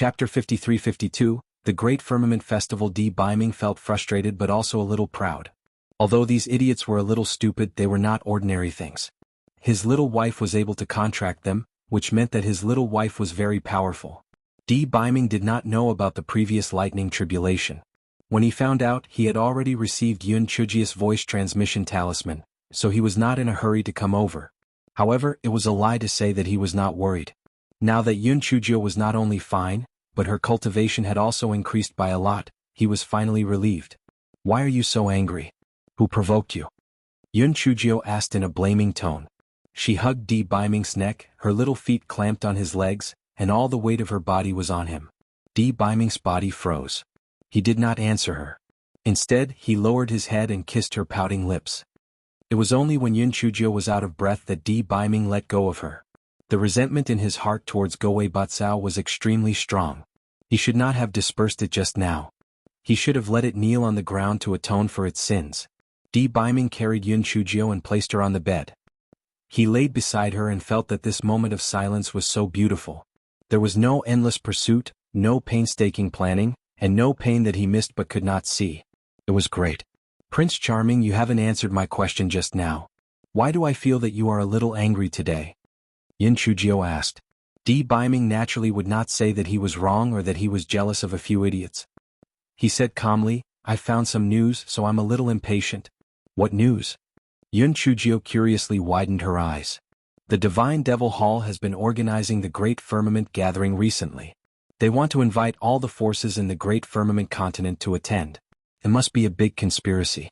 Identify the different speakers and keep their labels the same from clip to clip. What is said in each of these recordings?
Speaker 1: Chapter 53-52, The Great Firmament Festival. D. Biming felt frustrated but also a little proud. Although these idiots were a little stupid, they were not ordinary things. His little wife was able to contract them, which meant that his little wife was very powerful. D. Biming did not know about the previous lightning tribulation. When he found out, he had already received Yun Chujia's voice transmission talisman, so he was not in a hurry to come over. However, it was a lie to say that he was not worried. Now that Yun Chujia was not only fine, but her cultivation had also increased by a lot, he was finally relieved. "Why are you so angry? Who provoked you?" Yun Chujia asked in a blaming tone. She hugged D. Biming's neck, her little feet clamped on his legs, and all the weight of her body was on him. D. Biming's body froze. He did not answer her. Instead, he lowered his head and kissed her pouting lips. It was only when Yun Chujia was out of breath that D. Biming let go of her. The resentment in his heart towards Goei Batsao was extremely strong. He should not have dispersed it just now. He should have let it kneel on the ground to atone for its sins. D. Biming carried Yun Chujia and placed her on the bed. He laid beside her and felt that this moment of silence was so beautiful. There was no endless pursuit, no painstaking planning, and no pain that he missed but could not see. It was great. "Prince Charming, you haven't answered my question just now. Why do I feel that you are a little angry today?" Yun Chujia asked. D. Biming naturally would not say that he was wrong or that he was jealous of a few idiots. He said calmly, "I found some news, so I'm a little impatient." "What news?" Yun Chujia curiously widened her eyes. "The Divine Devil Hall has been organizing the Great Firmament Gathering recently. They want to invite all the forces in the Great Firmament continent to attend. It must be a big conspiracy."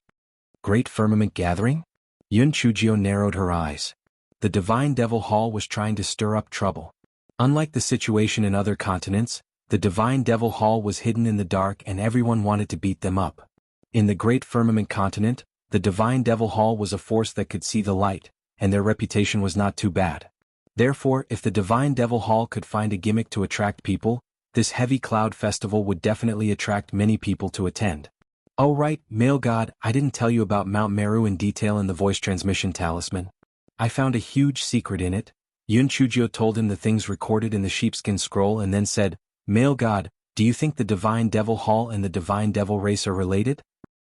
Speaker 1: "Great Firmament Gathering?" Yun Chujia narrowed her eyes. The Divine Devil Hall was trying to stir up trouble. Unlike the situation in other continents, the Divine Devil Hall was hidden in the dark and everyone wanted to beat them up. In the Great Firmament continent, the Divine Devil Hall was a force that could see the light, and their reputation was not too bad. Therefore, if the Divine Devil Hall could find a gimmick to attract people, this heavy cloud festival would definitely attract many people to attend. "Oh right, Male God, I didn't tell you about Mount Meru in detail in the voice transmission talisman. I found a huge secret in it." Yun Chujia told him the things recorded in the sheepskin scroll and then said, "Male God, do you think the Divine Devil Hall and the Divine Devil race are related?"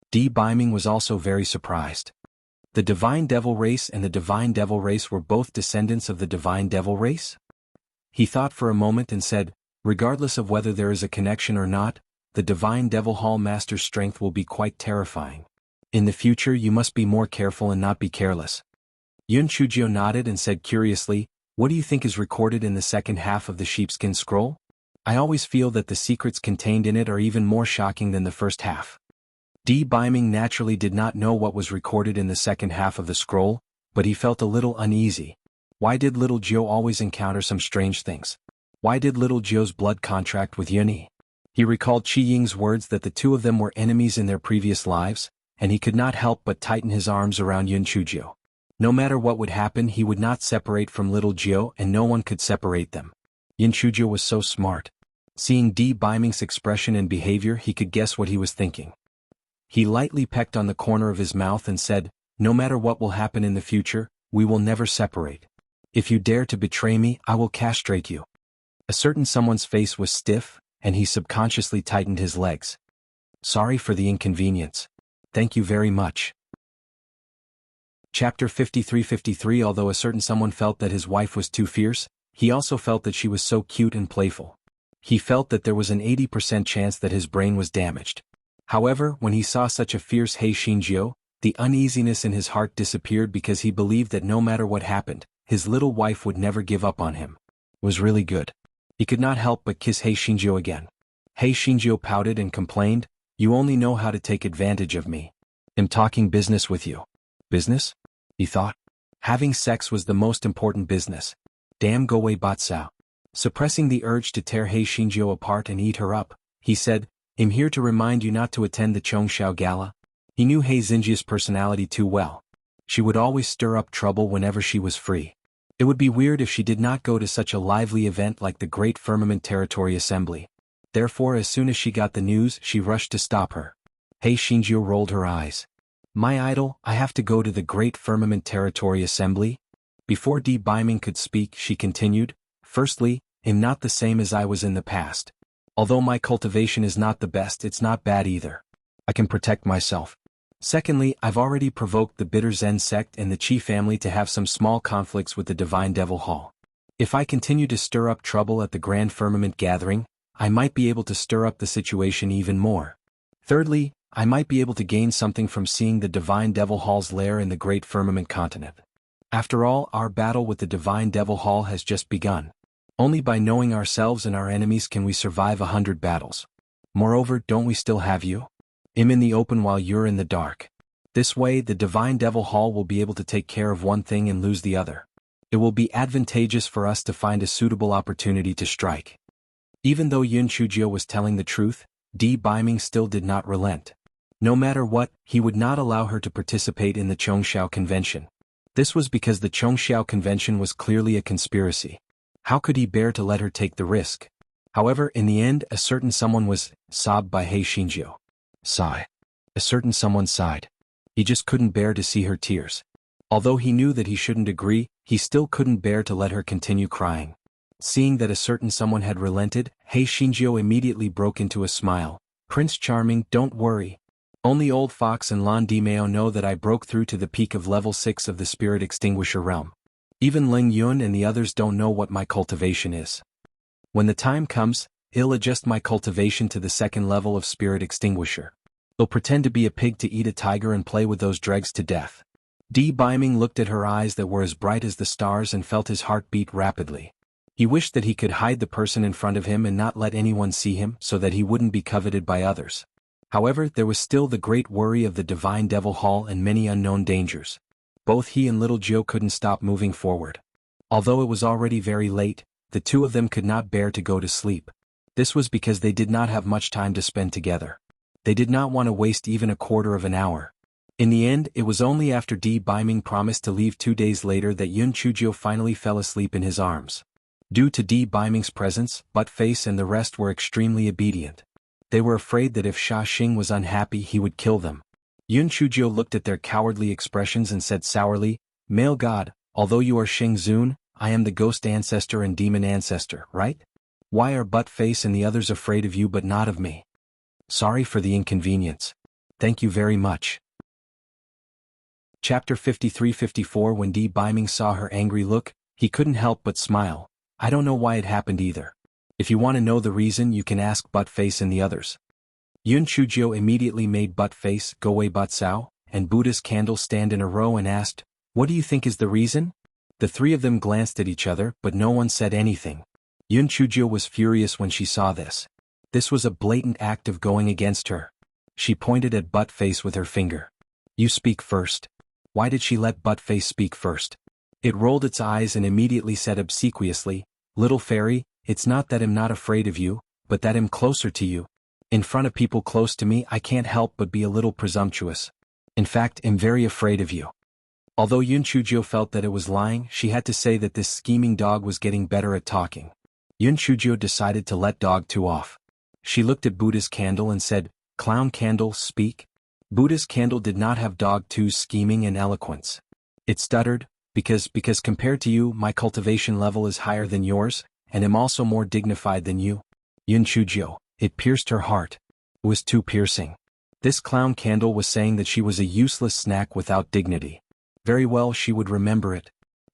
Speaker 1: D. Biming was also very surprised. The Divine Devil race and the Divine Devil race were both descendants of the Divine Devil race? He thought for a moment and said, "Regardless of whether there is a connection or not, the Divine Devil Hall Master's strength will be quite terrifying. In the future you must be more careful and not be careless." Yun Chujia nodded and said curiously, "What do you think is recorded in the second half of the sheepskin scroll? I always feel that the secrets contained in it are even more shocking than the first half." D. Biming naturally did not know what was recorded in the second half of the scroll, but he felt a little uneasy. Why did little Jiu always encounter some strange things? Why did little Jiu's blood contract with Yunyi? He recalled Qi Ying's words that the two of them were enemies in their previous lives, and he could not help but tighten his arms around Yun Chujia. No matter what would happen, he would not separate from little Jiu and no one could separate them. Yun Chujia was so smart. Seeing D. Biming's expression and behavior, he could guess what he was thinking. He lightly pecked on the corner of his mouth and said, "No matter what will happen in the future, we will never separate. If you dare to betray me, I will castrate you." A certain someone's face was stiff, and he subconsciously tightened his legs. "Sorry for the inconvenience. Thank you very much." Chapter 53-53. Although a certain someone felt that his wife was too fierce, he also felt that she was so cute and playful. He felt that there was an 80% chance that his brain was damaged. However, when he saw such a fierce He Xinjiu, the uneasiness in his heart disappeared because he believed that no matter what happened, his little wife would never give up on him. It was really good. He could not help but kiss He Xinjiu again. He Xinjiu pouted and complained, "You only know how to take advantage of me. I'm talking business with you." Business? He thought. Having sex was the most important business. Damn Goei Batsao. Suppressing the urge to tear He Xinjiu apart and eat her up, he said, "I'm here to remind you not to attend the Chongshao Gala." He knew He Xinjiu's personality too well. She would always stir up trouble whenever she was free. It would be weird if she did not go to such a lively event like the Great Firmament Territory Assembly. Therefore, as soon as she got the news, she rushed to stop her. He Xinjiu rolled her eyes. "My idol, I have to go to the Great Firmament Territory Assembly?" Before D. Biming could speak, she continued, "Firstly, I'm not the same as I was in the past. Although my cultivation is not the best, it's not bad either. I can protect myself. Secondly, I've already provoked the bitter Zen sect and the Qi family to have some small conflicts with the Divine Devil Hall. If I continue to stir up trouble at the Grand Firmament Gathering, I might be able to stir up the situation even more. Thirdly, I might be able to gain something from seeing the Divine Devil Hall's lair in the Great Firmament Continent. After all, our battle with the Divine Devil Hall has just begun. Only by knowing ourselves and our enemies can we survive 100 battles. Moreover, don't we still have you? I'm in the open while you're in the dark. This way, the Divine Devil Hall will be able to take care of one thing and lose the other. It will be advantageous for us to find a suitable opportunity to strike. Even though Yun Chujio was telling the truth, Di Baiming still did not relent. No matter what, he would not allow her to participate in the Chongxiao Convention. This was because the Chongxiao Convention was clearly a conspiracy. How could he bear to let her take the risk? However, in the end, a certain someone was sobbed by He Xinjiu. Sigh. A certain someone sighed. He just couldn't bear to see her tears. Although he knew that he shouldn't agree, he still couldn't bear to let her continue crying. Seeing that a certain someone had relented, He Xinjiu immediately broke into a smile. Prince Charming, don't worry. Only Old Fox and Lan Dimeo know that I broke through to the peak of level 6 of the Spirit Extinguisher realm. Even Ling Yun and the others don't know what my cultivation is. When the time comes, I'll adjust my cultivation to the second level of Spirit Extinguisher. I'll pretend to be a pig to eat a tiger and play with those dregs to death. Di Baiming looked at her eyes that were as bright as the stars and felt his heart beat rapidly. He wished that he could hide the person in front of him and not let anyone see him so that he wouldn't be coveted by others. However, there was still the great worry of the Divine Devil Hall and many unknown dangers. Both he and little Jiu couldn't stop moving forward. Although it was already very late, the two of them could not bear to go to sleep. This was because they did not have much time to spend together. They did not want to waste even a quarter of an hour. In the end, it was only after Di Baiming promised to leave 2 days later that Yun Chujio finally fell asleep in his arms. Due to Di Baiming's presence, Buttface and the rest were extremely obedient. They were afraid that if Sha Xing was unhappy he would kill them. Yun Chujio looked at their cowardly expressions and said sourly, "Male god, although you are Xing Zun, I am the ghost ancestor and demon ancestor, right? Why are Buttface and the others afraid of you but not of me? Sorry for the inconvenience. Thank you very much." Chapter 53-54. When Di Baiming saw her angry look, he couldn't help but smile. I don't know why it happened either. If you want to know the reason, you can ask Buttface and the others. Yun Chujio immediately made Buttface, Goei Butsao, and Buddha's Candle stand in a row and asked, "What do you think is the reason?" The three of them glanced at each other, but no one said anything. Yun Chujio was furious when she saw this. This was a blatant act of going against her. She pointed at Buttface with her finger. "You speak first." Why did she let Buttface speak first? It rolled its eyes and immediately said obsequiously, "Little fairy, it's not that I'm not afraid of you, but that I'm closer to you. In front of people close to me I can't help but be a little presumptuous. In fact, I'm very afraid of you." Although Yun Chujio felt that it was lying, she had to say that this scheming dog was getting better at talking. Yun Chujio decided to let Dog 2 off. She looked at Buddha's Candle and said, "Clown Candle, speak." Buddha's Candle did not have Dog 2's scheming and eloquence. It stuttered, because compared to you my cultivation level is higher than yours, and am also more dignified than you. Yun Chujio, it pierced her heart. It was too piercing. This Clown Candle was saying that she was a useless snack without dignity. Very well, she would remember it.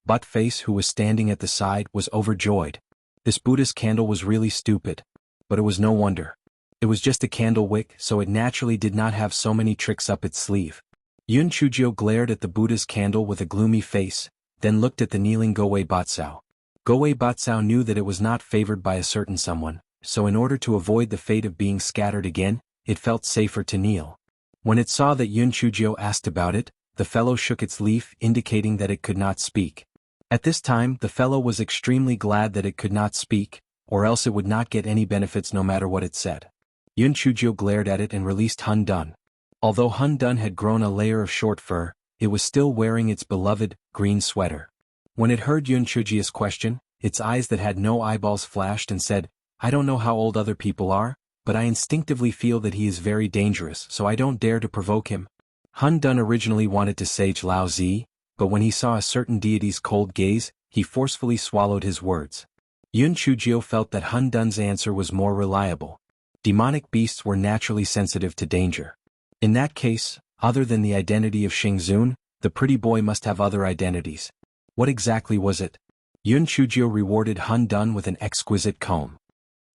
Speaker 1: Buttface, who was standing at the side, was overjoyed. This Buddha's Candle was really stupid. But it was no wonder. It was just a candle wick, so it naturally did not have so many tricks up its sleeve. Yun Chujio glared at the Buddha's Candle with a gloomy face, then looked at the kneeling Goei Batsao. Goei Batsao knew that it was not favored by a certain someone, so in order to avoid the fate of being scattered again, it felt safer to kneel. When it saw that Yun Chujio asked about it, the fellow shook its leaf, indicating that it could not speak. At this time, the fellow was extremely glad that it could not speak, or else it would not get any benefits no matter what it said. Yun Chujio glared at it and released Hun Dun. Although Hun Dun had grown a layer of short fur, it was still wearing its beloved, green sweater. When it heard Yun Chujio's question, its eyes that had no eyeballs flashed and said, "I don't know how old other people are, but I instinctively feel that he is very dangerous, so I don't dare to provoke him." Hun Dun originally wanted to sage Lao Zi, but when he saw a certain deity's cold gaze, he forcefully swallowed his words. Yun Chujio felt that Hun Dun's answer was more reliable. Demonic beasts were naturally sensitive to danger. In that case, other than the identity of Xingzun, the pretty boy must have other identities. What exactly was it? Yun Chujio rewarded Hun Dun with an exquisite comb.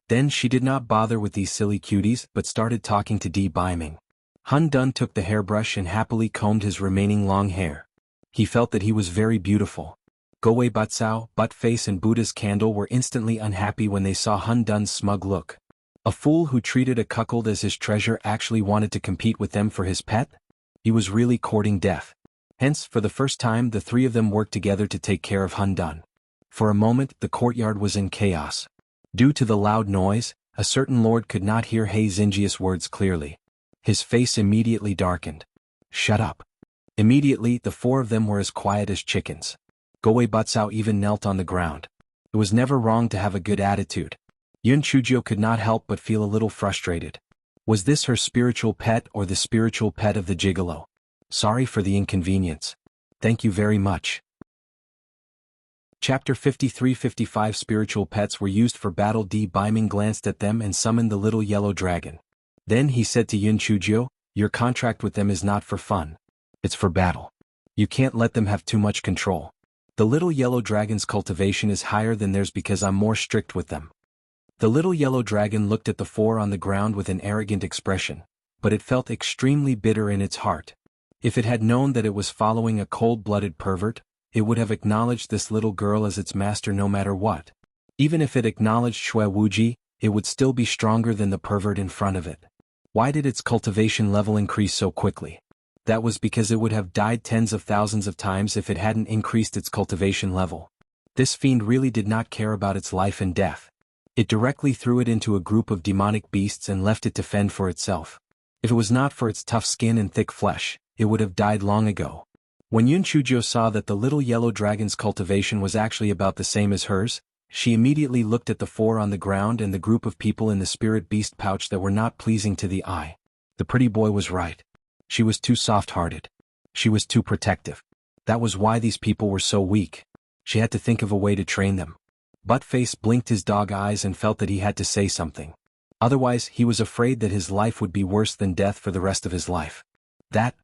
Speaker 1: Then she did not bother with these silly cuties but started talking to Di Biming. Hun Dun took the hairbrush and happily combed his remaining long hair. He felt that he was very beautiful. Goei Batsao, Buttface and Buddha's candle were instantly unhappy when they saw Hun Dun's smug look. A fool who treated a cuckold as his treasure actually wanted to compete with them for his pet? He was really courting death. Hence, for the first time the three of them worked together to take care of Hun Dun. For a moment the courtyard was in chaos. Due to the loud noise, a certain lord could not hear He Xinjia's words clearly. His face immediately darkened. Shut up. Immediately the four of them were as quiet as chickens. Goei Batsao even knelt on the ground. It was never wrong to have a good attitude. Yun Chujio could not help but feel a little frustrated. Was this her spiritual pet or the spiritual pet of the gigolo? Sorry for the inconvenience. Thank you very much. Chapter 53-55 Spiritual pets were used for battle. Di Biming glanced at them and summoned the little yellow dragon. Then he said to Yun Chujio, your contract with them is not for fun. It's for battle. You can't let them have too much control. The little yellow dragon's cultivation is higher than theirs because I'm more strict with them. The little yellow dragon looked at the four on the ground with an arrogant expression, but it felt extremely bitter in its heart. If it had known that it was following a cold-blooded pervert, it would have acknowledged this little girl as its master no matter what. Even if it acknowledged Shui Wuji, it would still be stronger than the pervert in front of it. Why did its cultivation level increase so quickly? That was because it would have died tens of thousands of times if it hadn't increased its cultivation level. This fiend really did not care about its life and death. It directly threw it into a group of demonic beasts and left it to fend for itself. If it was not for its tough skin and thick flesh, it would have died long ago. When Yun Chujio saw that the little yellow dragon's cultivation was actually about the same as hers, she immediately looked at the four on the ground and the group of people in the spirit beast pouch that were not pleasing to the eye. The pretty boy was right. She was too soft-hearted. She was too protective. That was why these people were so weak. She had to think of a way to train them. Buttface blinked his dog eyes and felt that he had to say something. Otherwise, he was afraid that his life would be worse than death for the rest of his life. That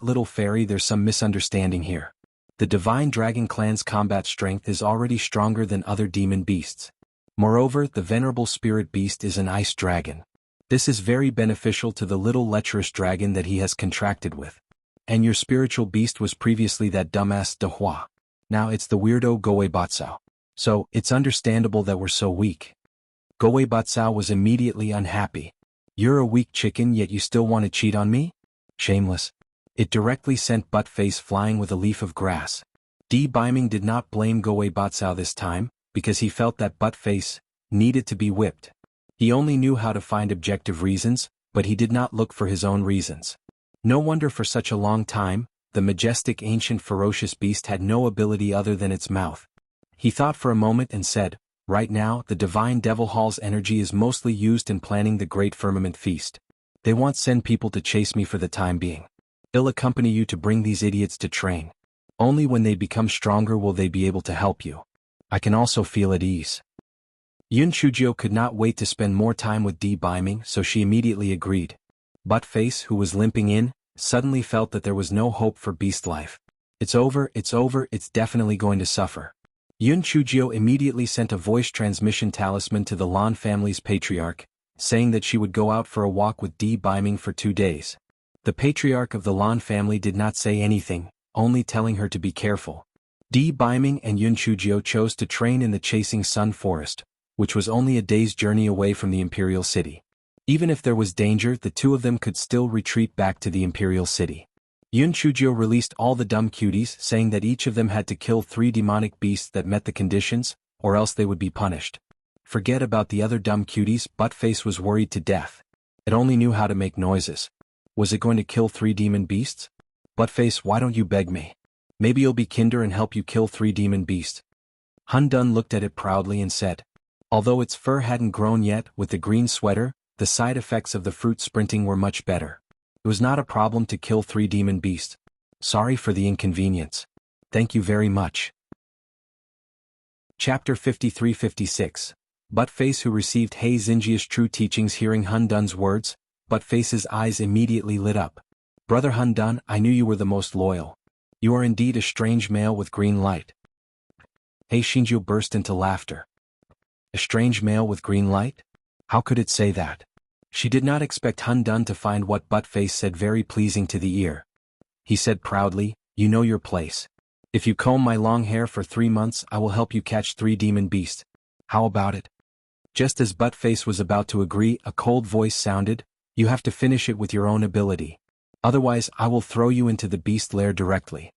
Speaker 1: little fairy, there's some misunderstanding here. The Divine Dragon Clan's combat strength is already stronger than other demon beasts. Moreover, the venerable spirit beast is an ice dragon. This is very beneficial to the little lecherous dragon that he has contracted with. And your spiritual beast was previously that dumbass De Hua. Now it's the weirdo Goei Batsao. So, it's understandable that we're so weak. Goei Batsao was immediately unhappy. You're a weak chicken yet you still want to cheat on me? Shameless. It directly sent Buttface flying with a leaf of grass. Di Biming did not blame Goei Batsao this time, because he felt that Buttface needed to be whipped. He only knew how to find objective reasons, but he did not look for his own reasons. No wonder for such a long time, the majestic ancient ferocious beast had no ability other than its mouth. He thought for a moment and said, right now the Divine Devil Hall's energy is mostly used in planning the Great Firmament Feast. They won't send people to chase me for the time being. They'll accompany you to bring these idiots to train. Only when they become stronger will they be able to help you. I can also feel at ease. Yun Chujio could not wait to spend more time with Di Biming, so she immediately agreed. Buttface, who was limping in, suddenly felt that there was no hope for beast life. It's over, it's definitely going to suffer. Yun Chujio immediately sent a voice transmission talisman to the Lan family's patriarch, saying that she would go out for a walk with Di Biming for 2 days. The patriarch of the Lan family did not say anything, only telling her to be careful. Di Biming and Yun Chujio chose to train in the Chasing Sun Forest, which was only a day's journey away from the Imperial City. Even if there was danger, the two of them could still retreat back to the Imperial City. Yun Chujio released all the dumb cuties, saying that each of them had to kill 3 demonic beasts that met the conditions, or else they would be punished. Forget about the other dumb cuties, Buttface was worried to death. It only knew how to make noises. Was it going to kill 3 demon beasts? Buttface, why don't you beg me? Maybe you'll be kinder and help you kill 3 demon beasts. Hun Dun looked at it proudly and said, although its fur hadn't grown yet, with the green sweater, the side effects of the fruit sprinting were much better. It was not a problem to kill 3 demon beasts. Sorry for the inconvenience. Thank you very much. Chapter 53-56. Buttface, who received He Xinjia's true teachings. Hearing Hun Dun's words, Buttface's eyes immediately lit up. Brother Hun Dun, I knew you were the most loyal. You are indeed a strange male with green light. He Xinjia burst into laughter. A strange male with green light? How could it say that? She did not expect Hun Dun to find what Buttface said very pleasing to the ear. He said proudly, you know your place. If you comb my long hair for 3 months, I will help you catch 3 demon beasts. How about it? Just as Buttface was about to agree, a cold voice sounded, you have to finish it with your own ability. Otherwise, I will throw you into the beast lair directly.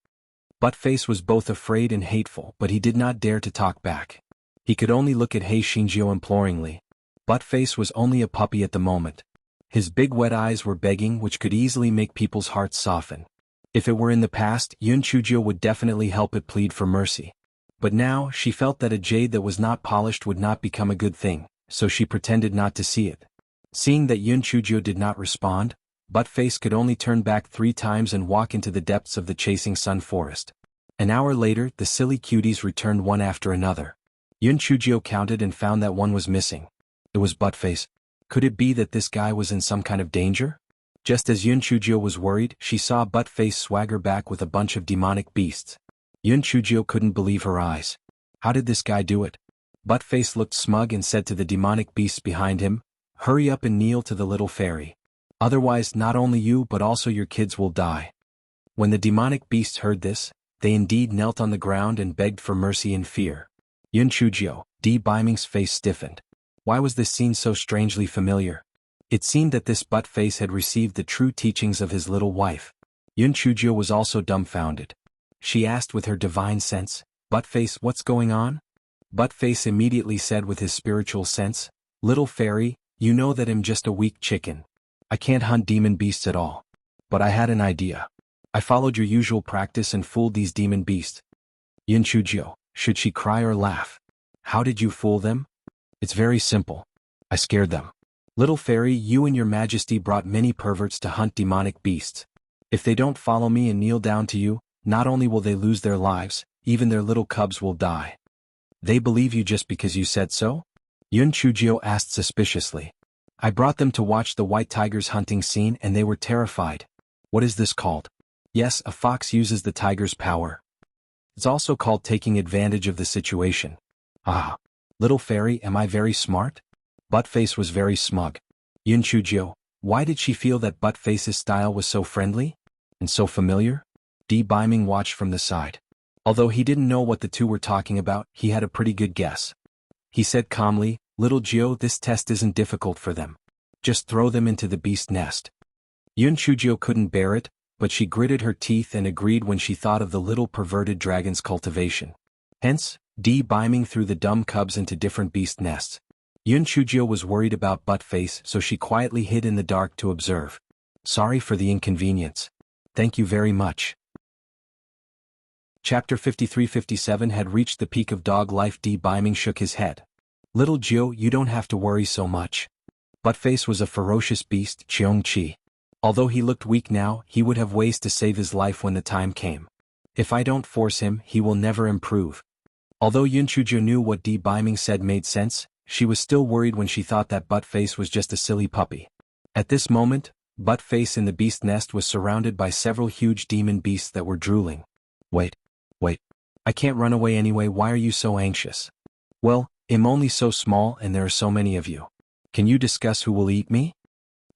Speaker 1: Buttface was both afraid and hateful, but he did not dare to talk back. He could only look at He Xinjia imploringly. Buttface was only a puppy at the moment. His big wet eyes were begging, which could easily make people's hearts soften. If it were in the past, Yun Chujio would definitely help it plead for mercy. But now, she felt that a jade that was not polished would not become a good thing, so she pretended not to see it. Seeing that Yun Chujio did not respond, Buttface could only turn back 3 times and walk into the depths of the chasing sun forest. An hour later, the silly cuties returned one after another. Yun Chujio counted and found that one was missing. It was Buttface. Could it be that this guy was in some kind of danger? Just as Yun Chujio was worried, she saw Buttface swagger back with a bunch of demonic beasts. Yun Chujio couldn't believe her eyes. How did this guy do it? Buttface looked smug and said to the demonic beasts behind him, hurry up and kneel to the little fairy. Otherwise, not only you but also your kids will die. When the demonic beasts heard this, they indeed knelt on the ground and begged for mercy in fear. Yun Chujio, Di Biming's face stiffened. Why was this scene so strangely familiar? It seemed that this Buttface had received the true teachings of his little wife. Yun Chujio was also dumbfounded. She asked with her divine sense, Buttface, what's going on? Buttface immediately said with his spiritual sense, little fairy, you know that I'm just a weak chicken. I can't hunt demon beasts at all. But I had an idea. I followed your usual practice and fooled these demon beasts. Yun Chujio, should she cry or laugh? How did you fool them? It's very simple. I scared them. Little fairy, you and your majesty brought many perverts to hunt demonic beasts. If they don't follow me and kneel down to you, not only will they lose their lives, even their little cubs will die. They believe you just because you said so? Yun Chujio asked suspiciously. I brought them to watch the white tiger's hunting scene and they were terrified. What is this called? Yes, a fox uses the tiger's power. It's also called taking advantage of the situation. Ah. Little fairy, am I very smart? Buttface was very smug. Yun Chujio, why did she feel that Buttface's style was so friendly? And so familiar? Di Biming watched from the side. Although he didn't know what the two were talking about, he had a pretty good guess. He said calmly, Little Gio, this test isn't difficult for them. Just throw them into the beast nest. Yun Chujio couldn't bear it, but she gritted her teeth and agreed when she thought of the little perverted dragon's cultivation. Hence, Di Biming threw the dumb cubs into different beast nests. Yun Chujio was worried about Buttface, so she quietly hid in the dark to observe. Sorry for the inconvenience. Thank you very much. Chapter 53-57 had reached the peak of dog life. Di Biming shook his head. Little Gio, you don't have to worry so much. Buttface was a ferocious beast, Cheong Chi. Although he looked weak now, he would have ways to save his life when the time came. If I don't force him, he will never improve. Although Yun Chujio knew what Di Biming said made sense, she was still worried when she thought that Buttface was just a silly puppy. At this moment, Buttface in the beast nest was surrounded by several huge demon beasts that were drooling. Wait. I can't run away anyway, why are you so anxious? Well, I'm only so small and there are so many of you. Can you discuss who will eat me?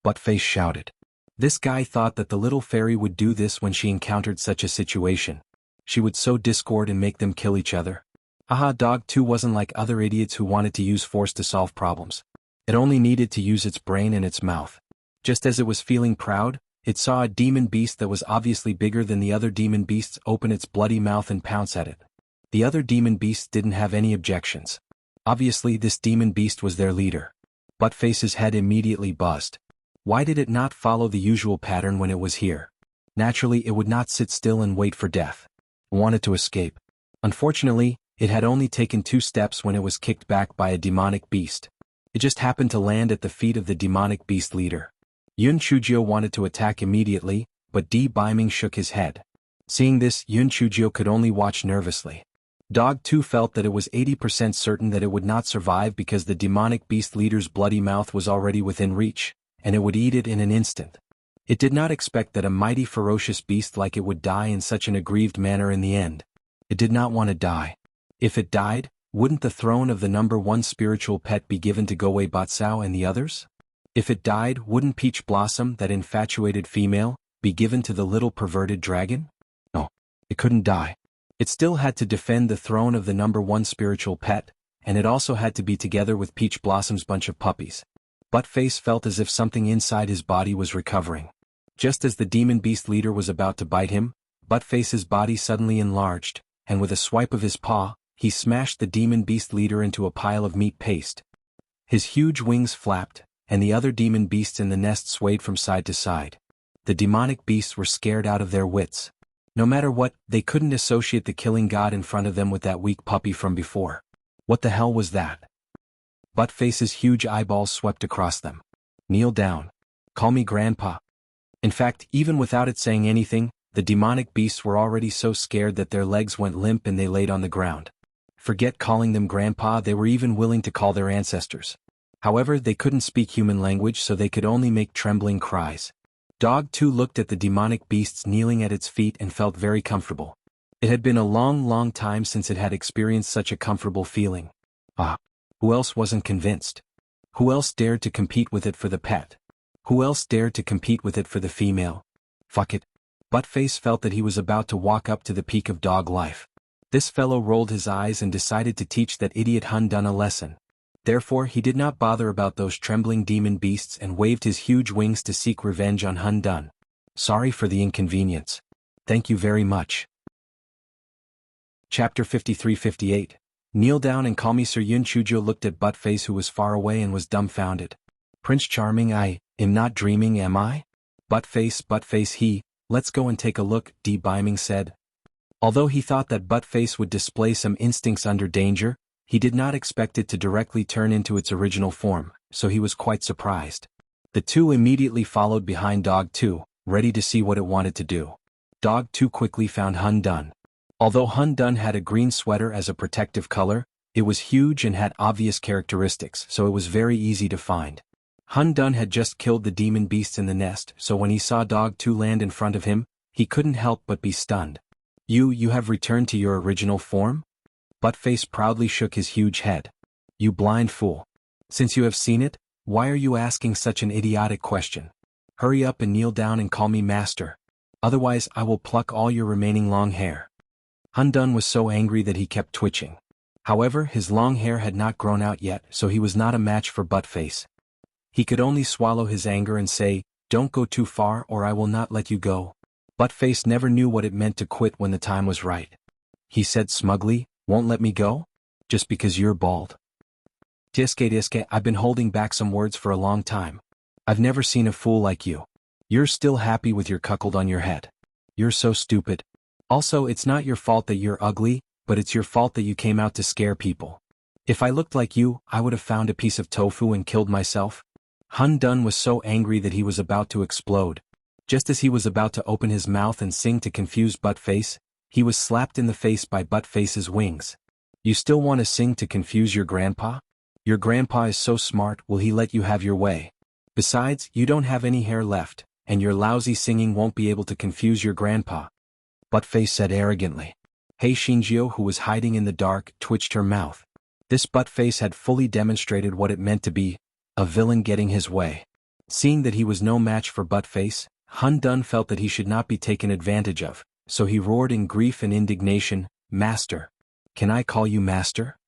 Speaker 1: Buttface shouted. This guy thought that the little fairy would do this when she encountered such a situation. She would sow discord and make them kill each other. Aha, dog too wasn't like other idiots who wanted to use force to solve problems. It only needed to use its brain and its mouth. Just as it was feeling proud, it saw a demon beast that was obviously bigger than the other demon beasts open its bloody mouth and pounce at it. The other demon beasts didn't have any objections. Obviously this demon beast was their leader. Buttface's head immediately buzzed. Why did it not follow the usual pattern when it was here? Naturally, it would not sit still and wait for death. It wanted to escape. Unfortunately, it had only taken 2 steps when it was kicked back by a demonic beast. It just happened to land at the feet of the demonic beast leader. Yun Chujio wanted to attack immediately, but Di Biming shook his head. Seeing this, Yun Chujio could only watch nervously. Dog 2 felt that it was 80% certain that it would not survive because the demonic beast leader's bloody mouth was already within reach, and it would eat it in an instant. It did not expect that a mighty ferocious beast like it would die in such an aggrieved manner in the end. It did not want to die. If it died, wouldn't the throne of the number one spiritual pet be given to Goei Batsao and the others? If it died, wouldn't Peach Blossom, that infatuated female, be given to the little perverted dragon? No, it couldn't die. It still had to defend the throne of the number one spiritual pet, and it also had to be together with Peach Blossom's bunch of puppies. Buttface felt as if something inside his body was recovering. Just as the demon beast leader was about to bite him, Buttface's body suddenly enlarged, and with a swipe of his paw, he smashed the demon beast leader into a pile of meat paste. His huge wings flapped, and the other demon beasts in the nest swayed from side to side. The demonic beasts were scared out of their wits. No matter what, they couldn't associate the killing god in front of them with that weak puppy from before. What the hell was that? Buttface's huge eyeballs swept across them. Kneel down. Call me Grandpa. In fact, even without it saying anything, the demonic beasts were already so scared that their legs went limp and they laid on the ground. Forget calling them Grandpa, they were even willing to call their ancestors. However, they couldn't speak human language, so they could only make trembling cries. Dog 2 looked at the demonic beasts kneeling at its feet and felt very comfortable. It had been a long time since it had experienced such a comfortable feeling. Who else wasn't convinced? Who else dared to compete with it for the pet? Who else dared to compete with it for the female? Fuck it. Buttface felt that he was about to walk up to the peak of dog life. This fellow rolled his eyes and decided to teach that idiot Hun Dun a lesson. Therefore he did not bother about those trembling demon beasts and waved his huge wings to seek revenge on Hun Dun. Sorry for the inconvenience. Thank you very much. Chapter 53-58. Kneel down and call me Sir Yun. Chujo looked at Buttface, who was far away, and was dumbfounded. Prince Charming, I am not dreaming, am I? Buttface, let's go and take a look, D. Biming said. Although he thought that Buttface would display some instincts under danger, he did not expect it to directly turn into its original form, so he was quite surprised. The two immediately followed behind Dog 2, ready to see what it wanted to do. Dog 2 quickly found Hun Dun. Although Hun Dun had a green sweater as a protective color, it was huge and had obvious characteristics, so it was very easy to find. Hun Dun had just killed the demon beasts in the nest, so when he saw Dog 2 land in front of him, he couldn't help but be stunned. You have returned to your original form? Buttface proudly shook his huge head. You blind fool. Since you have seen it, why are you asking such an idiotic question? Hurry up and kneel down and call me master. Otherwise I will pluck all your remaining long hair. Hun Dun was so angry that he kept twitching. However, his long hair had not grown out yet, so he was not a match for Buttface. He could only swallow his anger and say, "Don't go too far or I will not let you go." Buttface never knew what it meant to quit when the time was right. He said smugly, "Won't let me go? Just because you're bald?" Diske, I've been holding back some words for a long time. I've never seen a fool like you. You're still happy with your cuckold on your head. You're so stupid. Also, it's not your fault that you're ugly, but it's your fault that you came out to scare people. If I looked like you, I would have found a piece of tofu and killed myself. Hun Dun was so angry that he was about to explode. Just as he was about to open his mouth and sing to confuse Buttface, he was slapped in the face by Buttface's wings. You still want to sing to confuse your grandpa? Your grandpa is so smart, will he let you have your way? Besides, you don't have any hair left, and your lousy singing won't be able to confuse your grandpa. Buttface said arrogantly. Hey Shinjio, who was hiding in the dark, twitched her mouth. This Buttface had fully demonstrated what it meant to be a villain getting his way. Seeing that he was no match for Buttface, Hun Dun felt that he should not be taken advantage of, so he roared in grief and indignation, "Master! Can I call you master?"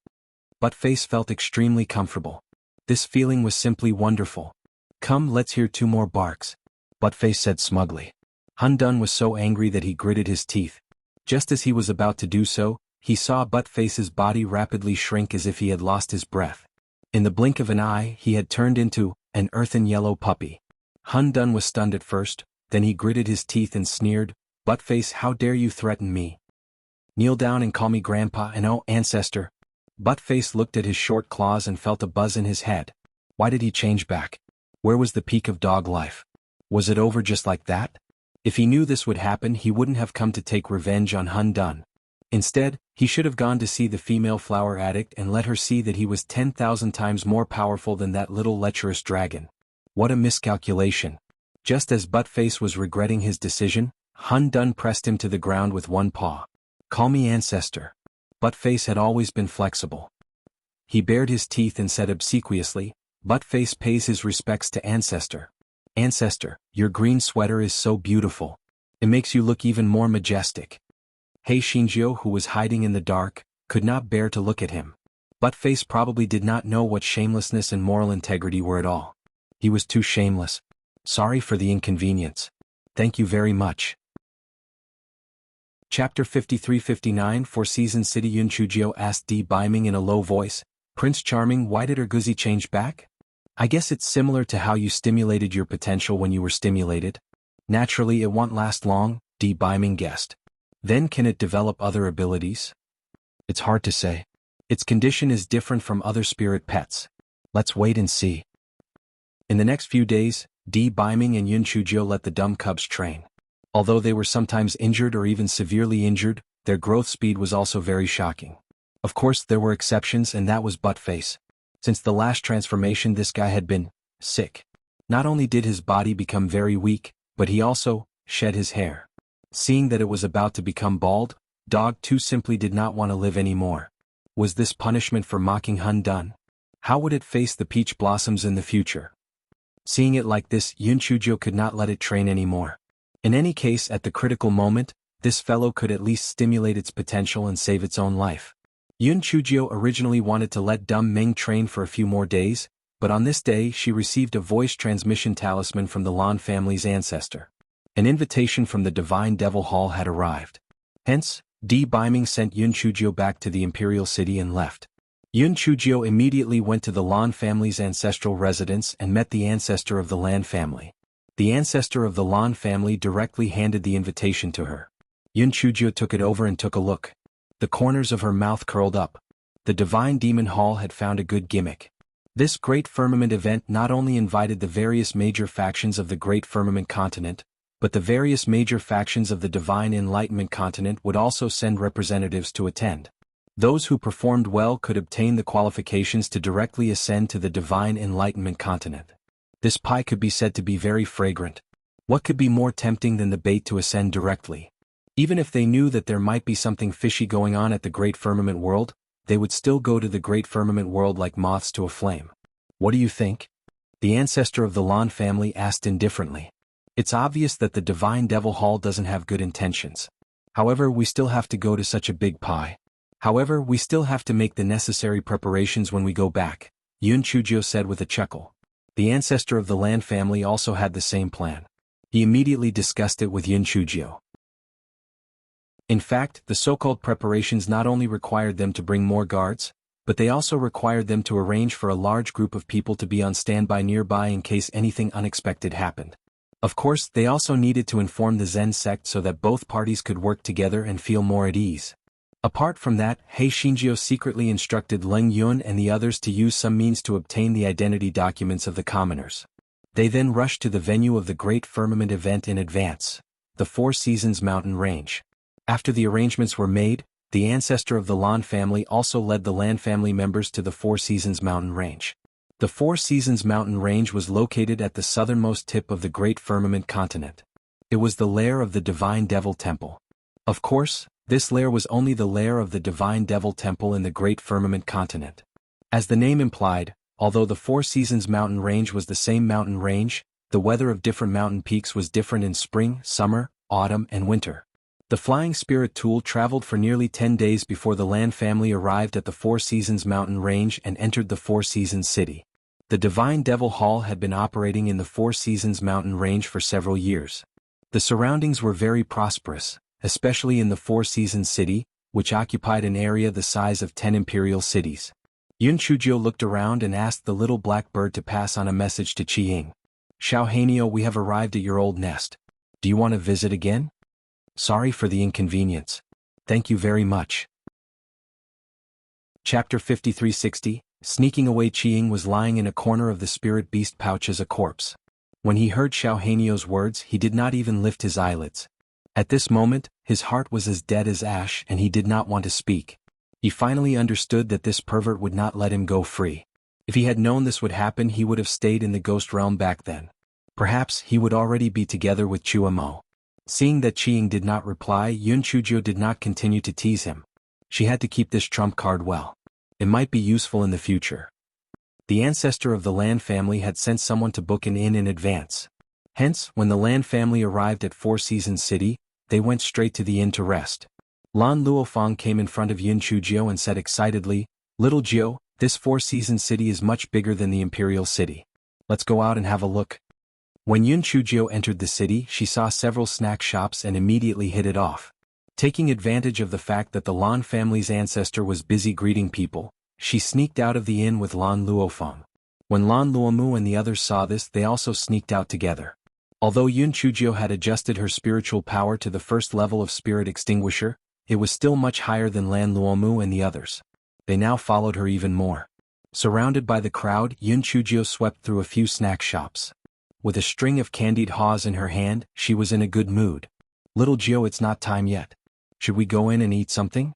Speaker 1: Buttface felt extremely comfortable. This feeling was simply wonderful. Come, let's hear 2 more barks, Buttface said smugly. Hun Dun was so angry that he gritted his teeth. Just as he was about to do so, he saw Buttface's body rapidly shrink as if he had lost his breath. In the blink of an eye, he had turned into an earthen yellow puppy. Hun Dun was stunned at first, then he gritted his teeth and sneered, "Buttface, how dare you threaten me? Kneel down and call me Grandpa and oh, ancestor." Buttface looked at his short claws and felt a buzz in his head. Why did he change back? Where was the peak of dog life? Was it over just like that? If he knew this would happen, he wouldn't have come to take revenge on Hun Dun. Instead, He should have gone to see the female flower addict and let her see that he was 10,000 times more powerful than that little lecherous dragon. What a miscalculation. Just as Buttface was regretting his decision, Hun Dun pressed him to the ground with one paw. "Call me ancestor." Buttface had always been flexible. He bared his teeth and said obsequiously, "Buttface pays his respects to ancestor." "Ancestor, your green sweater is so beautiful. It makes you look even more majestic." Hei Xingjiu, who was hiding in the dark, could not bear to look at him. Buttface probably did not know what shamelessness and moral integrity were at all. He was too shameless. "Sorry for the inconvenience. Thank you very much." Chapter 53-59 Four Seasons City. Yun Chujio asked Di Biming in a low voice, "Prince Charming, why did Erguzi change back?" "I guess it's similar to how you stimulated your potential when you were stimulated. Naturally it won't last long," Di Biming guessed. "Then can it develop other abilities?" "It's hard to say. Its condition is different from other spirit pets. Let's wait and see." In the next few days, Di Biming and Yun Chujio let the dumb cubs train. Although they were sometimes injured or even severely injured, their growth speed was also very shocking. Of course there were exceptions, and that was Buttface. Since the last transformation this guy had been sick. Not only did his body become very weak, but he also shed his hair. Seeing that it was about to become bald, Dog 2 simply did not want to live anymore. Was this punishment for mocking Hun Dun? How would it face the peach blossoms in the future? Seeing it like this, Yun Chujio could not let it train anymore. In any case, at the critical moment, this fellow could at least stimulate its potential and save its own life. Yun Chujio originally wanted to let Dumb Meng train for a few more days, but on this day she received a voice transmission talisman from the Lan family's ancestor. An invitation from the Divine Devil Hall had arrived. Hence, Di Biming sent Yun Chujio back to the Imperial City and left. Yun Chujio immediately went to the Lan family's ancestral residence and met the ancestor of the Lan family. The ancestor of the Lan family directly handed the invitation to her. Yun Chujio took it over and took a look. The corners of her mouth curled up. The Divine Demon Hall had found a good gimmick. This Great Firmament event not only invited the various major factions of the Great Firmament continent, but the various major factions of the Divine Enlightenment continent would also send representatives to attend. Those who performed well could obtain the qualifications to directly ascend to the Divine Enlightenment continent. This pie could be said to be very fragrant. What could be more tempting than the bait to ascend directly? Even if they knew that there might be something fishy going on at the Great Firmament world, they would still go to the Great Firmament world like moths to a flame. "What do you think?" the ancestor of the Lan family asked indifferently. "It's obvious that the Divine Devil Hall doesn't have good intentions. However, we still have to go to such a big pie. However, we still have to make the necessary preparations when we go back," Yun Chujio said with a chuckle. The ancestor of the Lan family also had the same plan. He immediately discussed it with Yun Chujio. In fact, the so-called preparations not only required them to bring more guards, but they also required them to arrange for a large group of people to be on standby nearby in case anything unexpected happened. Of course, they also needed to inform the Zen sect so that both parties could work together and feel more at ease. Apart from that, Hei Xingjiu secretly instructed Leng Yun and the others to use some means to obtain the identity documents of the commoners. They then rushed to the venue of the Great Firmament event in advance, the Four Seasons Mountain Range. After the arrangements were made, the ancestor of the Lan family also led the Lan family members to the Four Seasons Mountain Range. The Four Seasons Mountain Range was located at the southernmost tip of the Great Firmament continent. It was the lair of the Divine Devil Temple. Of course, this lair was only the lair of the Divine Devil Temple in the Great Firmament continent. As the name implied, although the Four Seasons Mountain Range was the same mountain range, the weather of different mountain peaks was different in spring, summer, autumn, and winter. The Flying Spirit Tool traveled for nearly 10 days before the Lan family arrived at the Four Seasons Mountain Range and entered the Four Seasons City. The Divine Devil Hall had been operating in the Four Seasons Mountain Range for several years. The surroundings were very prosperous, especially in the Four Seasons City, which occupied an area the size of 10 imperial cities. Yun Chujio looked around and asked the little black bird to pass on a message to Qiying. "Xiao Hanio, we have arrived at your old nest. Do you want to visit again? Sorry for the inconvenience. Thank you very much." Chapter 5360, Sneaking Away. Qiying was lying in a corner of the spirit beast pouch as a corpse. When he heard Xiao Hanio's words, he did not even lift his eyelids. At this moment, his heart was as dead as ash and he did not want to speak. He finally understood that this pervert would not let him go free. If he had known this would happen, he would have stayed in the ghost realm back then. Perhaps he would already be together with Chua Mo. Seeing that Qiying did not reply, Yun Chuzhou did not continue to tease him. She had to keep this trump card well. It might be useful in the future. The ancestor of the Lan family had sent someone to book an inn in advance. Hence, when the Lan family arrived at Four Seasons City, they went straight to the inn to rest. Lan Luofeng came in front of Yun Chuzhou and said excitedly, "Little Jiu, this Four Seasons City is much bigger than the Imperial City. Let's go out and have a look." When Yun Chuzhou entered the city, she saw several snack shops and immediately hit it off. Taking advantage of the fact that the Lan family's ancestor was busy greeting people, she sneaked out of the inn with Lan Luofeng. When Lan Luomu and the others saw this, they also sneaked out together. Although Yun Chuzhou had adjusted her spiritual power to the first level of Spirit Extinguisher, it was still much higher than Lan Luomu and the others. They now followed her even more. Surrounded by the crowd, Yun Chuzhou swept through a few snack shops. With a string of candied haws in her hand, she was in a good mood. "Little Jiu, it's not time yet. Should we go in and eat something?"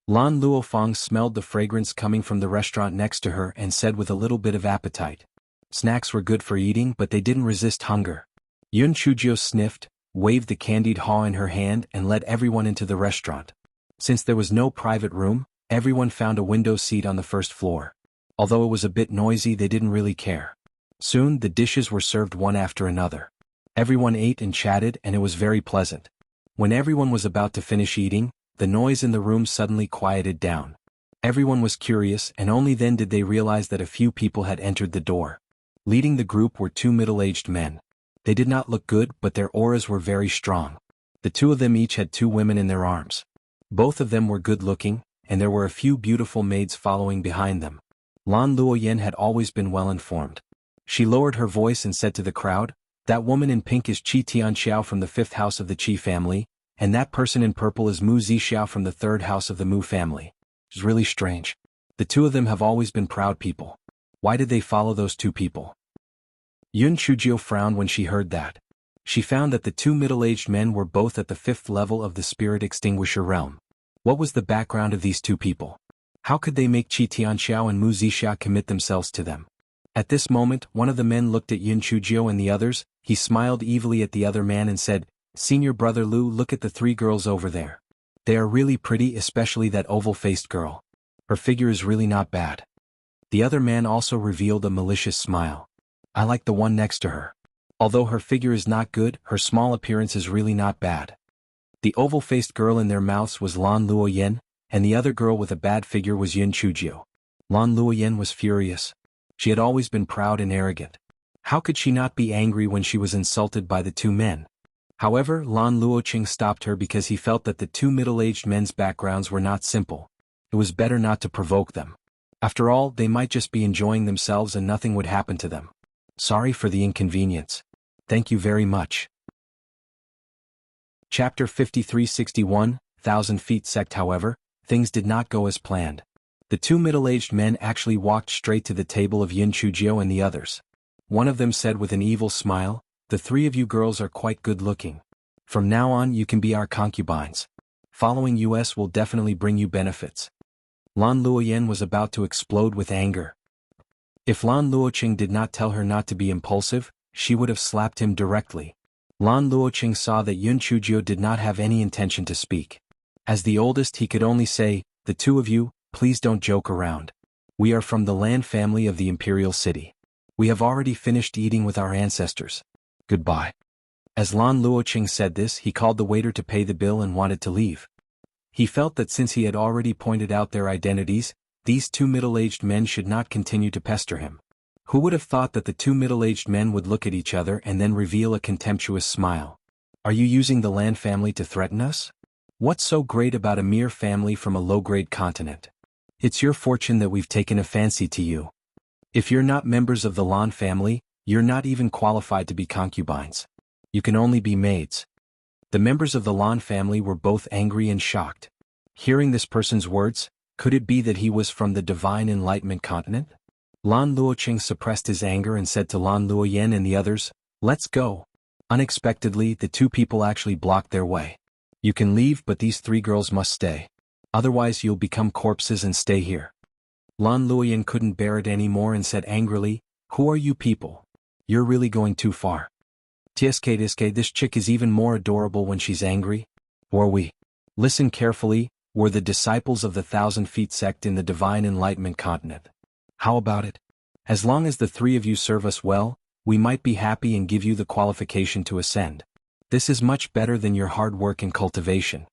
Speaker 1: Lan Luofeng smelled the fragrance coming from the restaurant next to her and said with a little bit of appetite. Snacks were good for eating, but they didn't resist hunger. Yun Chuzhou sniffed, waved the candied haw in her hand and led everyone into the restaurant. Since there was no private room, everyone found a window seat on the first floor. Although it was a bit noisy, they didn't really care. Soon the dishes were served one after another. Everyone ate and chatted and it was very pleasant. When everyone was about to finish eating, the noise in the room suddenly quieted down. Everyone was curious and only then did they realize that a few people had entered the door. Leading the group were two middle-aged men. They did not look good, but their auras were very strong. The two of them each had two women in their arms. Both of them were good-looking, and there were a few beautiful maids following behind them. Lan Luoyen had always been well-informed. She lowered her voice and said to the crowd, "That woman in pink is Qi Tianxiao from the 5th house of the Qi family, and that person in purple is Mu Zixiao from the 3rd house of the Mu family." It's really strange. The two of them have always been proud people. Why did they follow those two people? Yun Chuzhou frowned when she heard that. She found that the two middle-aged men were both at the 5th level of the Spirit Extinguisher realm. What was the background of these two people? How could they make Qi Tianxiao and Mu Zixiao commit themselves to them? At this moment, one of the men looked at Yun Chuzhou and the others. He smiled evilly at the other man and said, "Senior brother Lu, look at the three girls over there. They are really pretty, especially that oval-faced girl. Her figure is really not bad." The other man also revealed a malicious smile. "I like the one next to her. Although her figure is not good, her small appearance is really not bad." The oval-faced girl in their mouths was Lan Luoyen, and the other girl with a bad figure was Yun Chuzhou. Lan Luoyen was furious. She had always been proud and arrogant. How could she not be angry when she was insulted by the two men? However, Lan Luoqing stopped her because he felt that the two middle-aged men's backgrounds were not simple. It was better not to provoke them. After all, they might just be enjoying themselves and nothing would happen to them. "Sorry for the inconvenience. Thank you very much." Chapter 5361, 1000 Feet Sect. However, things did not go as planned. The two middle-aged men actually walked straight to the table of Yun Chuzhou and the others. One of them said with an evil smile, "The three of you girls are quite good-looking. From now on you can be our concubines. Following us will definitely bring you benefits." Lan Luoyen was about to explode with anger. If Lan Luoqing did not tell her not to be impulsive, she would have slapped him directly. Lan Luoqing saw that Yun Chuzhou did not have any intention to speak. As the oldest, he could only say, "The two of you, please don't joke around. We are from the Lan family of the Imperial City. We have already finished eating with our ancestors. Goodbye." As Lan Luoqing said this, he called the waiter to pay the bill and wanted to leave. He felt that since he had already pointed out their identities, these two middle-aged men should not continue to pester him. Who would have thought that the two middle-aged men would look at each other and then reveal a contemptuous smile? "Are you using the Lan family to threaten us? What's so great about a mere family from a low-grade continent? It's your fortune that we've taken a fancy to you. If you're not members of the Lan family, you're not even qualified to be concubines. You can only be maids." The members of the Lan family were both angry and shocked. Hearing this person's words, could it be that he was from the Divine Enlightenment continent? Lan Luoqing suppressed his anger and said to Lan Luoyen and the others, "Let's go." Unexpectedly, the two people actually blocked their way. You can leave, but these 3 girls must stay. Otherwise you'll become corpses and stay here. Lan Luoying couldn't bear it anymore and said angrily, "Who are you people? You're really going too far. Tiske, this chick is even more adorable when she's angry." Were we? Listen carefully, were the disciples of the 1,000 Feet sect in the Divine Enlightenment continent. How about it? As long as the 3 of you serve us well, we might be happy and give you the qualification to ascend. This is much better than your hard work and cultivation.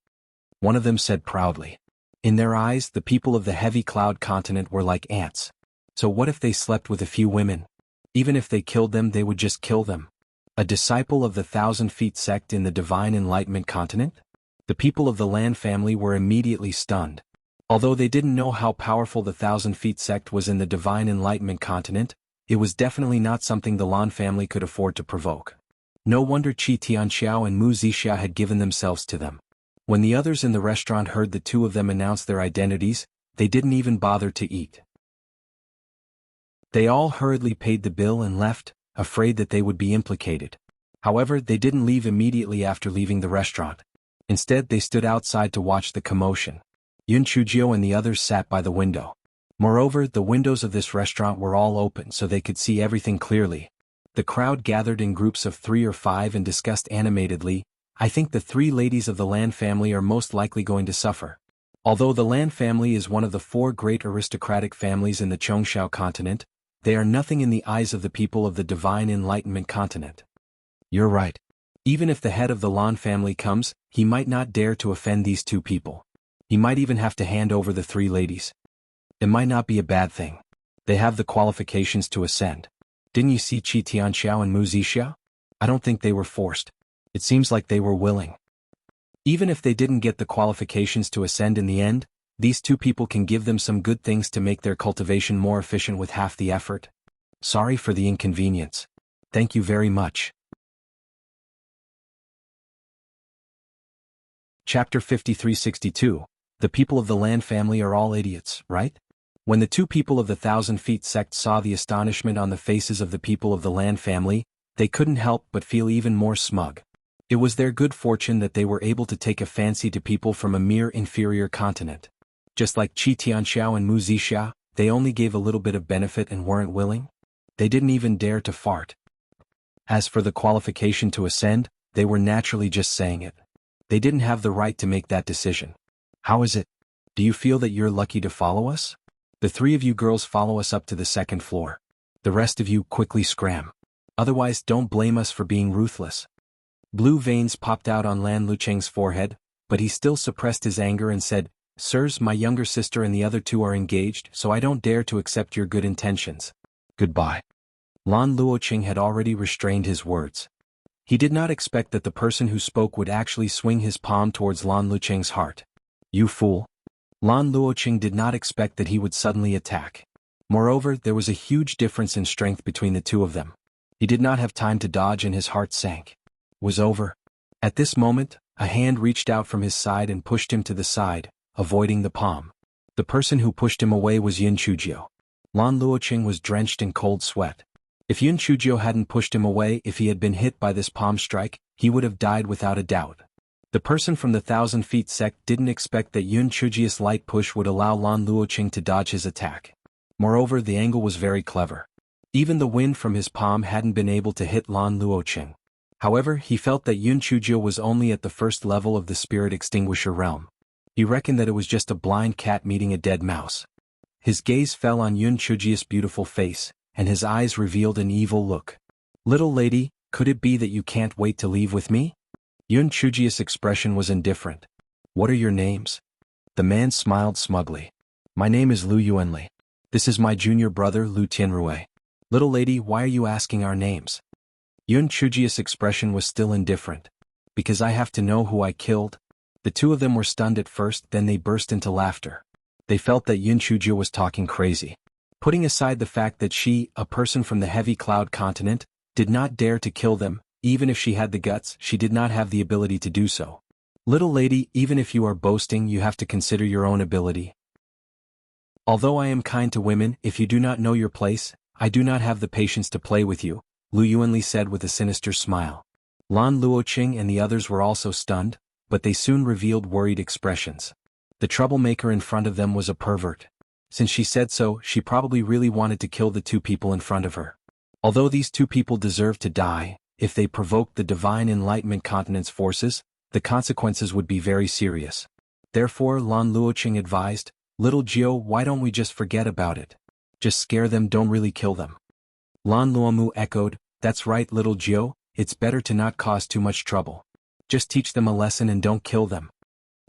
Speaker 1: One of them said proudly. In their eyes, the people of the Heavy Cloud continent were like ants. So what if they slept with a few women? Even if they killed them, they would just kill them. A disciple of the 1,000 Feet sect in the Divine Enlightenment continent? The people of the Lan family were immediately stunned. Although they didn't know how powerful the 1,000 Feet sect was in the Divine Enlightenment continent, it was definitely not something the Lan family could afford to provoke. No wonder Qi Tianxiao and Mu Zixia had given themselves to them. When the others in the restaurant heard the 2 of them announce their identities, they didn't even bother to eat. They all hurriedly paid the bill and left, afraid that they would be implicated. However, they didn't leave immediately after leaving the restaurant. Instead, they stood outside to watch the commotion. Yun Chujio and the others sat by the window. Moreover, the windows of this restaurant were all open so they could see everything clearly. The crowd gathered in groups of 3 or 5 and discussed animatedly, "I think the 3 ladies of the Lan family are most likely going to suffer." Although the Lan family is one of the 4 great aristocratic families in the Chongshao continent, they are nothing in the eyes of the people of the Divine Enlightenment continent. You're right. Even if the head of the Lan family comes, he might not dare to offend these 2 people. He might even have to hand over the 3 ladies. It might not be a bad thing. They have the qualifications to ascend. Didn't you see Qi Tianxiao and Mu Zixia? I don't think they were forced. It seems like they were willing. Even if they didn't get the qualifications to ascend in the end, these 2 people can give them some good things to make their cultivation more efficient with half the effort. Sorry for the inconvenience. Thank you very much. Chapter 5362. The people of the Lan family are all idiots, right? When the 2 people of the 1,000 Feet sect saw the astonishment on the faces of the people of the Lan family, they couldn't help but feel even more smug. It was their good fortune that they were able to take a fancy to people from a mere inferior continent. Just like Qi Tianxiao and Mu Zixia, they only gave a little bit of benefit and weren't willing. They didn't even dare to fart. As for the qualification to ascend, they were naturally just saying it. They didn't have the right to make that decision. How is it? Do you feel that you're lucky to follow us? The 3 of you girls follow us up to the 2nd floor. The rest of you quickly scram. Otherwise, don't blame us for being ruthless. Blue veins popped out on Lan Lucheng's forehead, but he still suppressed his anger and said, "Sirs, my younger sister and the other 2 are engaged, so I don't dare to accept your good intentions. Goodbye." Lan Luoqing had already restrained his words. He did not expect that the person who spoke would actually swing his palm towards Lan Lucheng's heart. "You fool." Lan Luoqing did not expect that he would suddenly attack. Moreover, there was a huge difference in strength between the 2 of them. He did not have time to dodge and his heart sank. It was over. At this moment, a hand reached out from his side and pushed him to the side, avoiding the palm. The person who pushed him away was Yun Chujio. Lan Luoqing was drenched in cold sweat. If Yun Chujio hadn't pushed him away, if he had been hit by this palm strike, he would have died without a doubt. The person from the 1,000 Feet sect didn't expect that Yun Chujio's light push would allow Lan Luoqing to dodge his attack. Moreover, the angle was very clever. Even the wind from his palm hadn't been able to hit Lan Luoqing. However, he felt that Yun Chujio was only at the 1st level of the spirit extinguisher realm. He reckoned that it was just a blind cat meeting a dead mouse. His gaze fell on Yun Chujio's beautiful face, and his eyes revealed an evil look. "Little lady, could it be that you can't wait to leave with me?" Yun Chujio's expression was indifferent. "What are your names?" The man smiled smugly. "My name is Lu Yuanli. This is my junior brother Lu Tianrui. Little lady, why are you asking our names?" Yun Chujio's expression was still indifferent. "Because I have to know who I killed." The 2 of them were stunned at first, then they burst into laughter. They felt that Yun Chujio was talking crazy. Putting aside the fact that she, a person from the Heavy Cloud continent, did not dare to kill them, even if she had the guts, she did not have the ability to do so. "Little lady, even if you are boasting, you have to consider your own ability. Although I am kind to women, if you do not know your place, I do not have the patience to play with you," Lu Yuanli said with a sinister smile. Lan Luoqing and the others were also stunned. but they soon revealed worried expressions. The troublemaker in front of them was a pervert. Since she said so, she probably really wanted to kill the two people in front of her. Although these two people deserved to die, if they provoked the Divine Enlightenment Continent's forces, the consequences would be very serious. Therefore, Lan Luoqing advised, "Little Jiu, why don't we just forget about it? Just scare them, don't really kill them." Lan Luomu echoed, "That's right, little Jiu, it's better to not cause too much trouble. Just teach them a lesson and don't kill them."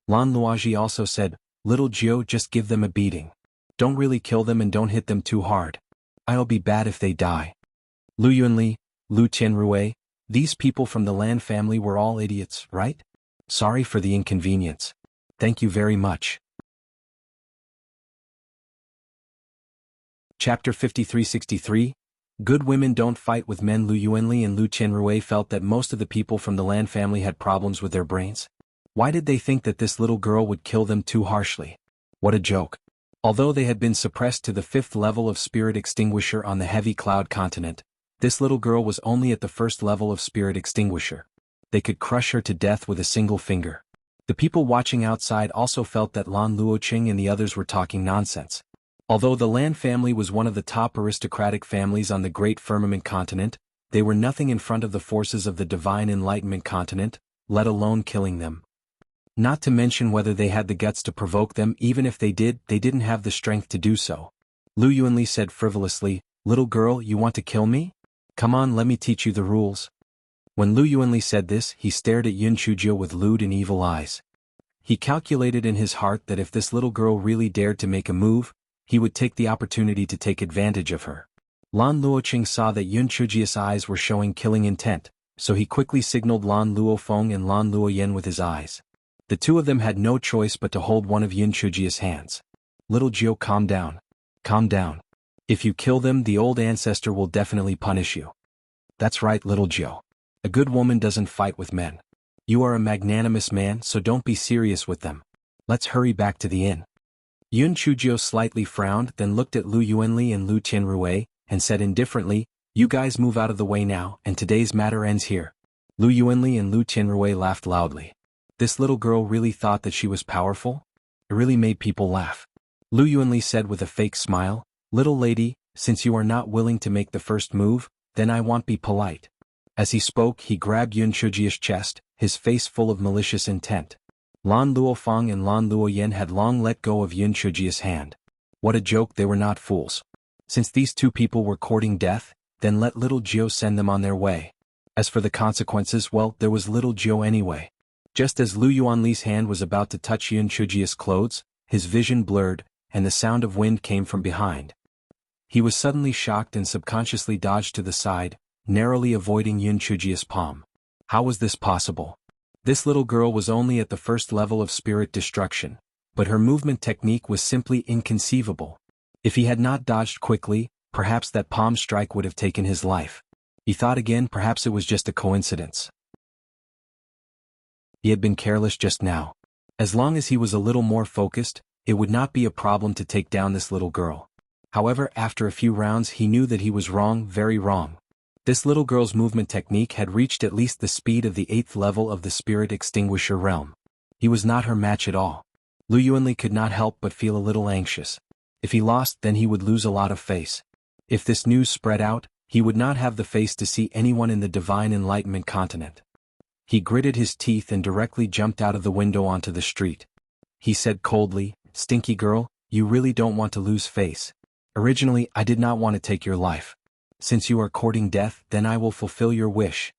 Speaker 1: Lan Luoji also said, "Little Jiu, just give them a beating. Don't really kill them and don't hit them too hard. I'll be bad if they die." Lu Yunli, Lu Tianrui, these people from the Lan family were all idiots, right? Sorry for the inconvenience. Thank you very much. Chapter 5363. Good women don't fight with men. Lu Yunli and Lu Tianrui felt that most of the people from the Lan family had problems with their brains. Why did they think that this little girl would kill them too harshly? What a joke. Although they had been suppressed to the 5th level of Spirit Extinguisher on the Heavy Cloud Continent, this little girl was only at the 1st level of Spirit Extinguisher. They could crush her to death with a single finger. The people watching outside also felt that Lan Luoqing and the others were talking nonsense. Although the Lan family was one of the top aristocratic families on the Great Firmament Continent, they were nothing in front of the forces of the Divine Enlightenment Continent, let alone killing them. Not to mention whether they had the guts to provoke them. Even if they did, they didn't have the strength to do so. Lu Yunli said frivolously, "Little girl, you want to kill me? Come on, let me teach you the rules." When Lu Yunli said this, he stared at Yun Chujio with lewd and evil eyes. He calculated in his heart that if this little girl really dared to make a move, he would take the opportunity to take advantage of her. Lan Luoqing saw that Yun Chujio's eyes were showing killing intent, so he quickly signaled Lan Luofeng and Lan Luoyen with his eyes. The two of them had no choice but to hold one of Yun Chujio's hands. "Little Jiu, calm down. Calm down. If you kill them, the old ancestor will definitely punish you." "That's right, little Jiu. A good woman doesn't fight with men. You are a magnanimous man, so don't be serious with them. Let's hurry back to the inn." Yun Chujio slightly frowned, then looked at Lu Yunli and Lu Tianrui, and said indifferently, "You guys move out of the way now, and today's matter ends here." Lu Yunli and Lu Tianrui laughed loudly. This little girl really thought that she was powerful? It really made people laugh. Lu Yunli said with a fake smile, "Little lady, since you are not willing to make the first move, then I won't be polite." As he spoke, he grabbed Yun Chujio's chest, his face full of malicious intent. Lan Luofeng and Lan Luoyen had long let go of Yun Chujio's hand. What a joke, they were not fools. Since these two people were courting death, then let little Jiu send them on their way. As for the consequences, well, there was little Jiu anyway. Just as Lu Yuanli's hand was about to touch Yun Chujio's clothes, his vision blurred, and the sound of wind came from behind. He was suddenly shocked and subconsciously dodged to the side, narrowly avoiding Yun Chujio's palm. How was this possible? This little girl was only at the 1st level of spirit destruction, but her movement technique was simply inconceivable. If he had not dodged quickly, perhaps that palm strike would have taken his life. He thought again, perhaps it was just a coincidence. He had been careless just now. As long as he was a little more focused, it would not be a problem to take down this little girl. However, after a few rounds he knew that he was wrong, very wrong. This little girl's movement technique had reached at least the speed of the 8th level of the Spirit Extinguisher realm. He was not her match at all. Lu Yunli could not help but feel a little anxious. If he lost, then he would lose a lot of face. If this news spread out, he would not have the face to see anyone in the Divine Enlightenment Continent. He gritted his teeth and directly jumped out of the window onto the street. He said coldly, "Stinky girl, you really don't want to lose face. Originally, I did not want to take your life. Since you are courting death, then I will fulfill your wish."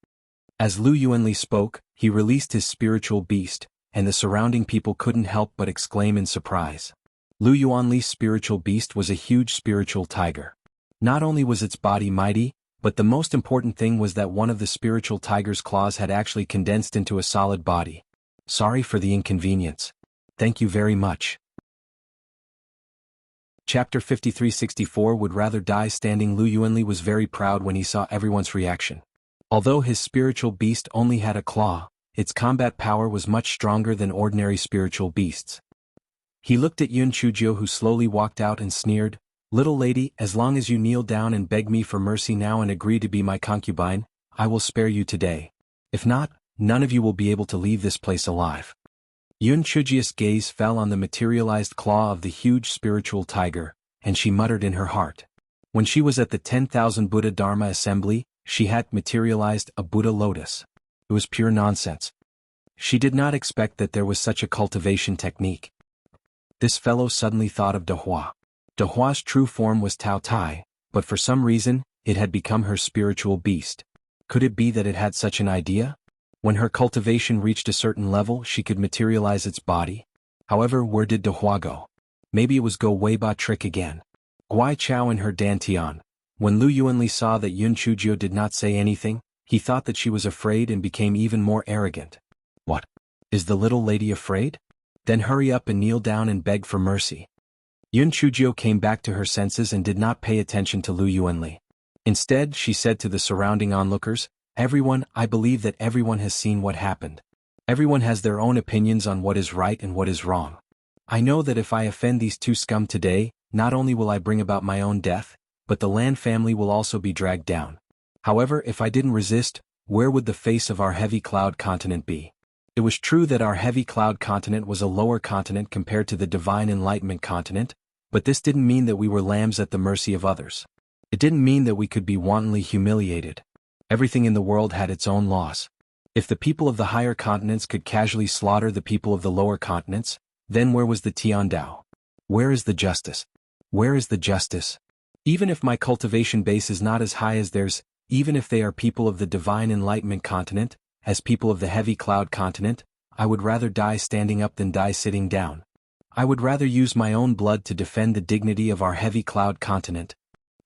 Speaker 1: As Lu Yunli spoke, he released his spiritual beast, and the surrounding people couldn't help but exclaim in surprise. Lu Yunli's spiritual beast was a huge spiritual tiger. Not only was its body mighty, but the most important thing was that one of the spiritual tiger's claws had actually condensed into a solid body. Sorry for the inconvenience. Thank you very much. Chapter 5364. Would rather die standing. Lu Yunli was very proud when he saw everyone's reaction. Although his spiritual beast only had a claw, its combat power was much stronger than ordinary spiritual beasts. He looked at Yun Chujio, who slowly walked out, and sneered, "Little lady, as long as you kneel down and beg me for mercy now and agree to be my concubine, I will spare you today. If not, none of you will be able to leave this place alive. Yun Chujia's gaze fell on the materialized claw of the huge spiritual tiger, and she muttered in her heart. When she was at the 10,000 Buddha Dharma assembly, she had materialized a Buddha lotus. It was pure nonsense. She did not expect that there was such a cultivation technique. This fellow suddenly thought of Dehua. Dehua's true form was Tao Tai, but for some reason, it had become her spiritual beast. Could it be that it had such an idea? When her cultivation reached a certain level, she could materialize its body. However, where did Dehua go? Maybe it was Go Weiba trick again. Guai Chao in her dantian. When Lu Yuanli saw that Yun Chujio did not say anything, he thought that she was afraid and became even more arrogant. What? Is the little lady afraid? Then hurry up and kneel down and beg for mercy. Yun Chujio came back to her senses and did not pay attention to Lu Yuanli. Instead, she said to the surrounding onlookers, "Everyone, I believe that everyone has seen what happened. Everyone has their own opinions on what is right and what is wrong. I know that if I offend these two scum today, not only will I bring about my own death, but the Lan family will also be dragged down. However, if I didn't resist, where would the face of our heavy cloud continent be?" It was true that our heavy cloud continent was a lower continent compared to the divine enlightenment continent, but this didn't mean that we were lambs at the mercy of others. It didn't mean that we could be wantonly humiliated. Everything in the world had its own laws. If the people of the higher continents could casually slaughter the people of the lower continents, then where was the Tiandao? Where is the justice? Where is the justice? Even if my cultivation base is not as high as theirs, even if they are people of the divine enlightenment continent, as people of the heavy cloud continent, I would rather die standing up than die sitting down. I would rather use my own blood to defend the dignity of our heavy cloud continent.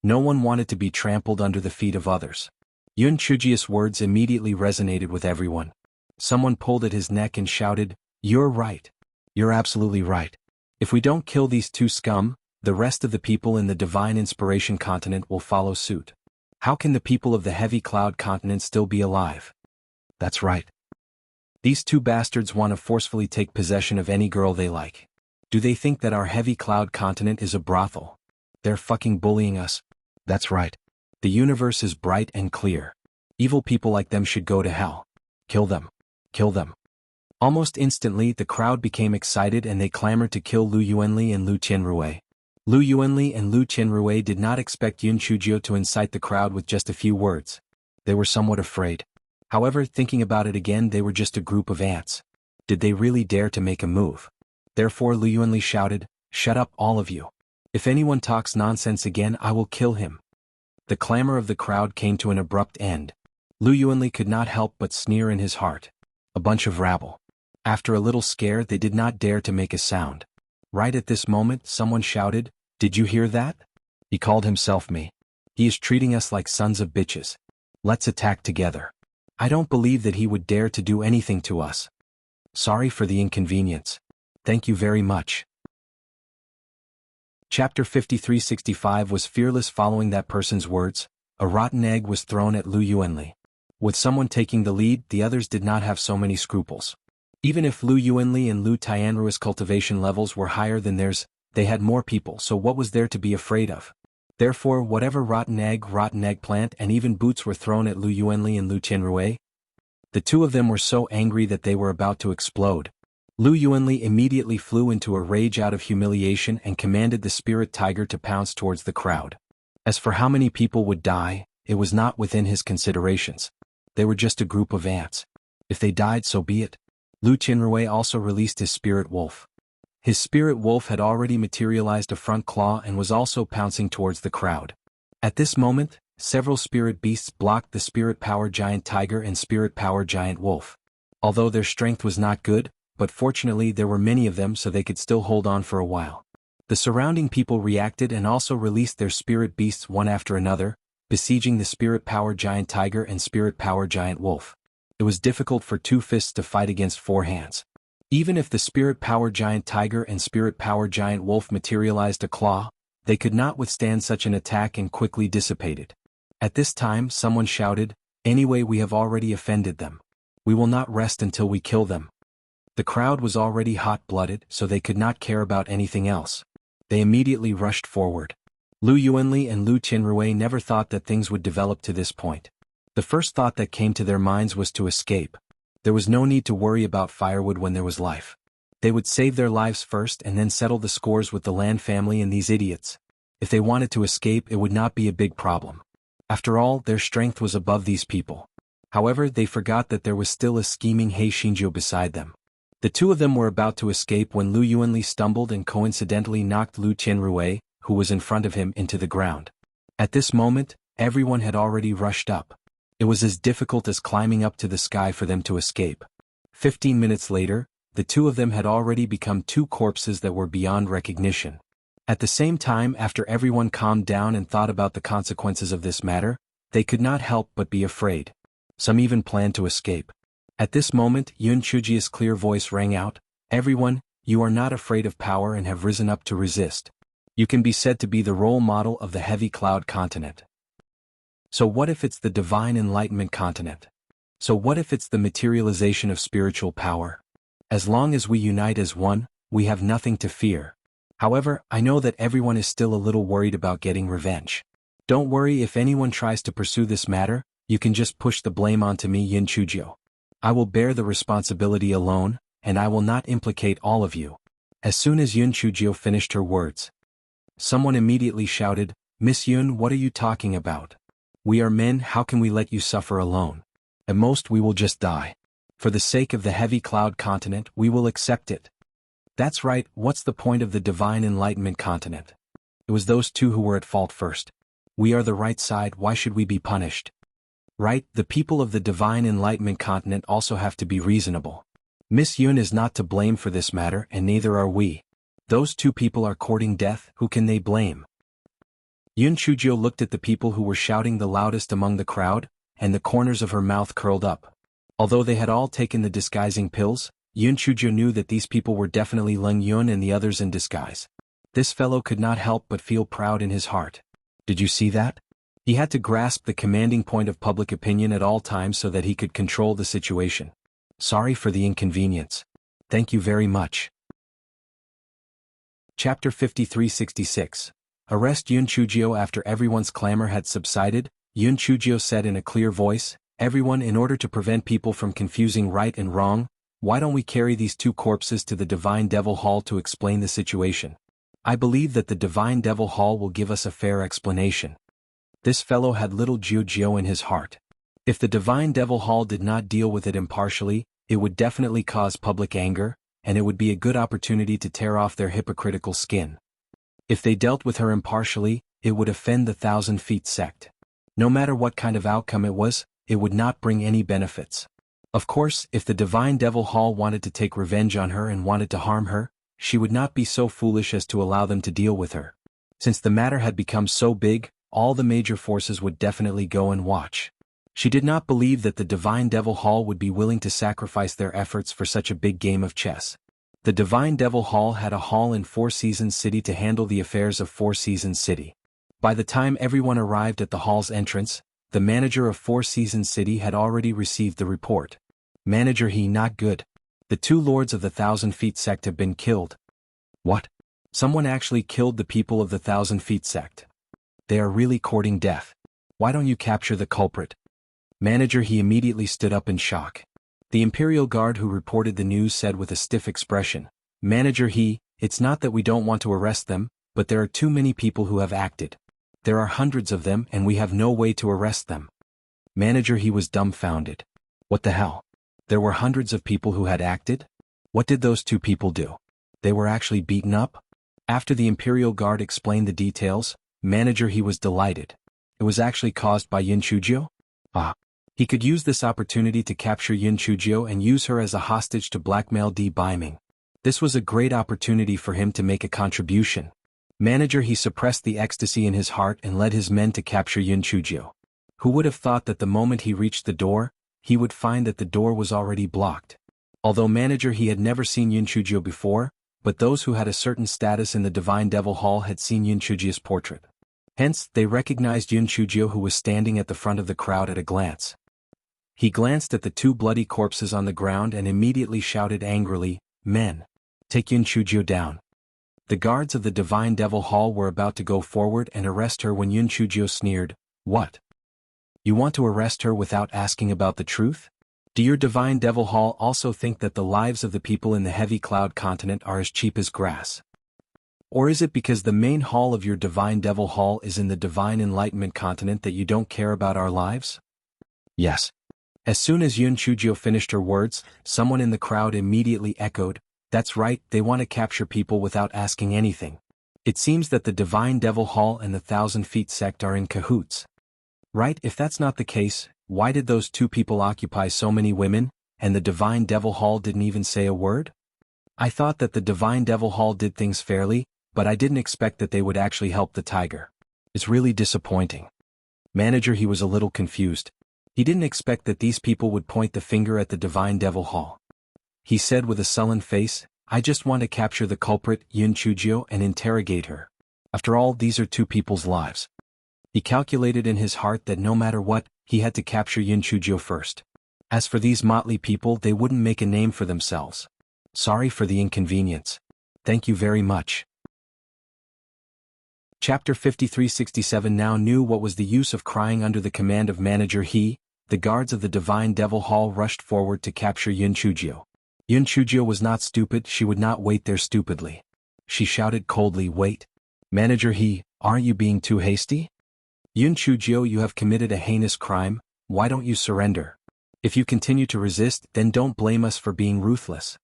Speaker 1: No one wanted to be trampled under the feet of others. Yun Chujia's words immediately resonated with everyone. Someone pulled at his neck and shouted, "You're right. You're absolutely right. If we don't kill these two scum, the rest of the people in the divine inspiration continent will follow suit. How can the people of the heavy cloud continent still be alive? That's right. These two bastards want to forcefully take possession of any girl they like. Do they think that our heavy cloud continent is a brothel? They're fucking bullying us. That's right. The universe is bright and clear. Evil people like them should go to hell. Kill them. Kill them." Almost instantly, the crowd became excited and they clamored to kill Lu Yuanli and Lu Qianrui. Lu Yuanli and Lu Qianrui did not expect Yun Chujio to incite the crowd with just a few words. They were somewhat afraid. However, thinking about it again, they were just a group of ants. Did they really dare to make a move? Therefore Lu Yuanli shouted, "Shut up, all of you. If anyone talks nonsense again, I will kill him." The clamor of the crowd came to an abrupt end. Lu Yuanli could not help but sneer in his heart. A bunch of rabble. After a little scare, they did not dare to make a sound. Right at this moment, someone shouted, "Did you hear that? He called himself me. He is treating us like sons of bitches. Let's attack together. I don't believe that he would dare to do anything to us. Sorry for the inconvenience. Thank you very much." Chapter 5365 was fearless. Following that person's words, a rotten egg was thrown at Lu Yuanli. With someone taking the lead, the others did not have so many scruples. Even if Lu Yuanli and Lu Tianrui's cultivation levels were higher than theirs, they had more people, so what was there to be afraid of? Therefore, whatever rotten eggplant, and even boots were thrown at Lu Yuanli and Lu Qianrui. The two of them were so angry that they were about to explode. Lu Yuanli immediately flew into a rage out of humiliation and commanded the spirit tiger to pounce towards the crowd. As for how many people would die, it was not within his considerations. They were just a group of ants. If they died, so be it. Lu Qianrui also released his spirit wolf. His spirit wolf had already materialized a front claw and was also pouncing towards the crowd. At this moment, several spirit beasts blocked the spirit power giant tiger and spirit power giant wolf. Although their strength was not good, but fortunately there were many of them, so they could still hold on for a while. The surrounding people reacted and also released their spirit beasts one after another, besieging the spirit power giant tiger and spirit power giant wolf. It was difficult for two fists to fight against four hands. Even if the spirit power giant tiger and spirit power giant wolf materialized a claw, they could not withstand such an attack and quickly dissipated. At this time, someone shouted, "Anyway, we have already offended them. We will not rest until we kill them." The crowd was already hot-blooded, so they could not care about anything else. They immediately rushed forward. Lu Yuanli and Lu Qianrui never thought that things would develop to this point. The first thought that came to their minds was to escape. There was no need to worry about firewood when there was life. They would save their lives first and then settle the scores with the Land family and these idiots. If they wanted to escape, it would not be a big problem. After all, their strength was above these people. However, they forgot that there was still a scheming He Xingjiu beside them. The two of them were about to escape when Lu Yuanli stumbled and coincidentally knocked Lu Tianrui, who was in front of him, into the ground. At this moment, everyone had already rushed up. It was as difficult as climbing up to the sky for them to escape. 15 minutes later, the two of them had already become two corpses that were beyond recognition. At the same time, after everyone calmed down and thought about the consequences of this matter, they could not help but be afraid. Some even planned to escape. At this moment, Yun Chujia's clear voice rang out, "Everyone, you are not afraid of power and have risen up to resist. You can be said to be the role model of the heavy cloud continent. So what if it's the divine enlightenment continent? So what if it's the materialization of spiritual power? As long as we unite as one, we have nothing to fear. However, I know that everyone is still a little worried about getting revenge. Don't worry if anyone tries to pursue this matter, you can just push the blame onto me, Yin Chujio. I will bear the responsibility alone, and I will not implicate all of you." As soon as Yun Chujio finished her words, someone immediately shouted, "Miss Yun, what are you talking about? We are men, how can we let you suffer alone? At most we will just die. For the sake of the heavy cloud continent, we will accept it." "That's right, what's the point of the divine enlightenment continent? It was those two who were at fault first. We are the right side, why should we be punished? Right, the people of the divine enlightenment continent also have to be reasonable. Miss Yun is not to blame for this matter and neither are we. Those two people are courting death, who can they blame?" Yun Chujio looked at the people who were shouting the loudest among the crowd, and the corners of her mouth curled up. Although they had all taken the disguising pills, Yun Chujio knew that these people were definitely Leng Yun and the others in disguise. This fellow could not help but feel proud in his heart. Did you see that? He had to grasp the commanding point of public opinion at all times so that he could control the situation. Sorry for the inconvenience. Thank you very much. Chapter 5366. Arrest Yun Chujio. After everyone's clamor had subsided, Yun Chujio said in a clear voice, "Everyone, in order to prevent people from confusing right and wrong, why don't we carry these two corpses to the Divine Devil Hall to explain the situation? I believe that the Divine Devil Hall will give us a fair explanation." This fellow had little Jiu in his heart. If the Divine Devil Hall did not deal with it impartially, it would definitely cause public anger, and it would be a good opportunity to tear off their hypocritical skin. If they dealt with her impartially, it would offend the 1,000 Feet sect. No matter what kind of outcome it was, it would not bring any benefits. Of course, if the Divine Devil Hall wanted to take revenge on her and wanted to harm her, she would not be so foolish as to allow them to deal with her. Since the matter had become so big, all the major forces would definitely go and watch. She did not believe that the Divine Devil Hall would be willing to sacrifice their efforts for such a big game of chess. The Divine Devil Hall had a hall in Four Seasons City to handle the affairs of Four Seasons City. By the time everyone arrived at the hall's entrance, the manager of Four Seasons City had already received the report. "Manager, he not good. The two lords of the 1,000 Feet sect have been killed." "What? Someone actually killed the people of the 1,000 Feet sect? They are really courting death. Why don't you capture the culprit?" Manager, he immediately stood up in shock. The Imperial Guard who reported the news said with a stiff expression, "Manager, it's not that we don't want to arrest them, but there are too many people who have acted. There are hundreds of them and we have no way to arrest them." Manager, he was dumbfounded. What the hell? There were hundreds of people who had acted? What did those two people do? They were actually beaten up? After the Imperial Guard explained the details, Manager, he was delighted. It was actually caused by Yin Chujio? He could use this opportunity to capture Yin Chujio and use her as a hostage to blackmail D. Baiming. This was a great opportunity for him to make a contribution. Manager, he suppressed the ecstasy in his heart and led his men to capture Yin Chujio. Who would have thought that the moment he reached the door, he would find that the door was already blocked. Although Manager, he had never seen Yin Chujio before, but those who had a certain status in the Divine Devil Hall had seen Yin Chujio's portrait. Hence, they recognized Yin Chujio, who was standing at the front of the crowd, at a glance. He glanced at the two bloody corpses on the ground and immediately shouted angrily, "Men! Take Yin Chujio down." The guards of the Divine Devil Hall were about to go forward and arrest her when Yin Chujio sneered, "What? You want to arrest her without asking about the truth? Do your Divine Devil Hall also think that the lives of the people in the Heavy Cloud continent are as cheap as grass? Or is it because the main hall of your Divine Devil Hall is in the Divine Enlightenment continent that you don't care about our lives? Yes. As soon as Yun Chujio finished her words, someone in the crowd immediately echoed, "That's right, they want to capture people without asking anything." It seems that the Divine Devil Hall and the Thousand Feet sect are in cahoots. Right, if that's not the case, why did those two people occupy so many women, and the Divine Devil Hall didn't even say a word? I thought that the Divine Devil Hall did things fairly, but I didn't expect that they would actually help the tiger. It's really disappointing. Manager, he was a little confused. He didn't expect that these people would point the finger at the Divine Devil Hall. He said with a sullen face, "I just want to capture the culprit, Yun Chujio, and interrogate her. After all, these are two people's lives." He calculated in his heart that no matter what, he had to capture Yun Chujio first. As for these motley people, they wouldn't make a name for themselves. Sorry for the inconvenience. Thank you very much. Chapter 5367 Now knew what was the use of crying under the command of Manager He. The guards of the Divine Devil Hall rushed forward to capture Yun Chujio. Yun Chujio was not stupid, she would not wait there stupidly. She shouted coldly, "Wait. Manager He, aren't you being too hasty? Yun Chujio, you have committed a heinous crime, why don't you surrender? If you continue to resist, then don't blame us for being ruthless."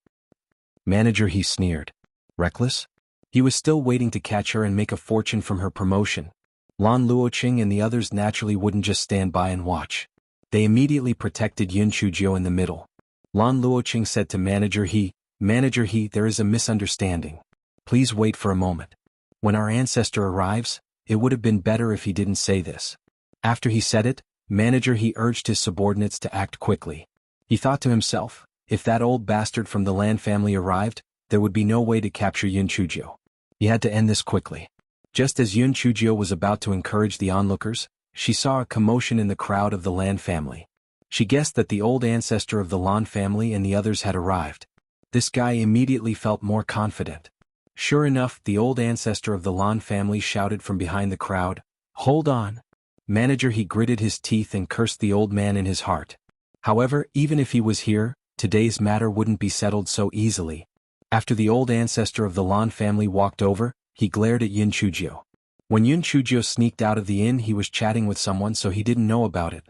Speaker 1: Manager He sneered. Reckless? He was still waiting to catch her and make a fortune from her promotion. Lan Luoqing and the others naturally wouldn't just stand by and watch. They immediately protected Yun Chujio in the middle. Lan Luoqing said to Manager He, "Manager He, there is a misunderstanding. Please wait for a moment. When our ancestor arrives, it would have been better if he didn't say this." After he said it, Manager He urged his subordinates to act quickly. He thought to himself, if that old bastard from the Lan family arrived, there would be no way to capture Yun Chujio. He had to end this quickly. Just as Yun Chujio was about to encourage the onlookers, she saw a commotion in the crowd of the Lan family. She guessed that the old ancestor of the Lan family and the others had arrived. This guy immediately felt more confident. Sure enough, the old ancestor of the Lan family shouted from behind the crowd, "Hold on." Manager He gritted his teeth and cursed the old man in his heart. However, even if he was here, today's matter wouldn't be settled so easily. After the old ancestor of the Lan family walked over, he glared at Yun Chujio. When Yun Chujio sneaked out of the inn, he was chatting with someone, so he didn't know about it.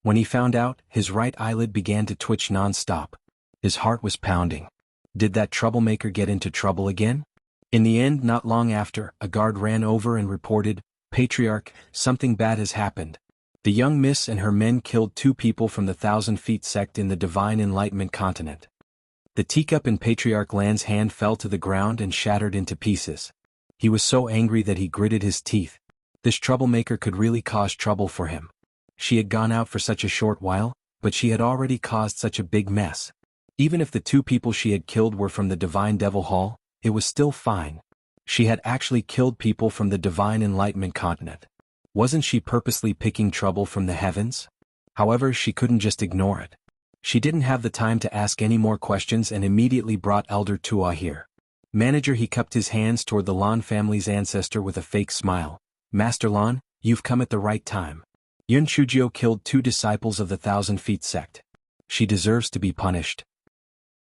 Speaker 1: When he found out, his right eyelid began to twitch non-stop. His heart was pounding. Did that troublemaker get into trouble again? In the end, not long after, a guard ran over and reported, "Patriarch, something bad has happened. The young miss and her men killed two people from the Thousand Feet sect in the Divine Enlightenment continent." The teacup in Patriarch Lan's hand fell to the ground and shattered into pieces. He was so angry that he gritted his teeth. This troublemaker could really cause trouble for him. She had gone out for such a short while, but she had already caused such a big mess. Even if the two people she had killed were from the Divine Devil Hall, it was still fine. She had actually killed people from the Divine Enlightenment continent. Wasn't she purposely picking trouble from the heavens? However, she couldn't just ignore it. She didn't have the time to ask any more questions and immediately brought Elder Tua here. Manager He cupped his hands toward the Lan family's ancestor with a fake smile. "Master Lan, you've come at the right time. Yun Chujio killed two disciples of the Thousand Feet sect. She deserves to be punished.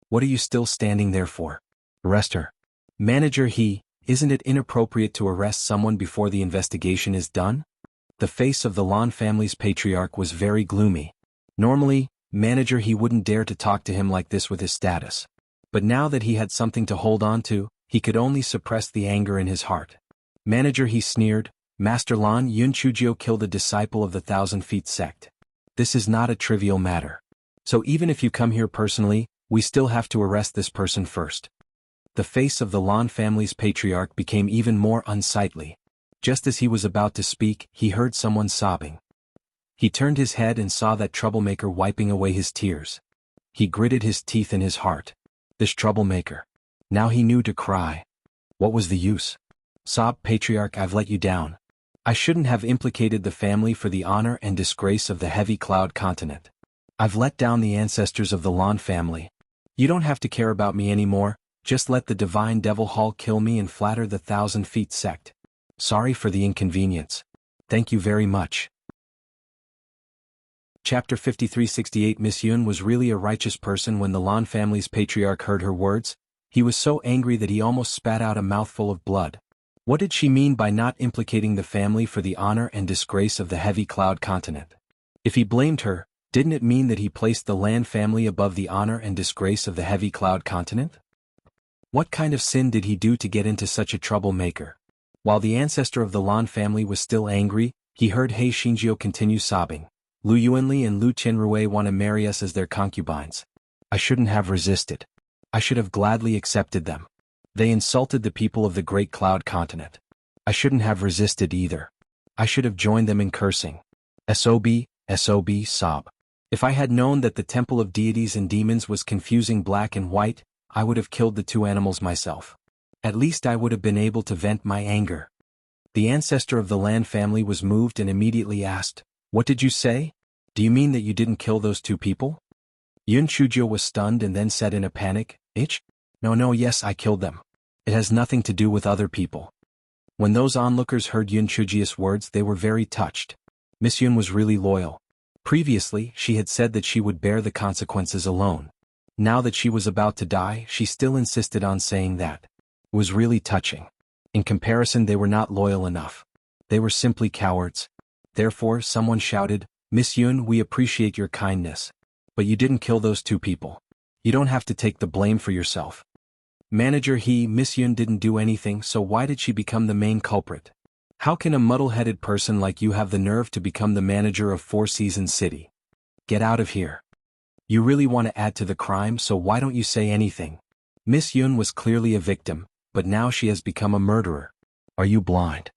Speaker 1: What are you still standing there for? Arrest her." Manager He, isn't it inappropriate to arrest someone before the investigation is done? The face of the Lan family's patriarch was very gloomy. Normally, Manager He wouldn't dare to talk to him like this with his status. But now that he had something to hold on to, he could only suppress the anger in his heart. Manager He sneered, "Master Lan, Yun Chujio killed a disciple of the Thousand Feet sect. This is not a trivial matter. So even if you come here personally, we still have to arrest this person first." The face of the Lan family's patriarch became even more unsightly. Just as he was about to speak, he heard someone sobbing. He turned his head and saw that troublemaker wiping away his tears. He gritted his teeth in his heart. This troublemaker. Now he knew to cry. What was the use? Sobbed Patriarch, "I've let you down. I shouldn't have implicated the family for the honor and disgrace of the Heavy Cloud continent. I've let down the ancestors of the Lan family. You don't have to care about me anymore, just let the Divine Devil Hall kill me and flatter the Thousand Feet sect. Sorry for the inconvenience. Thank you very much." Chapter 5368 Miss Yun was really a righteous person when the Lan family's patriarch heard her words. He was so angry that he almost spat out a mouthful of blood. What did she mean by not implicating the family for the honor and disgrace of the Heavy Cloud continent? If he blamed her, didn't it mean that he placed the Lan family above the honor and disgrace of the Heavy Cloud continent? What kind of sin did he do to get into such a troublemaker? While the ancestor of the Lan family was still angry, he heard He Xingjiu continue sobbing. Lu Yuanli and Lu Qianrui want to marry us as their concubines. I shouldn't have resisted. I should have gladly accepted them. They insulted the people of the Great Cloud continent. I shouldn't have resisted either. I should have joined them in cursing. Sob, sob. If I had known that the temple of deities and demons was confusing black and white, I would have killed the two animals myself. At least I would have been able to vent my anger. The ancestor of the Lan family was moved and immediately asked, "What did you say? Do you mean that you didn't kill those two people?" Yun Chuzhou was stunned and then said in a panic, No, yes, I killed them. It has nothing to do with other people." When those onlookers heard Yun Chuzhiu's words, they were very touched. Miss Yun was really loyal. Previously, she had said that she would bear the consequences alone. Now that she was about to die, she still insisted on saying that. It was really touching. In comparison, they were not loyal enough. They were simply cowards. Therefore, someone shouted, "Miss Yun, we appreciate your kindness. But you didn't kill those two people. You don't have to take the blame for yourself." Manager Miss Yun didn't do anything, so why did she become the main culprit? How can a muddle-headed person like you have the nerve to become the manager of Four Seasons City? Get out of here. You really want to add to the crime, so why don't you say anything? Miss Yun was clearly a victim, but now she has become a murderer. Are you blind?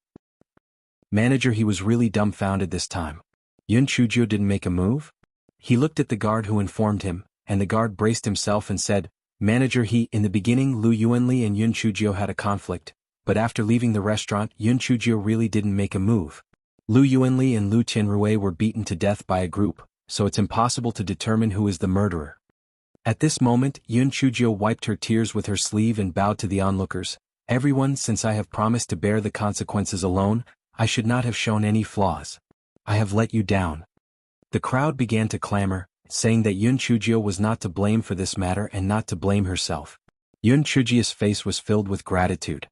Speaker 1: Manager was really dumbfounded this time. Yun Chuzhou didn't make a move? He looked at the guard who informed him, and the guard braced himself and said, "Manager in the beginning Lu Yuanli and Yun Chuzhou had a conflict, but after leaving the restaurant Yun Chuzhou really didn't make a move. Lu Yuanli and Lu Qianrui were beaten to death by a group, so it's impossible to determine who is the murderer." At this moment, Yun Chuzhou wiped her tears with her sleeve and bowed to the onlookers. "Everyone, since I have promised to bear the consequences alone, I should not have shown any flaws. I have let you down." The crowd began to clamor, saying that Yun Chuzhou was not to blame for this matter and not to blame herself. Yun Chuzhiu's face was filled with gratitude.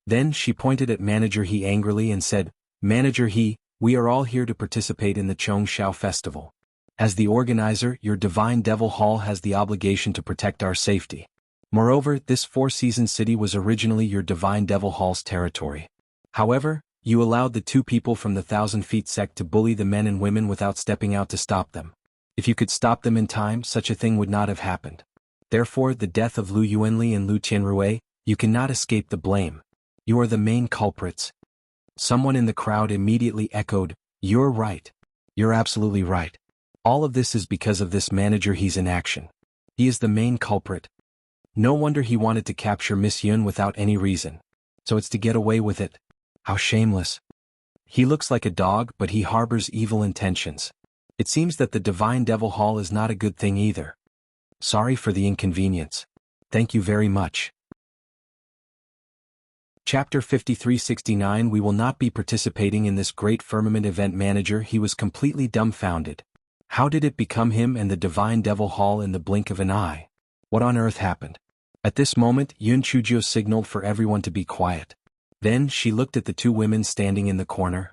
Speaker 1: Then she pointed at Manager angrily and said, "Manager we are all here to participate in the Chongshao festival. As the organizer, your Divine Devil Hall has the obligation to protect our safety. Moreover, this Four Seasons City was originally your Divine Devil Hall's territory. However, you allowed the two people from the 1,000 Feet sect to bully the men and women without stepping out to stop them. If you could stop them in time, such a thing would not have happened. Therefore, the death of Lu Yuanli and Lu Qianrui, you cannot escape the blame. You are the main culprits." Someone in the crowd immediately echoed, "You're right. You're absolutely right. All of this is because of this manager he's in action. He is the main culprit. No wonder he wanted to capture Miss Yun without any reason. So it's to get away with it. How shameless. He looks like a dog, but he harbors evil intentions. It seems that the Divine Devil Hall is not a good thing either. Sorry for the inconvenience. Thank you very much." Chapter 5369 We will not be participating in this great firmament event. Manager he was completely dumbfounded. How did it become him and the Divine Devil Hall in the blink of an eye? What on earth happened? At this moment, Yun Chuzhou signaled for everyone to be quiet. Then she looked at the two women standing in the corner.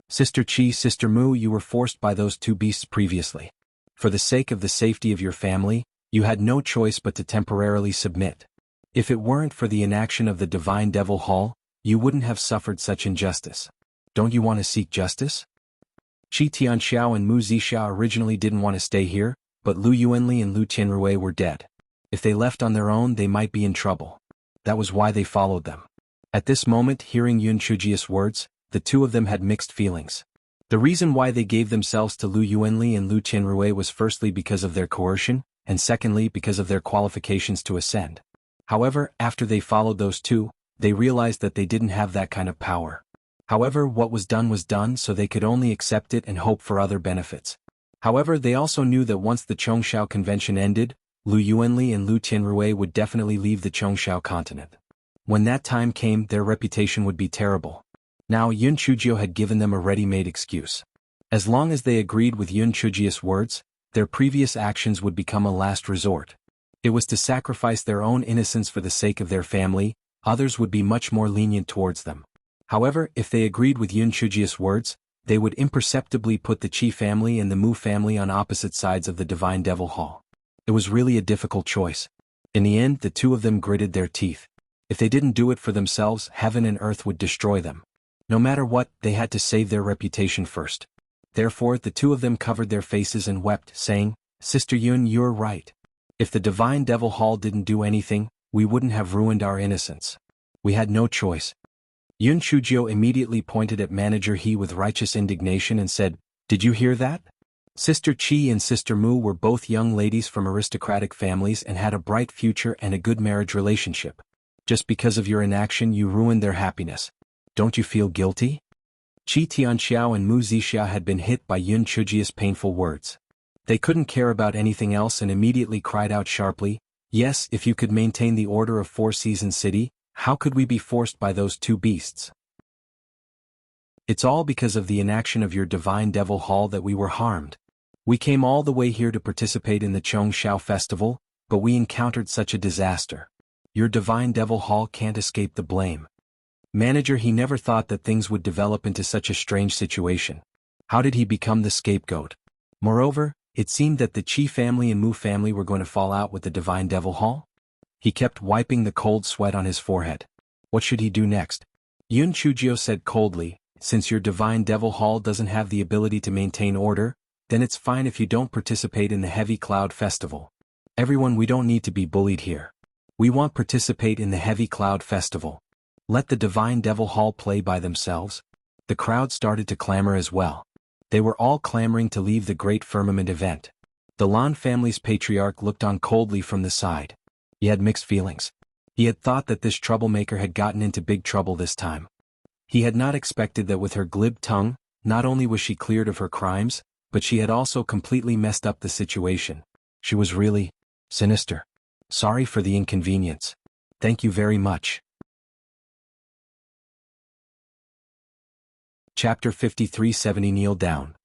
Speaker 1: "Sister Qi, Sister Mu, you were forced by those two beasts previously. For the sake of the safety of your family, you had no choice but to temporarily submit. If it weren't for the inaction of the Divine Devil Hall, you wouldn't have suffered such injustice. Don't you want to seek justice?" Qi Tianxiao and Mu Zixia originally didn't want to stay here, but Lu Yuanli and Lu Qianrui were dead. If they left on their own, they might be in trouble. That was why they followed them. At this moment, hearing Yun Chuzhiu's words, the two of them had mixed feelings. The reason why they gave themselves to Lu Yuanli and Lu Qianrui was firstly because of their coercion, and secondly because of their qualifications to ascend. However, after they followed those two, they realized that they didn't have that kind of power. However, what was done, so they could only accept it and hope for other benefits. However, they also knew that once the Chongshao convention ended, Lu Yuanli and Lu Qianrui would definitely leave the Chongshao continent. When that time came, their reputation would be terrible. Now Yun Chuzhou had given them a ready-made excuse. As long as they agreed with Yun Chujia's words, their previous actions would become a last resort. It was to sacrifice their own innocence for the sake of their family. Others would be much more lenient towards them. However, if they agreed with Yun Chujia's words, they would imperceptibly put the Qi family and the Mu family on opposite sides of the Divine Devil Hall. It was really a difficult choice. In the end, the two of them gritted their teeth. If they didn't do it for themselves, heaven and earth would destroy them. No matter what, they had to save their reputation first. Therefore, the two of them covered their faces and wept, saying, "Sister Yun, you're right. If the Divine Devil Hall didn't do anything, we wouldn't have ruined our innocence. We had no choice." Yun Chujio immediately pointed at Manager He with righteous indignation and said, "Did you hear that? Sister Qi and Sister Mu were both young ladies from aristocratic families and had a bright future and a good marriage relationship. Just because of your inaction you ruined their happiness. Don't you feel guilty?" Qi Tianxiao and Mu Zixia had been hit by Yun Chujia's painful words. They couldn't care about anything else and immediately cried out sharply, "Yes, if you could maintain the order of Four Seasons City, how could we be forced by those two beasts? It's all because of the inaction of your Divine Devil Hall that we were harmed. We came all the way here to participate in the Chongshao festival, but we encountered such a disaster. Your Divine Devil Hall can't escape the blame." Manager He never thought that things would develop into such a strange situation. How did he become the scapegoat? Moreover, it seemed that the Qi family and Mu family were going to fall out with the Divine Devil Hall. He kept wiping the cold sweat on his forehead. What should he do next? Yun Chujio said coldly, "Since your Divine Devil Hall doesn't have the ability to maintain order, then it's fine if you don't participate in the Heavy Cloud Festival. Everyone, we don't need to be bullied here. We won't participate in the Heavy Cloud Festival. Let the Divine Devil Hall play by themselves." The crowd started to clamor as well. They were all clamoring to leave the Great Firmament event. The Lan family's patriarch looked on coldly from the side. He had mixed feelings. He had thought that this troublemaker had gotten into big trouble this time. He had not expected that with her glib tongue, not only was she cleared of her crimes, but she had also completely messed up the situation. She was really sinister. "Sorry for the inconvenience. Thank you very much." Chapter 53:70 Kneel Down.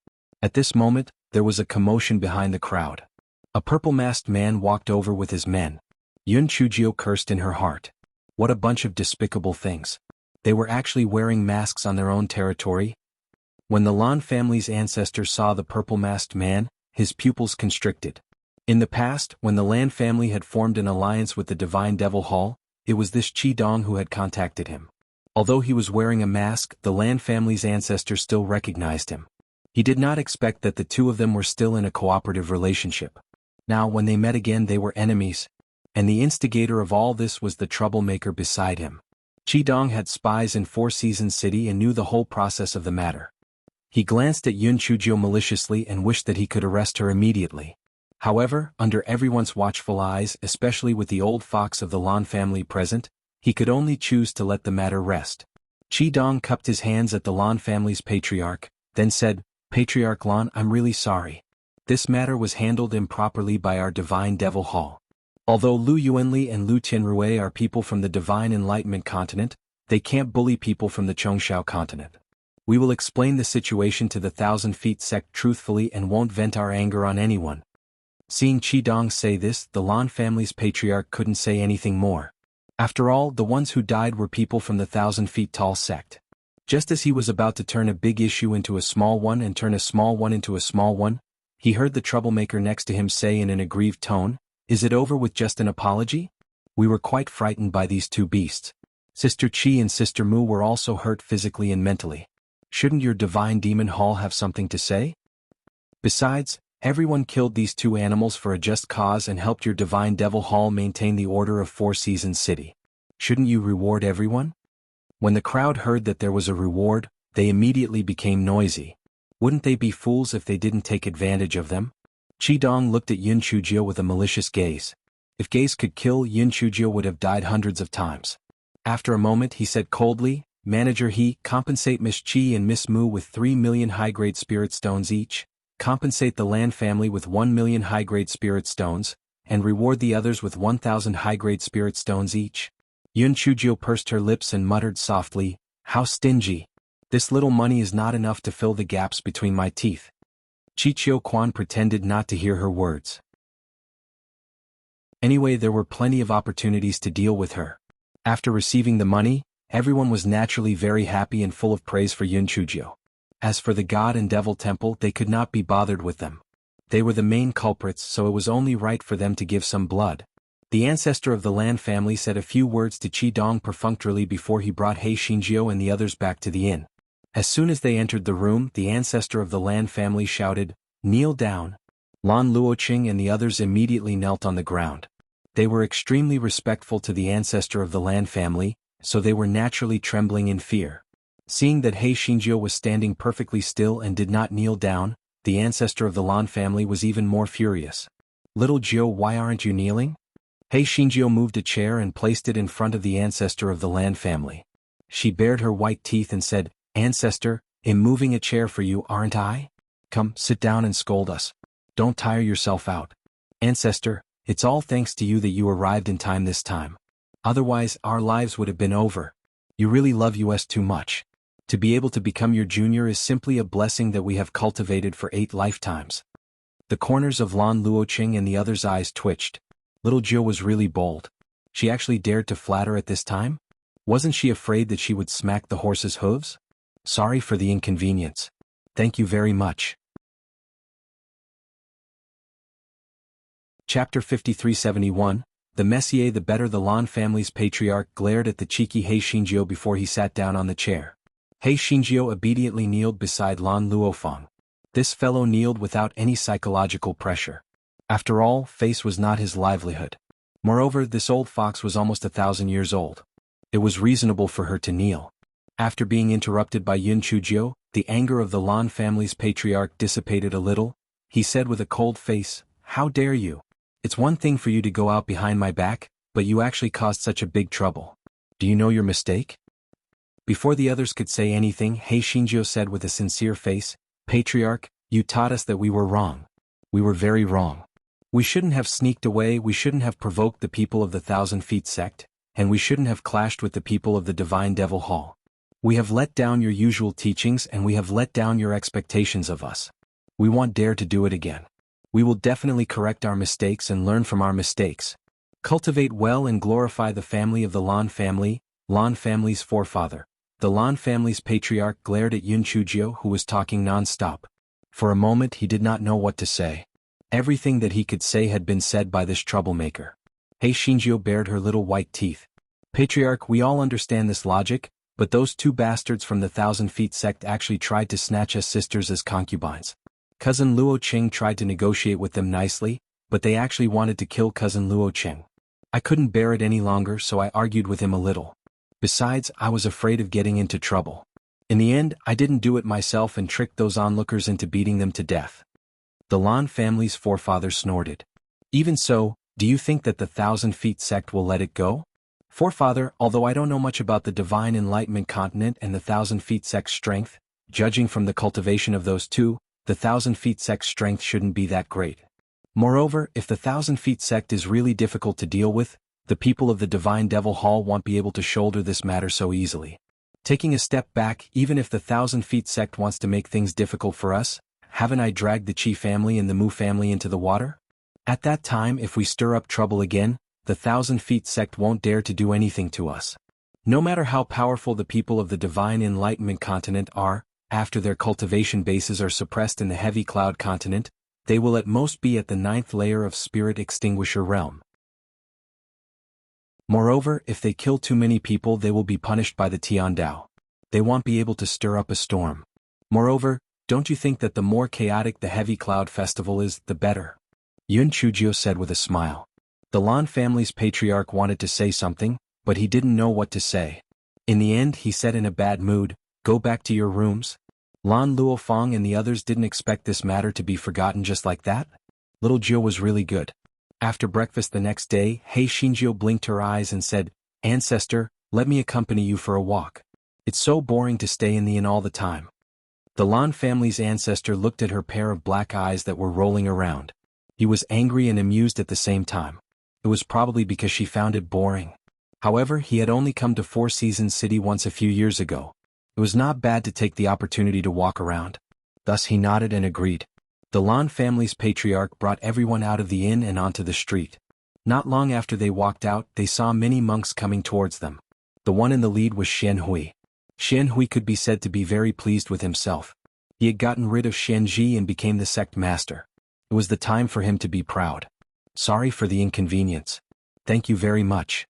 Speaker 1: At this moment, there was a commotion behind the crowd. A purple-masked man walked over with his men. Yun Chujio cursed in her heart. What a bunch of despicable things. They were actually wearing masks on their own territory. When the Lan family's ancestors saw the purple-masked man, his pupils constricted. In the past, when the Lan family had formed an alliance with the Divine Devil Hall, it was this Qi Dong who had contacted him. Although he was wearing a mask, the Lan family's ancestors still recognized him. He did not expect that the two of them were still in a cooperative relationship. Now, when they met again, they were enemies. And the instigator of all this was the troublemaker beside him. Qi Dong had spies in Four Seasons City and knew the whole process of the matter. He glanced at Yun Chujio maliciously and wished that he could arrest her immediately. However, under everyone's watchful eyes, especially with the old fox of the Lan family present, he could only choose to let the matter rest. Qi Dong cupped his hands at the Lan family's patriarch, then said, "Patriarch Lan, I'm really sorry. This matter was handled improperly by our Divine Devil Hall. Although Lu Yuanli and Lu Tianrui are people from the Divine Enlightenment continent, they can't bully people from the Chongshao continent. We will explain the situation to the Thousand Feet sect truthfully and won't vent our anger on anyone." Seeing Qi Dong say this, the Lan family's patriarch couldn't say anything more. After all, the ones who died were people from the 1,000 feet tall sect. Just as he was about to turn a big issue into a small one and turn a small one into a small one, he heard the troublemaker next to him say in an aggrieved tone, "Is it over with just an apology? We were quite frightened by these two beasts. Sister Qi and Sister Mu were also hurt physically and mentally. Shouldn't your Divine Demon Hall have something to say? Besides, everyone killed these two animals for a just cause and helped your Divine Devil Hall maintain the order of Four Seasons City. Shouldn't you reward everyone?" When the crowd heard that there was a reward, they immediately became noisy. Wouldn't they be fools if they didn't take advantage of them? Qi Dong looked at Yun Chujio with a malicious gaze. If gaze could kill, Yun Chujio would have died hundreds of times. After a moment he said coldly, "Manager He, compensate Miss Qi and Miss Mu with 3 million high-grade spirit stones each. Compensate the Lan family with 1 million high-grade spirit stones, and reward the others with 1,000 high-grade spirit stones each." Yun Chujio pursed her lips and muttered softly, "How stingy. This little money is not enough to fill the gaps between my teeth. Chichio Quan pretended not to hear her words. Anyway, there were plenty of opportunities to deal with her. After receiving the money, everyone was naturally very happy and full of praise for Yun Chujio. As for the God and Devil Temple, they could not be bothered with them. They were the main culprits, so it was only right for them to give some blood. The ancestor of the Lan family said a few words to Qi Dong perfunctorily before he brought He Xinjiu and the others back to the inn. As soon as they entered the room, the ancestor of the Lan family shouted, "Kneel down." Lan Luoqing and the others immediately knelt on the ground. They were extremely respectful to the ancestor of the Lan family, so they were naturally trembling in fear. Seeing that He Xinjiu was standing perfectly still and did not kneel down, the ancestor of the Lan family was even more furious. "Little Jiu, why aren't you kneeling?" He Xinjiu moved a chair and placed it in front of the ancestor of the Lan family. She bared her white teeth and said, "Ancestor, I'm moving a chair for you, aren't I? Come, sit down and scold us. Don't tire yourself out. Ancestor, it's all thanks to you that you arrived in time this time. Otherwise, our lives would have been over. You really love us too much. To be able to become your junior is simply a blessing that we have cultivated for 8 lifetimes." The corners of Lan Luoqing and the others' eyes twitched. Little Jiu was really bold. She actually dared to flatter at this time? Wasn't she afraid that she would smack the horse's hooves? Sorry for the inconvenience. Thank you very much. Chapter 5371, The Messier. The better. The Lan family's patriarch glared at the cheeky He Xinjiu before he sat down on the chair. He Xinjiu obediently kneeled beside Lan Luofeng. This fellow kneeled without any psychological pressure. After all, face was not his livelihood. Moreover, this old fox was almost 1,000 years old. It was reasonable for her to kneel. After being interrupted by Yun Chujio, the anger of the Lan family's patriarch dissipated a little. He said with a cold face, "How dare you? It's one thing for you to go out behind my back, but you actually caused such a big trouble. Do you know your mistake?" Before the others could say anything, He Xinjiu said with a sincere face, "Patriarch, you taught us that we were wrong. We were very wrong. We shouldn't have sneaked away, we shouldn't have provoked the people of the 1,000 Feet sect, and we shouldn't have clashed with the people of the Divine Devil Hall. We have let down your usual teachings and we have let down your expectations of us. We won't dare to do it again. We will definitely correct our mistakes and learn from our mistakes. Cultivate well and glorify the family of the Lan family, Lan family's forefather." The Lan family's patriarch glared at Yun Chujio, who was talking non-stop. For a moment he did not know what to say. Everything that he could say had been said by this troublemaker. He Xinjiu bared her little white teeth. "Patriarch, we all understand this logic, but those 2 bastards from the 1,000 Feet sect actually tried to snatch us sisters as concubines. Cousin Luoqing tried to negotiate with them nicely, but they actually wanted to kill Cousin Luoqing. I couldn't bear it any longer, so I argued with him a little. Besides, I was afraid of getting into trouble. In the end, I didn't do it myself and tricked those onlookers into beating them to death." The Lan family's forefather snorted. "Even so, do you think that the 1,000 Feet sect will let it go?" "Forefather, although I don't know much about the Divine Enlightenment Continent and the 1,000 Feet sect's strength, judging from the cultivation of those 2, the 1,000 Feet sect's strength shouldn't be that great. Moreover, if the 1,000 Feet sect is really difficult to deal with, the people of the Divine Devil Hall won't be able to shoulder this matter so easily. Taking a step back, even if the 1,000 Feet sect wants to make things difficult for us, haven't I dragged the Qi family and the Mu family into the water? At that time, if we stir up trouble again, the 1,000 Feet sect won't dare to do anything to us. No matter how powerful the people of the Divine Enlightenment Continent are, after their cultivation bases are suppressed in the Heavy Cloud Continent, they will at most be at the 9th layer of Spirit Extinguisher Realm. Moreover, if they kill too many people, they will be punished by the Tiandao. They won't be able to stir up a storm. Moreover, don't you think that the more chaotic the Heavy Cloud Festival is, the better?" Yun Chujio said with a smile. The Lan family's patriarch wanted to say something, but he didn't know what to say. In the end, he said in a bad mood, "Go back to your rooms." Lan Luofeng and the others didn't expect this matter to be forgotten just like that. Little Jiu was really good. After breakfast the next day, He Xinjiu blinked her eyes and said, "Ancestor, let me accompany you for a walk. It's so boring to stay in the inn all the time." The Lan family's ancestor looked at her pair of black eyes that were rolling around. He was angry and amused at the same time. It was probably because she found it boring. However, he had only come to Four Seasons City once a few years ago. It was not bad to take the opportunity to walk around. Thus he nodded and agreed. The Lan family's patriarch brought everyone out of the inn and onto the street. Not long after they walked out, they saw many monks coming towards them. The one in the lead was Xian Hui. Xian Hui could be said to be very pleased with himself. He had gotten rid of Xian Ji and became the sect master. It was the time for him to be proud. Sorry for the inconvenience. Thank you very much.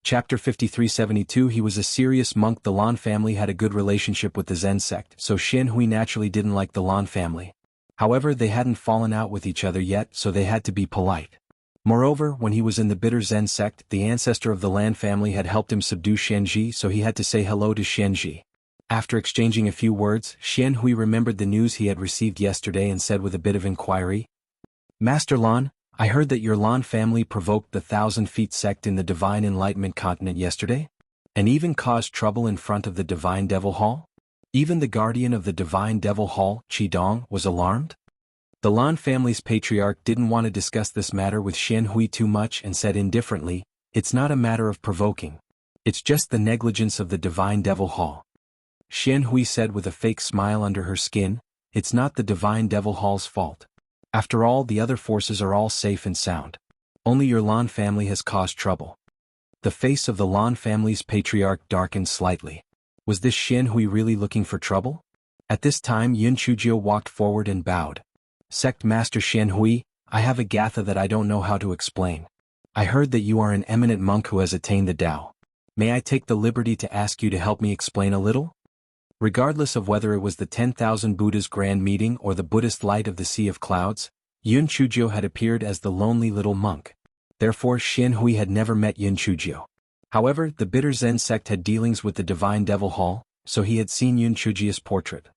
Speaker 1: Chapter 5372. He was a serious monk. The Lan family had a good relationship with the Zen sect, so Xian Hui naturally didn't like the Lan family. However, they hadn't fallen out with each other yet, so they had to be polite. Moreover, when he was in the bitter Zen sect, the ancestor of the Lan family had helped him subdue Xianji, so he had to say hello to Xianji. After exchanging a few words, Xian Hui remembered the news he had received yesterday and said with a bit of inquiry, "Master Lan, I heard that your Lan family provoked the 1,000 Feet sect in the Divine Enlightenment continent yesterday? And even caused trouble in front of the Divine Devil Hall? Even the guardian of the Divine Devil Hall, Qidong, was alarmed?" The Lan family's patriarch didn't want to discuss this matter with Xian Hui too much and said indifferently, "It's not a matter of provoking. It's just the negligence of the Divine Devil Hall." Xian Hui said with a fake smile under her skin, "It's not the Divine Devil Hall's fault. After all, the other forces are all safe and sound. Only your Lan family has caused trouble." The face of the Lan family's patriarch darkened slightly. Was this Xian Hui really looking for trouble? At this time Yun Chujio walked forward and bowed. "Sect Master Xian Hui, I have a gatha that I don't know how to explain. I heard that you are an eminent monk who has attained the Tao. May I take the liberty to ask you to help me explain a little?" Regardless of whether it was the 10,000 Buddha's grand meeting or the Buddhist light of the Sea of Clouds, Yun Chujio had appeared as the lonely little monk. Therefore Xian Hui had never met Yun Chujio. However, the bitter Zen sect had dealings with the Divine Devil Hall, so he had seen Yun Chujio's portrait.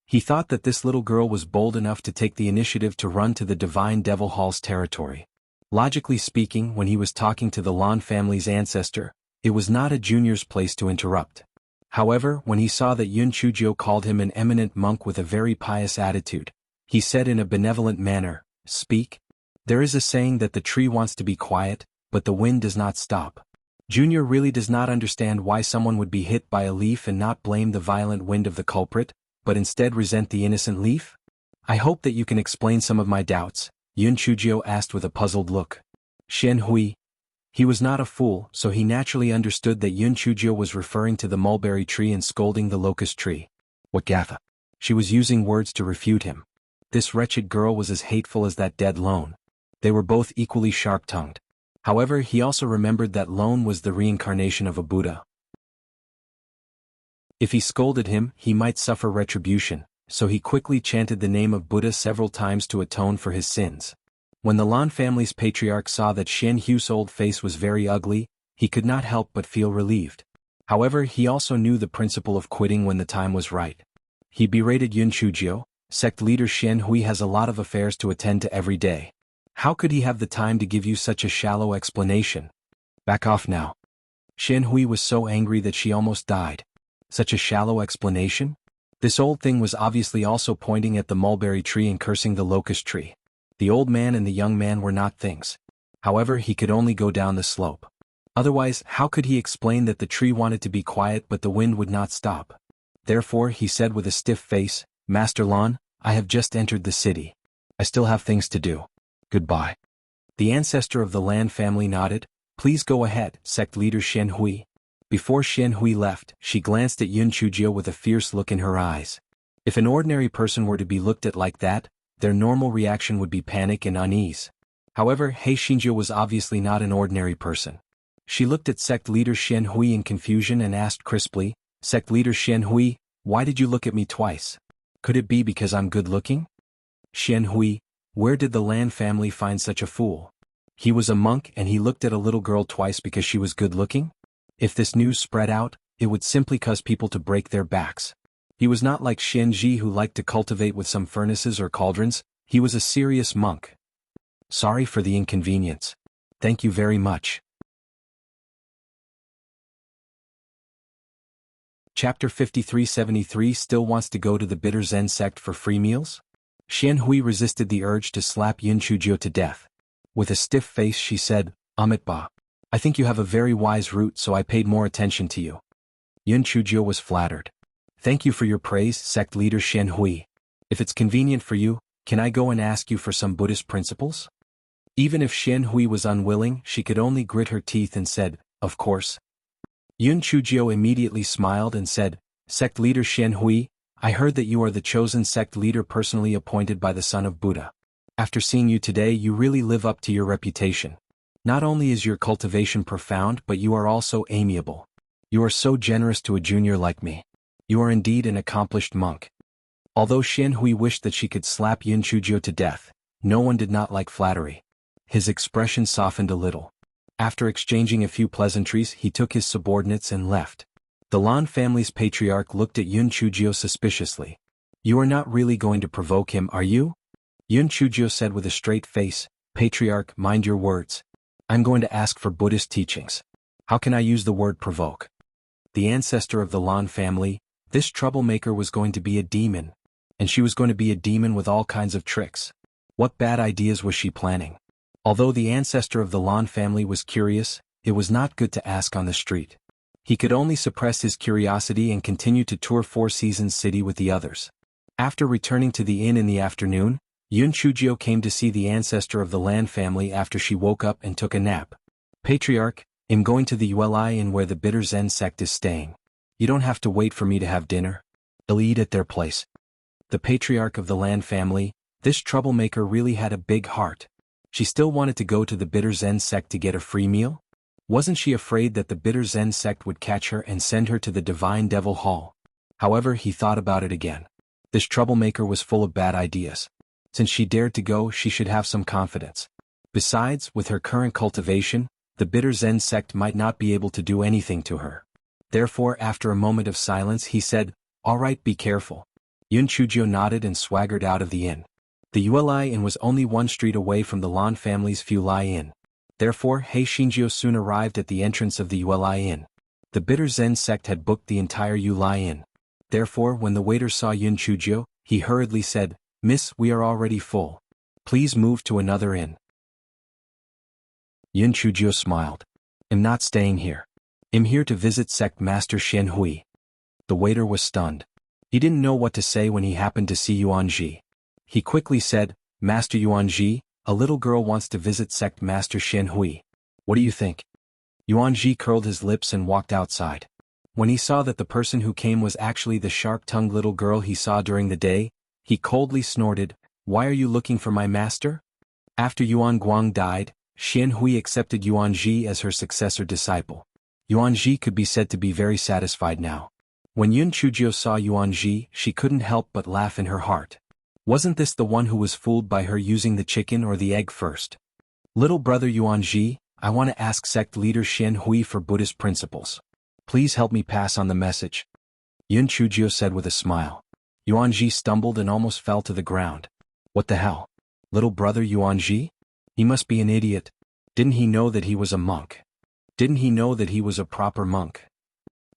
Speaker 1: He thought that this little girl was bold enough to take the initiative to run to the Divine Devil Hall's territory. Logically speaking, when he was talking to the Lan family's ancestor, it was not a junior's place to interrupt. However, when he saw that Yun Chujio called him an eminent monk with a very pious attitude, he said in a benevolent manner, "Speak. There is a saying that the tree wants to be quiet, but the wind does not stop." Junior really does not understand why someone would be hit by a leaf and not blame the violent wind of the culprit, but instead resent the innocent leaf? "I hope that you can explain some of my doubts," Yun Chujio asked with a puzzled look. Xian Hui. He was not a fool, so he naturally understood that Yun Chujio was referring to the mulberry tree and scolding the locust tree. What gatha? She was using words to refute him. This wretched girl was as hateful as that dead Lone. They were both equally sharp-tongued. However, he also remembered that Lone was the reincarnation of a Buddha. If he scolded him, he might suffer retribution, so he quickly chanted the name of Buddha several times to atone for his sins. When the Lan family's patriarch saw that Xian Hui's old face was very ugly, he could not help but feel relieved. However, he also knew the principle of quitting when the time was right. He berated Yun Chujio, "Sect leader Xian Hui has a lot of affairs to attend to every day. How could he have the time to give you such a shallow explanation? Back off now." Xian Hui was so angry that she almost died. Such a shallow explanation? This old thing was obviously also pointing at the mulberry tree and cursing the locust tree. The old man and the young man were not things. However, he could only go down the slope. Otherwise, how could he explain that the tree wanted to be quiet but the wind would not stop? Therefore, he said with a stiff face, "Master Lan, I have just entered the city. I still have things to do. Goodbye." The ancestor of the Lan family nodded. "Please go ahead, sect leader Xian Hui." Before Xian Hui left, she glanced at Yun Chujio with a fierce look in her eyes. If an ordinary person were to be looked at like that, their normal reaction would be panic and unease. However, He Xinjiu was obviously not an ordinary person. She looked at sect leader Xian Hui in confusion and asked crisply, "Sect leader Xian Hui, why did you look at me twice? Could it be because I'm good-looking?" Xian Hui, where did the Lan family find such a fool? He was a monk and he looked at a little girl twice because she was good-looking? If this news spread out, it would simply cause people to break their backs. He was not like Xianji who liked to cultivate with some furnaces or cauldrons. He was a serious monk. Sorry for the inconvenience. Thank you very much. Chapter 5373 Still wants to go to the bitter Zen sect for free meals? Xian Hui resisted the urge to slap Yun Chujio to death. With a stiff face she said, "Amit ba. I think you have a very wise route, so I paid more attention to you. Yun Chujio was flattered. Thank you for your praise, sect leader Shen Hui. If it's convenient for you, can I go and ask you for some Buddhist principles? Even if Shen Hui was unwilling, she could only grit her teeth and said, of course. Yun Chujio immediately smiled and said, Sect leader Shen Hui, I heard that you are the chosen sect leader personally appointed by the son of Buddha. After seeing you today, you really live up to your reputation. Not only is your cultivation profound, but you are also amiable. You are so generous to a junior like me. You are indeed an accomplished monk. Although Shen Hui wished that she could slap Yun Chujio to death, no one did not like flattery. His expression softened a little. After exchanging a few pleasantries, he took his subordinates and left. The Lan family's patriarch looked at Yun Chujio suspiciously. You are not really going to provoke him, are you? Yun Chujio said with a straight face, Patriarch, mind your words. I'm going to ask for Buddhist teachings. How can I use the word provoke? The ancestor of the Lan family, this troublemaker was going to be a demon. And she was going to be a demon with all kinds of tricks. What bad ideas was she planning? Although the ancestor of the Lan family was curious, it was not good to ask on the street. He could only suppress his curiosity and continue to tour Four Seasons City with the others. After returning to the inn in the afternoon, Yun Chujio came to see the ancestor of the Lan family after she woke up and took a nap. Patriarch, I'm going to the Uli Inn where the Bitter Zen sect is staying. You don't have to wait for me to have dinner. I'll eat at their place. The patriarch of the Lan family, this troublemaker really had a big heart. She still wanted to go to the Bitter Zen sect to get a free meal? Wasn't she afraid that the Bitter Zen sect would catch her and send her to the Divine Devil Hall? However, he thought about it again. This troublemaker was full of bad ideas. Since she dared to go, she should have some confidence. Besides, with her current cultivation, the Bitter Zen sect might not be able to do anything to her. Therefore, after a moment of silence, he said, All right, be careful. Yun Chujio nodded and swaggered out of the inn. The Uli Inn was only one street away from the Lan family's Uli Inn. Therefore, Hei Shinjio soon arrived at the entrance of the Uli Inn. The Bitter Zen sect had booked the entire Uli Inn. Therefore, when the waiter saw Yun Chujio, he hurriedly said, Miss, we are already full. Please move to another inn. Yun Chujio smiled. I'm not staying here. I'm here to visit sect master Shen Hui. The waiter was stunned. He didn't know what to say when he happened to see Yuan Ji. He quickly said, Master Yuan Ji, a little girl wants to visit sect master Shen Hui. What do you think? Yuan Ji curled his lips and walked outside. When he saw that the person who came was actually the sharp-tongued little girl he saw during the day, he coldly snorted, Why are you looking for my master? After Yuan Guang died, Shen Hui accepted Yuan Ji as her successor disciple. Yuan Ji could be said to be very satisfied now. When Yun Chujio saw Yuan Ji, she couldn't help but laugh in her heart. Wasn't this the one who was fooled by her using the chicken or the egg first? Little brother Yuan Ji, I want to ask sect leader Shen Hui for Buddhist principles. Please help me pass on the message. Yun Chujio said with a smile. Yuan Ji stumbled and almost fell to the ground. What the hell? Little brother Yuan Ji? He must be an idiot. Didn't he know that he was a monk? Didn't he know that he was a proper monk?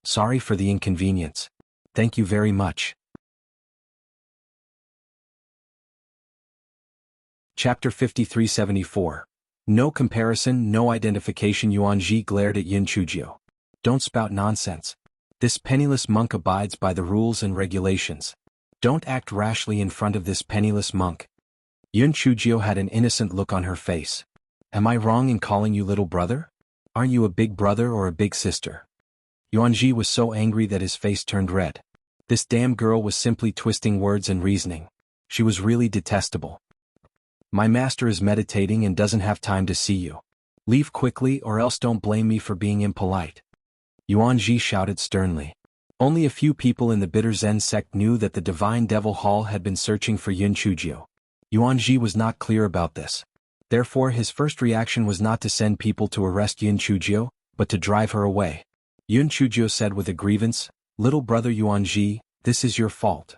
Speaker 1: Sorry for the inconvenience. Thank you very much. Chapter 5374. No comparison, no identification. Yuan Ji glared at Yun Chujio. Don't spout nonsense. This penniless monk abides by the rules and regulations. Don't act rashly in front of this penniless monk. Yun Chujio had an innocent look on her face. Am I wrong in calling you little brother? Aren't you a big brother or a big sister? Yuan Ji was so angry that his face turned red. This damn girl was simply twisting words and reasoning. She was really detestable. My master is meditating and doesn't have time to see you. Leave quickly or else don't blame me for being impolite. Yuan Ji shouted sternly. Only a few people in the Bitter Zen sect knew that the Divine Devil Hall had been searching for Yun Chujio. Yuan Ji was not clear about this. Therefore his first reaction was not to send people to arrest Yun Chujio, but to drive her away. Yun Chujio said with a grievance, Little brother Yuan Ji, this is your fault.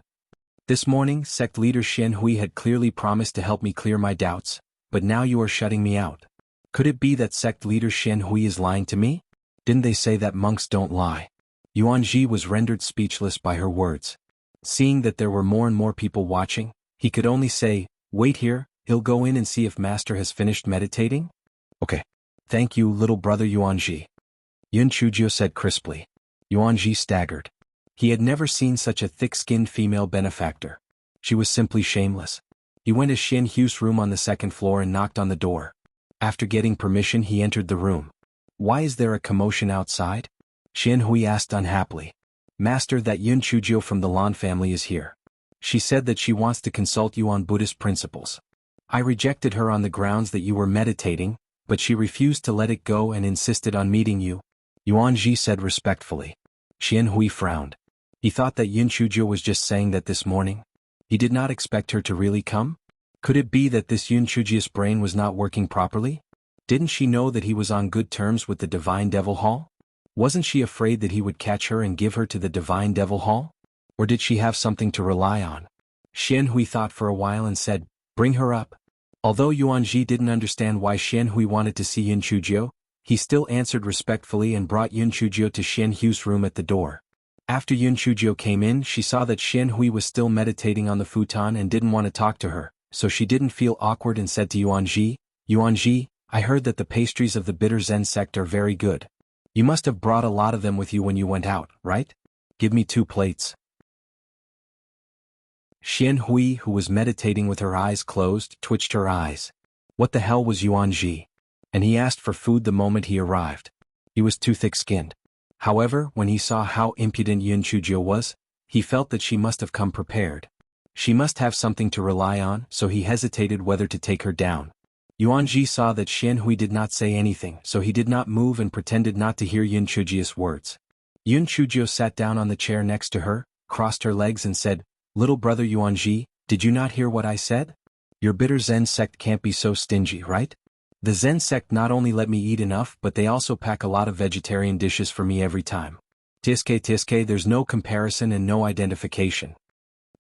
Speaker 1: This morning, sect leader Shen Hui had clearly promised to help me clear my doubts, but now you are shutting me out. Could it be that sect leader Shen Hui is lying to me? Didn't they say that monks don't lie? Yuan Ji was rendered speechless by her words. Seeing that there were more and more people watching, he could only say, Wait here, he'll go in and see if master has finished meditating? Okay. Thank you, little brother Yuanji. Yun Chujio said crisply. Yuanji staggered. He had never seen such a thick-skinned female benefactor. She was simply shameless. He went to Xian Hu's room on the second floor and knocked on the door. After getting permission, he entered the room. Why is there a commotion outside? Xian Hui asked unhappily. Master, that Yun Chujio from the Lan family is here. She said that she wants to consult you on Buddhist principles. I rejected her on the grounds that you were meditating, but she refused to let it go and insisted on meeting you. Yuanji said respectfully. Xian Hui frowned. He thought that Yun Chujio was just saying that this morning. He did not expect her to really come? Could it be that this Yun Chujio's brain was not working properly? Didn't she know that he was on good terms with the Divine Devil Hall? Wasn't she afraid that he would catch her and give her to the Divine Devil Hall? Or did she have something to rely on? Xian Hui thought for a while and said, bring her up. Although Yuanji didn't understand why Xian Hui wanted to see Yun Chujio, he still answered respectfully and brought Yun Chujio to Xian Hu's room at the door. After Yun Chujio came in, she saw that Xian Hui was still meditating on the futon and didn't want to talk to her, so she didn't feel awkward and said to Yuanji, Yuanji, I heard that the pastries of the bitter Zen sect are very good. You must have brought a lot of them with you when you went out, right? Give me 2 plates. Xian Hui, who was meditating with her eyes closed, twitched her eyes. What the hell was Yuanji? And he asked for food the moment he arrived. He was too thick-skinned. However, when he saw how impudent Yun Chujio was, he felt that she must have come prepared. She must have something to rely on, so he hesitated whether to take her down. Yuanji saw that Xian Hui did not say anything, so he did not move and pretended not to hear Yun Chujio's words. Yun Chujio sat down on the chair next to her, crossed her legs and said, Little brother Yuanji, did you not hear what I said? Your bitter Zen sect can't be so stingy, right? The Zen sect not only let me eat enough, but they also pack a lot of vegetarian dishes for me every time. Tiske, there's no comparison and no identification.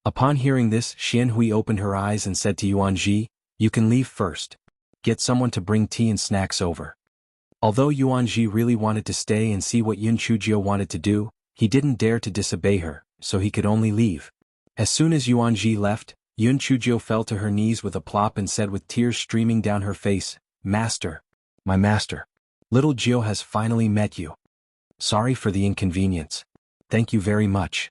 Speaker 1: Upon hearing this, Xian Hui opened her eyes and said to Yuanji, you can leave first. Get someone to bring tea and snacks over. Although Yuanji really wanted to stay and see what Yun Chujio wanted to do, he didn't dare to disobey her, so he could only leave. As soon as Yuanji left, Yun Chujio fell to her knees with a plop and said with tears streaming down her face, Master, my master, little Jio has finally met you. Sorry for the inconvenience. Thank you very much.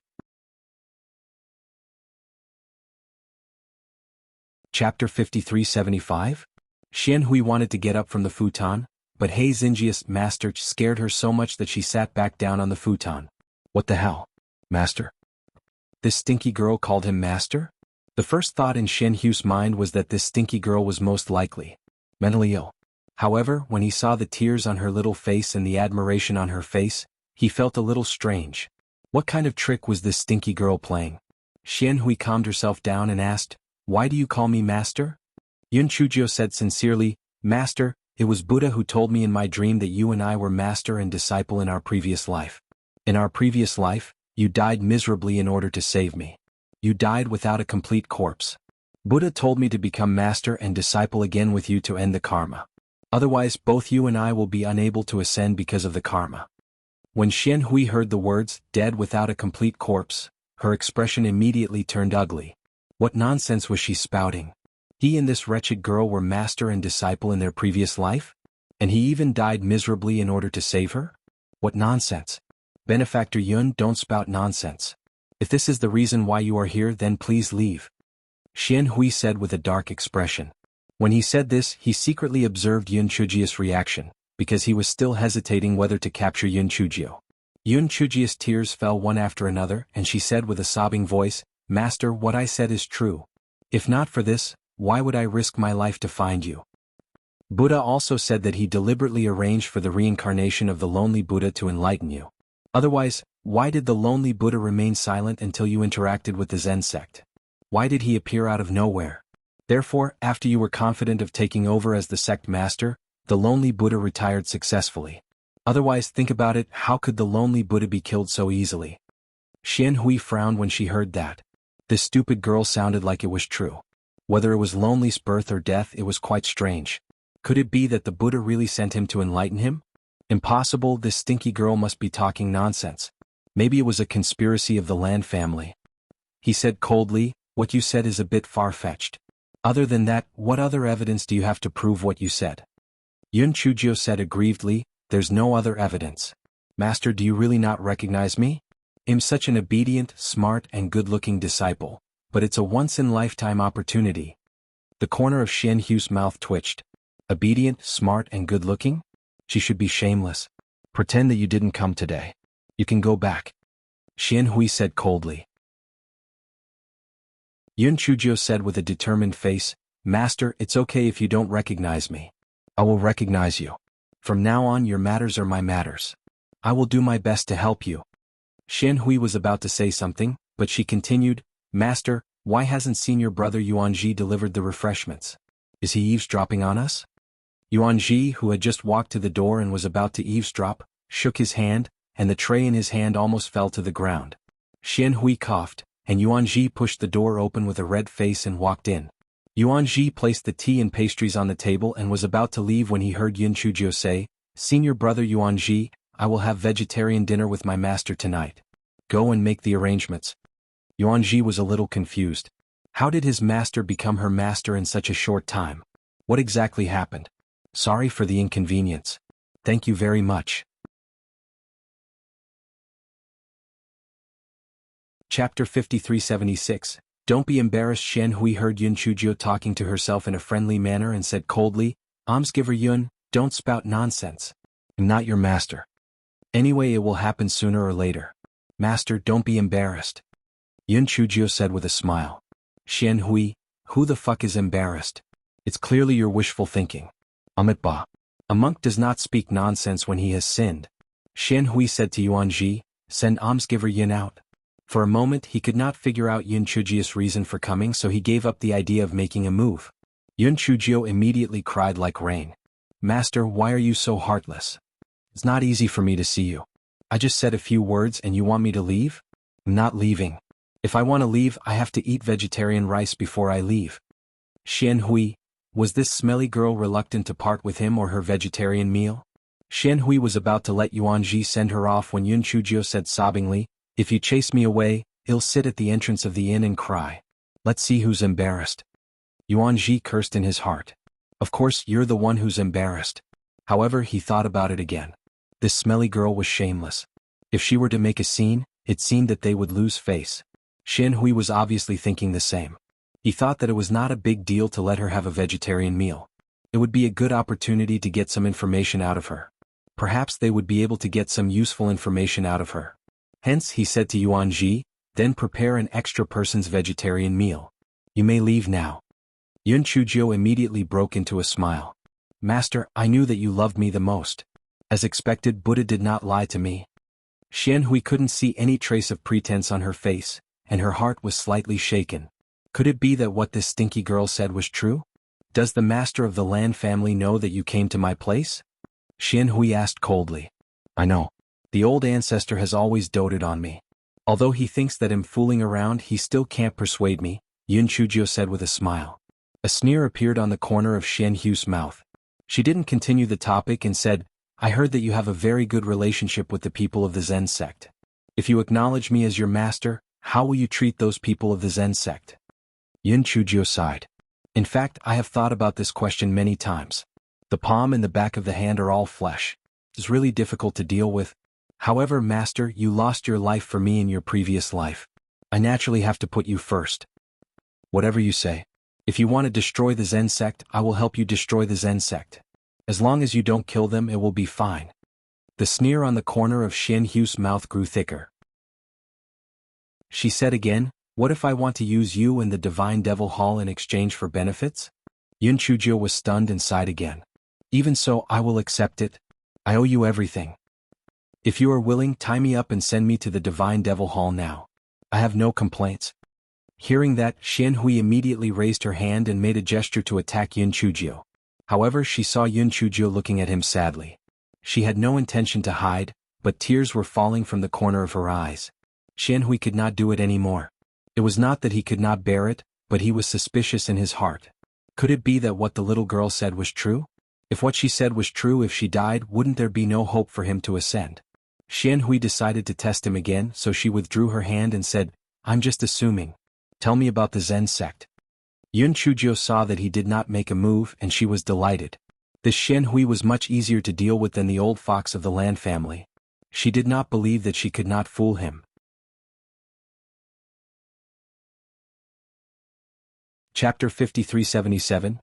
Speaker 1: Chapter 5375? Xian Hui wanted to get up from the futon, but He Xinjia's master scared her so much that she sat back down on the futon. What the hell? Master? This stinky girl called him master? The first thought in Xian Hu's mind was that this stinky girl was most likely mentally ill. However, when he saw the tears on her little face and the admiration on her face, he felt a little strange. What kind of trick was this stinky girl playing? Xian Hui calmed herself down and asked, Why do you call me master? Yun Chujio said sincerely, Master, it was Buddha who told me in my dream that you and I were master and disciple in our previous life. In our previous life, you died miserably in order to save me. You died without a complete corpse. Buddha told me to become master and disciple again with you to end the karma. Otherwise, both you and I will be unable to ascend because of the karma. When Xian Hui heard the words, dead without a complete corpse, her expression immediately turned ugly. What nonsense was she spouting? He and this wretched girl were master and disciple in their previous life? And he even died miserably in order to save her? What nonsense! Benefactor Yun, don't spout nonsense. If this is the reason why you are here, then please leave. Xian Hui said with a dark expression. When he said this, he secretly observed Yun Chujio's reaction, because he was still hesitating whether to capture Yun Chujio. Yun Chujio's tears fell one after another, and she said with a sobbing voice, Master, what I said is true. If not for this, why would I risk my life to find you? Buddha also said that he deliberately arranged for the reincarnation of the lonely Buddha to enlighten you. Otherwise, why did the lonely Buddha remain silent until you interacted with the Zen sect? Why did he appear out of nowhere? Therefore, after you were confident of taking over as the sect master, the lonely Buddha retired successfully. Otherwise, think about it, how could the lonely Buddha be killed so easily? Xian Hui frowned when she heard that. This stupid girl sounded like it was true. Whether it was lonely's birth or death, it was quite strange. Could it be that the Buddha really sent him to enlighten him? Impossible, this stinky girl must be talking nonsense. Maybe it was a conspiracy of the Lan family. He said coldly, what you said is a bit far-fetched. Other than that, what other evidence do you have to prove what you said? Yun Chujio said aggrievedly, there's no other evidence. Master, do you really not recognize me? I'm such an obedient, smart and good-looking disciple, but it's a once-in-lifetime opportunity. The corner of Xian Hu's mouth twitched. Obedient, smart and good-looking? She should be shameless. Pretend that you didn't come today. You can go back. Xian Hui said coldly. Yun Chujio said with a determined face, Master, it's okay if you don't recognize me. I will recognize you. From now on your matters are my matters. I will do my best to help you. Xian Hui was about to say something, but she continued, Master, why hasn't senior brother Yuanji delivered the refreshments? Is he eavesdropping on us? Yuanji, who had just walked to the door and was about to eavesdrop, shook his hand, and the tray in his hand almost fell to the ground. Xian Hui coughed, and Yuanji pushed the door open with a red face and walked in. Yuanji placed the tea and pastries on the table and was about to leave when he heard Yun Chujio say, Senior brother Yuanji, I will have vegetarian dinner with my master tonight. Go and make the arrangements. Yuanji was a little confused. How did his master become her master in such a short time? What exactly happened? Sorry for the inconvenience. Thank you very much. Chapter 5376. Don't be embarrassed. Xian Hui heard Yun Chujio talking to herself in a friendly manner and said coldly, Almsgiver Yun, don't spout nonsense. I'm not your master. Anyway, it will happen sooner or later. Master, don't be embarrassed. Yun Chujio said with a smile. Xian Hui, who the fuck is embarrassed? It's clearly your wishful thinking. Amitba. A monk does not speak nonsense when he has sinned. Xian Hui said to Yuanji, send Almsgiver Yun out. For a moment he could not figure out Yun Chujio's reason for coming, so he gave up the idea of making a move. Yun Chujio immediately cried like rain. Master, why are you so heartless? It's not easy for me to see you. I just said a few words and you want me to leave? I'm not leaving. If I want to leave, I have to eat vegetarian rice before I leave. Xian Hui, was this smelly girl reluctant to part with him or her vegetarian meal? Xian Hui was about to let Yuanji send her off when Yun Chujio said sobbingly, if you chase me away, I'll sit at the entrance of the inn and cry. Let's see who's embarrassed. Yuanji cursed in his heart. Of course, you're the one who's embarrassed. However, he thought about it again. This smelly girl was shameless. If she were to make a scene, it seemed that they would lose face. Xian Hui was obviously thinking the same. He thought that it was not a big deal to let her have a vegetarian meal. It would be a good opportunity to get some information out of her. Perhaps they would be able to get some useful information out of her. Hence, he said to Yuanji, then prepare an extra person's vegetarian meal. You may leave now. Yun Chujio immediately broke into a smile. Master, I knew that you loved me the most. As expected, Buddha did not lie to me. Xian Hui couldn't see any trace of pretense on her face, and her heart was slightly shaken. Could it be that what this stinky girl said was true? Does the master of the Lan family know that you came to my place? Xian Hui asked coldly. I know. The old ancestor has always doted on me. Although he thinks that I'm fooling around, he still can't persuade me, Yun Chujio said with a smile. A sneer appeared on the corner of Xian Hu's mouth. She didn't continue the topic and said, I heard that you have a very good relationship with the people of the Zen sect. If you acknowledge me as your master, how will you treat those people of the Zen sect? Yun Chujio sighed. In fact, I have thought about this question many times. The palm and the back of the hand are all flesh. It's really difficult to deal with. However, master, you lost your life for me in your previous life. I naturally have to put you first. Whatever you say. If you want to destroy the Zen sect, I will help you destroy the Zen sect. As long as you don't kill them, it will be fine. The sneer on the corner of Xian Hu's mouth grew thicker. She said again, what if I want to use you in the Divine Devil Hall in exchange for benefits? Yun Chujio was stunned and sighed again. Even so, I will accept it. I owe you everything. If you are willing, tie me up and send me to the Divine Devil Hall now. I have no complaints. Hearing that, Xian Hui immediately raised her hand and made a gesture to attack Yun Chujio. However, she saw Yun Chujio looking at him sadly. She had no intention to hide, but tears were falling from the corner of her eyes. Xian Hui could not do it anymore. It was not that he could not bear it, but he was suspicious in his heart. Could it be that what the little girl said was true? If what she said was true, if she died, wouldn't there be no hope for him to ascend? Xian Hui decided to test him again, so she withdrew her hand and said, I'm just assuming. Tell me about the Zen sect. Yun Chujio saw that he did not make a move and she was delighted. This Xian Hui was much easier to deal with than the old fox of the Lan family. She did not believe that she could not fool him. Chapter 5377.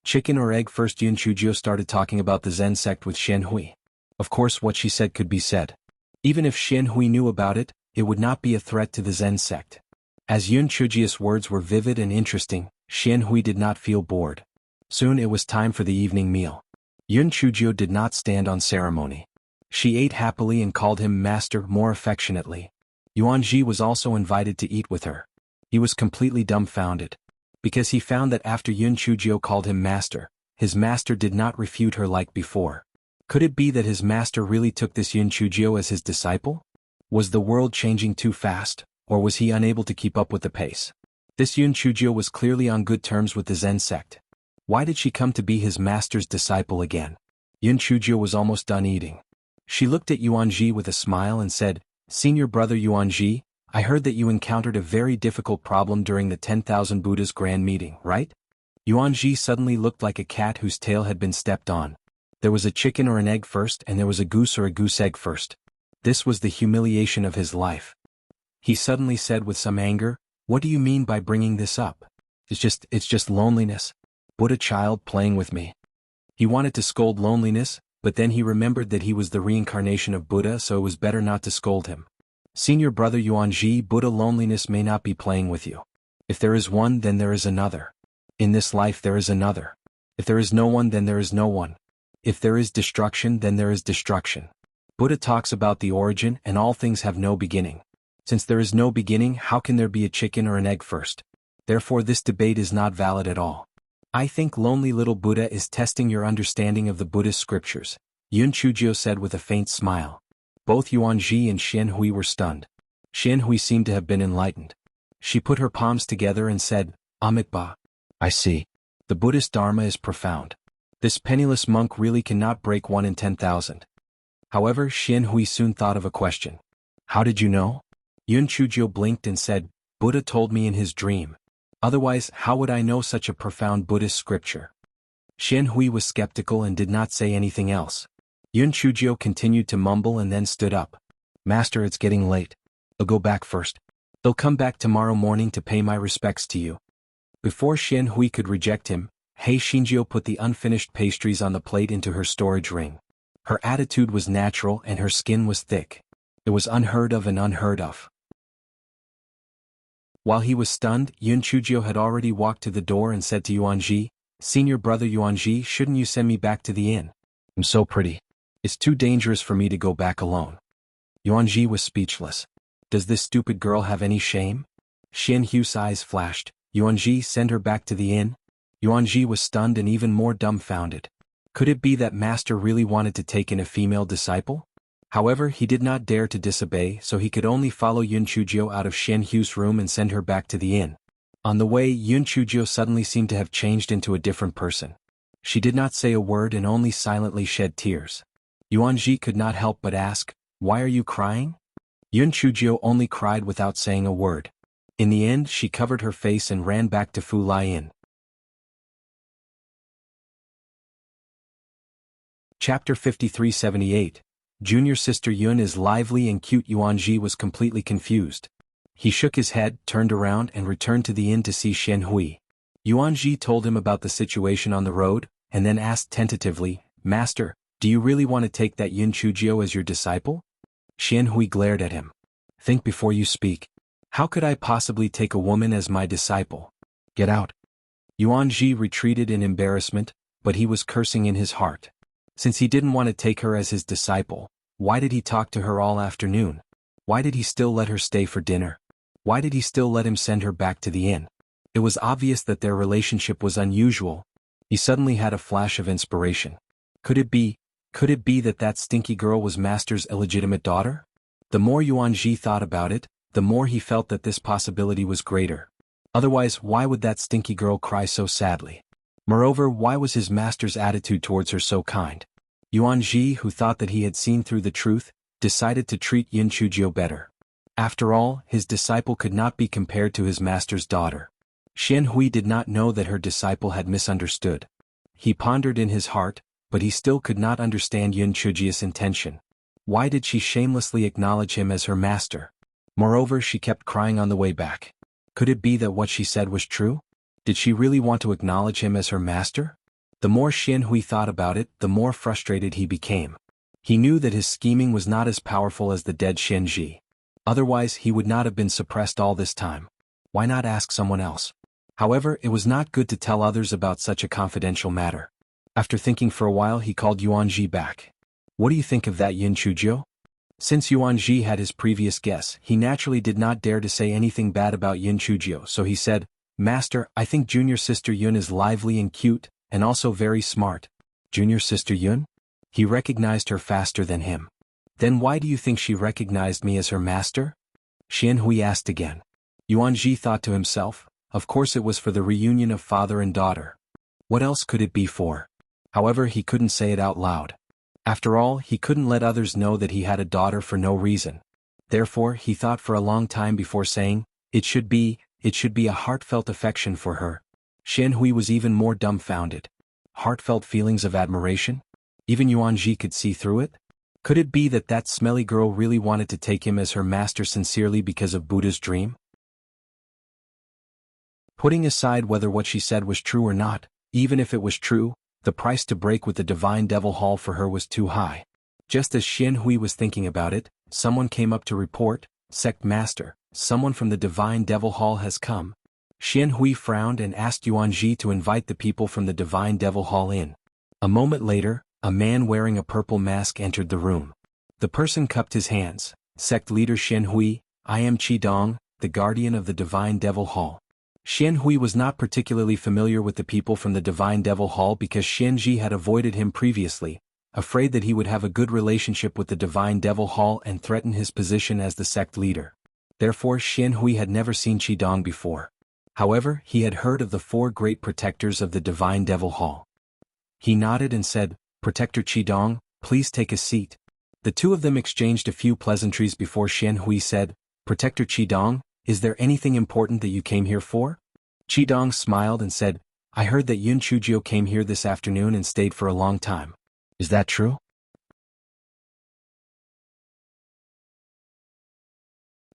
Speaker 1: Chicken or egg. First, Yun Chujio started talking about the Zen sect with Xian Hui. Of course, what she said could be said. Even if Xian Hui knew about it, it would not be a threat to the Zen sect. As Yun Chujio's words were vivid and interesting, Xian Hui did not feel bored. Soon it was time for the evening meal. Yun Chujio did not stand on ceremony. She ate happily and called him master more affectionately. Yuanji was also invited to eat with her. He was completely dumbfounded. Because he found that after Yun Chujio called him master, his master did not refute her like before. Could it be that his master really took this Yun Chujio as his disciple? Was the world changing too fast, or was he unable to keep up with the pace? This Yun Chujio was clearly on good terms with the Zen sect. Why did she come to be his master's disciple again? Yun Chujio was almost done eating. She looked at Yuanji with a smile and said, "Senior brother Yuanji, I heard that you encountered a very difficult problem during the 10,000 Buddhas grand meeting, right?" Yuanji suddenly looked like a cat whose tail had been stepped on. There was a chicken or an egg first, and there was a goose or a goose egg first. This was the humiliation of his life. He suddenly said with some anger, "What do you mean by bringing this up? It's just loneliness. Buddha child playing with me." He wanted to scold loneliness, but then he remembered that he was the reincarnation of Buddha, so it was better not to scold him. "Senior brother Yuanji, Buddha loneliness may not be playing with you. If there is one, then there is another. In this life there is another. If there is no one, then there is no one. If there is destruction, then there is destruction. Buddha talks about the origin, and all things have no beginning. Since there is no beginning, how can there be a chicken or an egg first? Therefore this debate is not valid at all. I think lonely little Buddha is testing your understanding of the Buddhist scriptures," Yun Chujio said with a faint smile. Both Yuanji and Xian Hui were stunned. Xian Hui seemed to have been enlightened. She put her palms together and said, "Amitabha. I see. The Buddhist Dharma is profound. This penniless monk really cannot break 1 in 10,000. However, Xian Hui soon thought of a question. "How did you know?" Yun Chujio blinked and said, "Buddha told me in his dream. Otherwise, how would I know such a profound Buddhist scripture?" Xian Hui was skeptical and did not say anything else. Yun Chujio continued to mumble and then stood up. "Master, it's getting late. I'll go back first. I'll come back tomorrow morning to pay my respects to you." Before Xian Hui could reject him, Hei Xinjiu put the unfinished pastries on the plate into her storage ring. Her attitude was natural and her skin was thick. It was unheard of and unheard of. While he was stunned, Yun Chujio had already walked to the door and said to Yuanji, "Senior brother Yuanji, shouldn't you send me back to the inn? I'm so pretty. It's too dangerous for me to go back alone." Yuanji was speechless. Does this stupid girl have any shame? Xian Hu's eyes flashed. Yuanji, send her back to the inn? Yuanji was stunned and even more dumbfounded. Could it be that master really wanted to take in a female disciple? However, he did not dare to disobey, so he could only follow Yun Chujio out of Xian Hu's room and send her back to the inn. On the way, Yun Chujio suddenly seemed to have changed into a different person. She did not say a word and only silently shed tears. Yuanji could not help but ask, "Why are you crying?" Yun Chujio only cried without saying a word. In the end, she covered her face and ran back to Fu Lai Inn. Chapter 5378. Junior sister Yun is lively and cute. Yuanji was completely confused. He shook his head, turned around and returned to the inn to see Xian Hui. Yuanji told him about the situation on the road, and then asked tentatively, "Master, do you really want to take that Yun Chujio as your disciple?" Xian Hui glared at him. "Think before you speak. How could I possibly take a woman as my disciple? Get out." Yuanji retreated in embarrassment, but he was cursing in his heart. Since he didn't want to take her as his disciple, why did he talk to her all afternoon? Why did he still let her stay for dinner? Why did he still let him send her back to the inn? It was obvious that their relationship was unusual. He suddenly had a flash of inspiration. Could it be that that stinky girl was Master's illegitimate daughter? The more Yuanji thought about it, the more he felt that this possibility was greater. Otherwise, why would that stinky girl cry so sadly? Moreover, why was his master's attitude towards her so kind? Yuanji, who thought that he had seen through the truth, decided to treat Yun Chujio better. After all, his disciple could not be compared to his master's daughter. Xian Hui did not know that her disciple had misunderstood. He pondered in his heart, but he still could not understand Yun Chujia's intention. Why did she shamelessly acknowledge him as her master? Moreover, she kept crying on the way back. Could it be that what she said was true? Did she really want to acknowledge him as her master? The more Xian Hui thought about it, the more frustrated he became. He knew that his scheming was not as powerful as the dead Xian Ji. Otherwise, he would not have been suppressed all this time. Why not ask someone else? However, it was not good to tell others about such a confidential matter. After thinking for a while, he called Yuan Ji back. What do you think of that, Yun Chujio? Since Yuan Ji had his previous guess, he naturally did not dare to say anything bad about Yun Chujio, so he said, Master, I think junior sister Yun is lively and cute, and also very smart. Junior sister Yun? He recognized her faster than him. Then why do you think she recognized me as her master? Xian Hui asked again. Yuan Ji thought to himself, of course it was for the reunion of father and daughter. What else could it be for? However, he couldn't say it out loud. After all, he couldn't let others know that he had a daughter for no reason. Therefore, he thought for a long time before saying, it should be a heartfelt affection for her. Xian Hui was even more dumbfounded. Heartfelt feelings of admiration? Even Yuan Ji could see through it? Could it be that that smelly girl really wanted to take him as her master sincerely because of Buddha's dream? Putting aside whether what she said was true or not, even if it was true, the price to break with the Divine Devil Hall for her was too high. Just as Xian Hui was thinking about it, someone came up to report, Sect Master, someone from the Divine Devil Hall has come. Xian Hui frowned and asked Yuan Ji to invite the people from the Divine Devil Hall in. A moment later, a man wearing a purple mask entered the room. The person cupped his hands. Sect leader Xian Hui, I am Qi Dong, the guardian of the Divine Devil Hall. Xian Hui was not particularly familiar with the people from the Divine Devil Hall because Xian Ji had avoided him previously, afraid that he would have a good relationship with the Divine Devil Hall and threaten his position as the sect leader. Therefore, Xian Hui had never seen Qi Dong before. However, he had heard of the 4 great protectors of the Divine Devil Hall. He nodded and said, Protector Qi Dong, please take a seat. The two of them exchanged a few pleasantries before Xian Hui said, Protector Qi Dong, is there anything important that you came here for? Qi Dong smiled and said, I heard that Yun Chujio came here this afternoon and stayed for a long time. Is that true?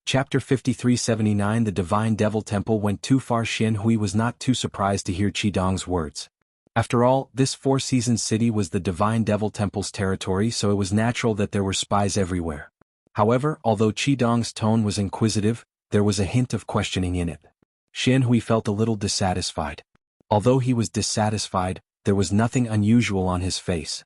Speaker 1: Chapter 5379 The Divine Devil Temple went too far. Xian Hui was not too surprised to hear Qi Dong's words. After all, this 4 Seasons city was the Divine Devil Temple's territory, so it was natural that there were spies everywhere. However, although Qi Dong's tone was inquisitive, there was a hint of questioning in it. Xian Hui felt a little dissatisfied. Although he was dissatisfied, there was nothing unusual on his face.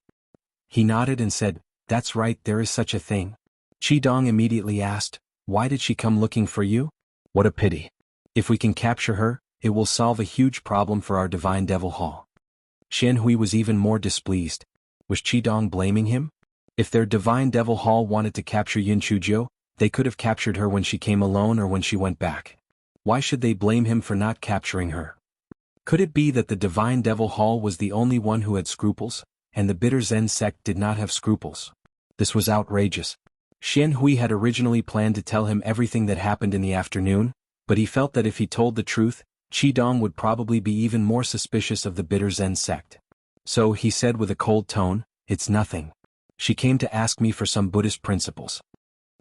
Speaker 1: He nodded and said, That's right, there is such a thing. Qi Dong immediately asked, Why did she come looking for you? What a pity. If we can capture her, it will solve a huge problem for our Divine Devil Hall. Xian Hui was even more displeased. Was Qi Dong blaming him? If their Divine Devil Hall wanted to capture Yun Chujio, they could have captured her when she came alone or when she went back. Why should they blame him for not capturing her? Could it be that the Divine Devil Hall was the only one who had scruples, and the Bitter Zen sect did not have scruples? This was outrageous. Xian Hui had originally planned to tell him everything that happened in the afternoon, but he felt that if he told the truth, Qi Dong would probably be even more suspicious of the Bitter Zen sect. So he said with a cold tone, It's nothing. She came to ask me for some Buddhist principles.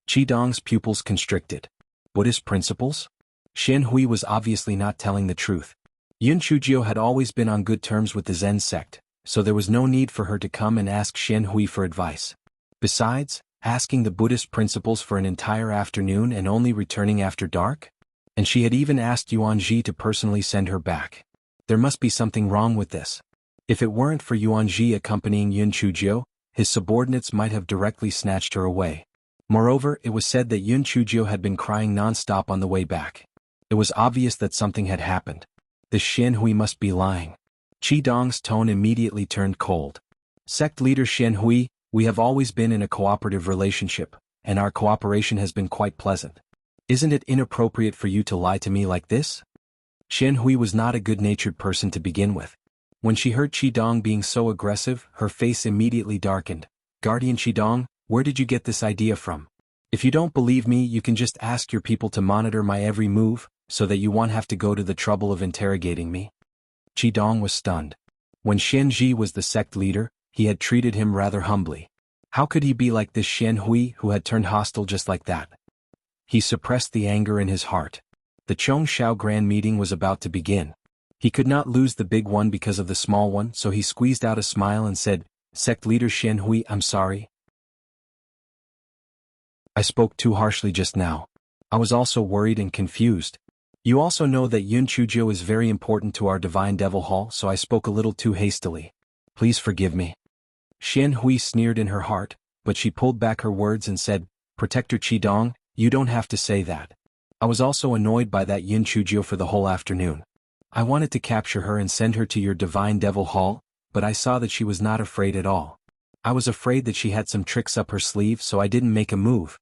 Speaker 1: Qi Dong's pupils constricted. Buddhist principles? Xian Hui was obviously not telling the truth. Yun Chujio had always been on good terms with the Zen sect, so there was no need for her to come and ask Xian Hui for advice. Besides, asking the Buddhist principles for an entire afternoon and only returning after dark? And she had even asked Yuan Ji to personally send her back. There must be something wrong with this. If it weren't for Yuan Ji accompanying Yun Chujio, his subordinates might have directly snatched her away. Moreover, it was said that Yun Chujio had been crying non-stop on the way back. It was obvious that something had happened. This Xian Hui must be lying. Qi Dong's tone immediately turned cold. Sect leader Xian Hui, we have always been in a cooperative relationship, and our cooperation has been quite pleasant. Isn't it inappropriate for you to lie to me like this? Xian Hui was not a good-natured person to begin with. When she heard Qi Dong being so aggressive, her face immediately darkened. Guardian Qi Dong, where did you get this idea from? If you don't believe me, you can just ask your people to monitor my every move, so that you won't have to go to the trouble of interrogating me. Qi Dong was stunned. When Xian Ji was the sect leader, He had treated him rather humbly. How could he be like this Xian Hui who had turned hostile just like that? He suppressed the anger in his heart. The Chongshao Grand Meeting was about to begin. He could not lose the big one because of the small one, so he squeezed out a smile and said, "Sect leader Xian Hui, I'm sorry. I spoke too harshly just now. I was also worried and confused. You also know that Yun Chuzhou is very important to our Divine Devil Hall, so I spoke a little too hastily. Please forgive me." Xian Hui sneered in her heart, but she pulled back her words and said, "Protector Qidong, you don't have to say that. I was also annoyed by that Yun Chuzhou for the whole afternoon. I wanted to capture her and send her to your Divine Devil Hall, but I saw that she was not afraid at all. I was afraid that she had some tricks up her sleeve, so I didn't make a move."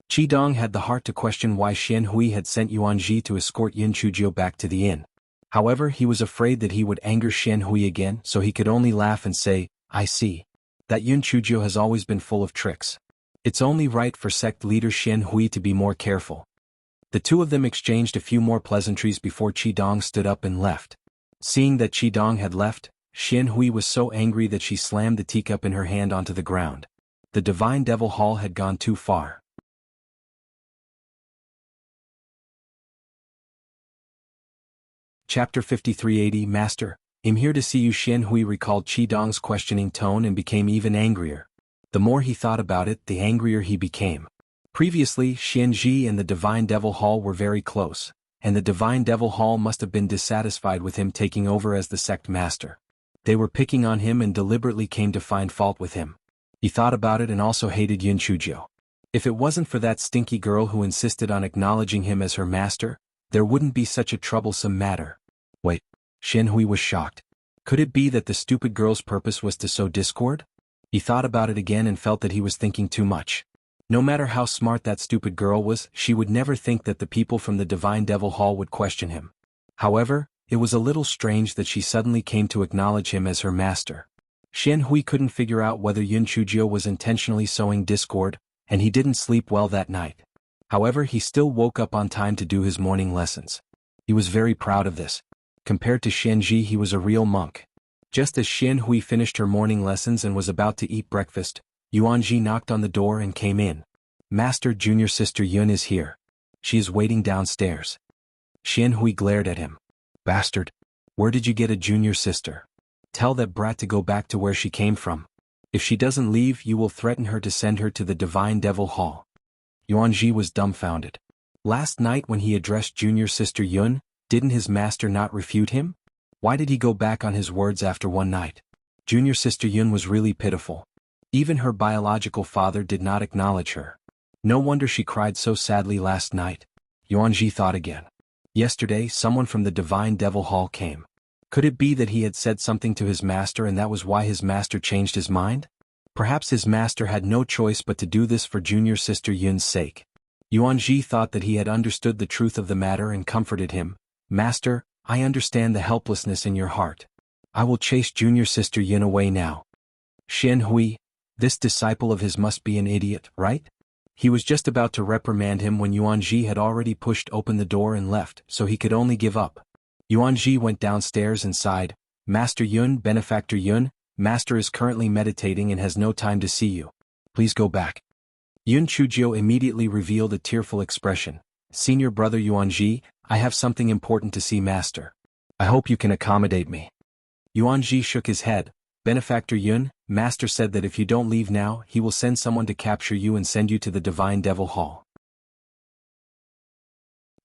Speaker 1: Qidong had the heart to question why Xian Hui had sent Yuanji to escort Yun Chuzhou back to the inn. However, he was afraid that he would anger Xian Hui again, so he could only laugh and say, "I see. That Yun Chuzhou has always been full of tricks. It's only right for sect leader Xian Hui to be more careful." The two of them exchanged a few more pleasantries before Qidong stood up and left. Seeing that Qidong had left, Xian Hui was so angry that she slammed the teacup in her hand onto the ground. The Divine Devil Hall had gone too far. Chapter 5380 Master, I'm here to see you. Xian Hui recalled Qidong's questioning tone and became even angrier. The more he thought about it, the angrier he became. Previously, Xianji and the Divine Devil Hall were very close, and the Divine Devil Hall must have been dissatisfied with him taking over as the sect master. They were picking on him and deliberately came to find fault with him. He thought about it and also hated Yun Chuzhou. If it wasn't for that stinky girl who insisted on acknowledging him as her master, there wouldn't be such a troublesome matter. Wait, Xian Hui was shocked. Could it be that the stupid girl's purpose was to sow discord? He thought about it again and felt that he was thinking too much. No matter how smart that stupid girl was, she would never think that the people from the Divine Devil Hall would question him. However, it was a little strange that she suddenly came to acknowledge him as her master. Xian Hui couldn't figure out whether Yun Chuzhou was intentionally sowing discord, and he didn't sleep well that night. However, he still woke up on time to do his morning lessons. He was very proud of this. Compared to Xianji, he was a real monk. Just as Xian Hui finished her morning lessons and was about to eat breakfast, Yuanji knocked on the door and came in. "Master, junior sister Yun is here. She is waiting downstairs." Xian Hui glared at him. "Bastard! Where did you get a junior sister? Tell that brat to go back to where she came from. If she doesn't leave, you will threaten her to send her to the Divine Devil Hall." Yuanji was dumbfounded. Last night when he addressed junior sister Yun, didn't his master not refute him? Why did he go back on his words after one night? Junior sister Yun was really pitiful. Even her biological father did not acknowledge her. No wonder she cried so sadly last night. Yuanji thought again. Yesterday, someone from the Divine Devil Hall came. Could it be that he had said something to his master and that was why his master changed his mind? Perhaps his master had no choice but to do this for junior sister Yun's sake. Yuanji thought that he had understood the truth of the matter and comforted him. "Master, I understand the helplessness in your heart. I will chase junior sister Yun away now." Xian Hui, this disciple of his must be an idiot, right? He was just about to reprimand him when Yuanji had already pushed open the door and left, so he could only give up. Yuanji went downstairs and sighed, "Master Yun, benefactor Yun, Master is currently meditating and has no time to see you. Please go back." Yun Chuzhou immediately revealed a tearful expression. "Senior brother Yuanji, I have something important to see Master. I hope you can accommodate me." Yuanji shook his head. "Benefactor Yun, Master said that if you don't leave now, he will send someone to capture you and send you to the Divine Devil Hall.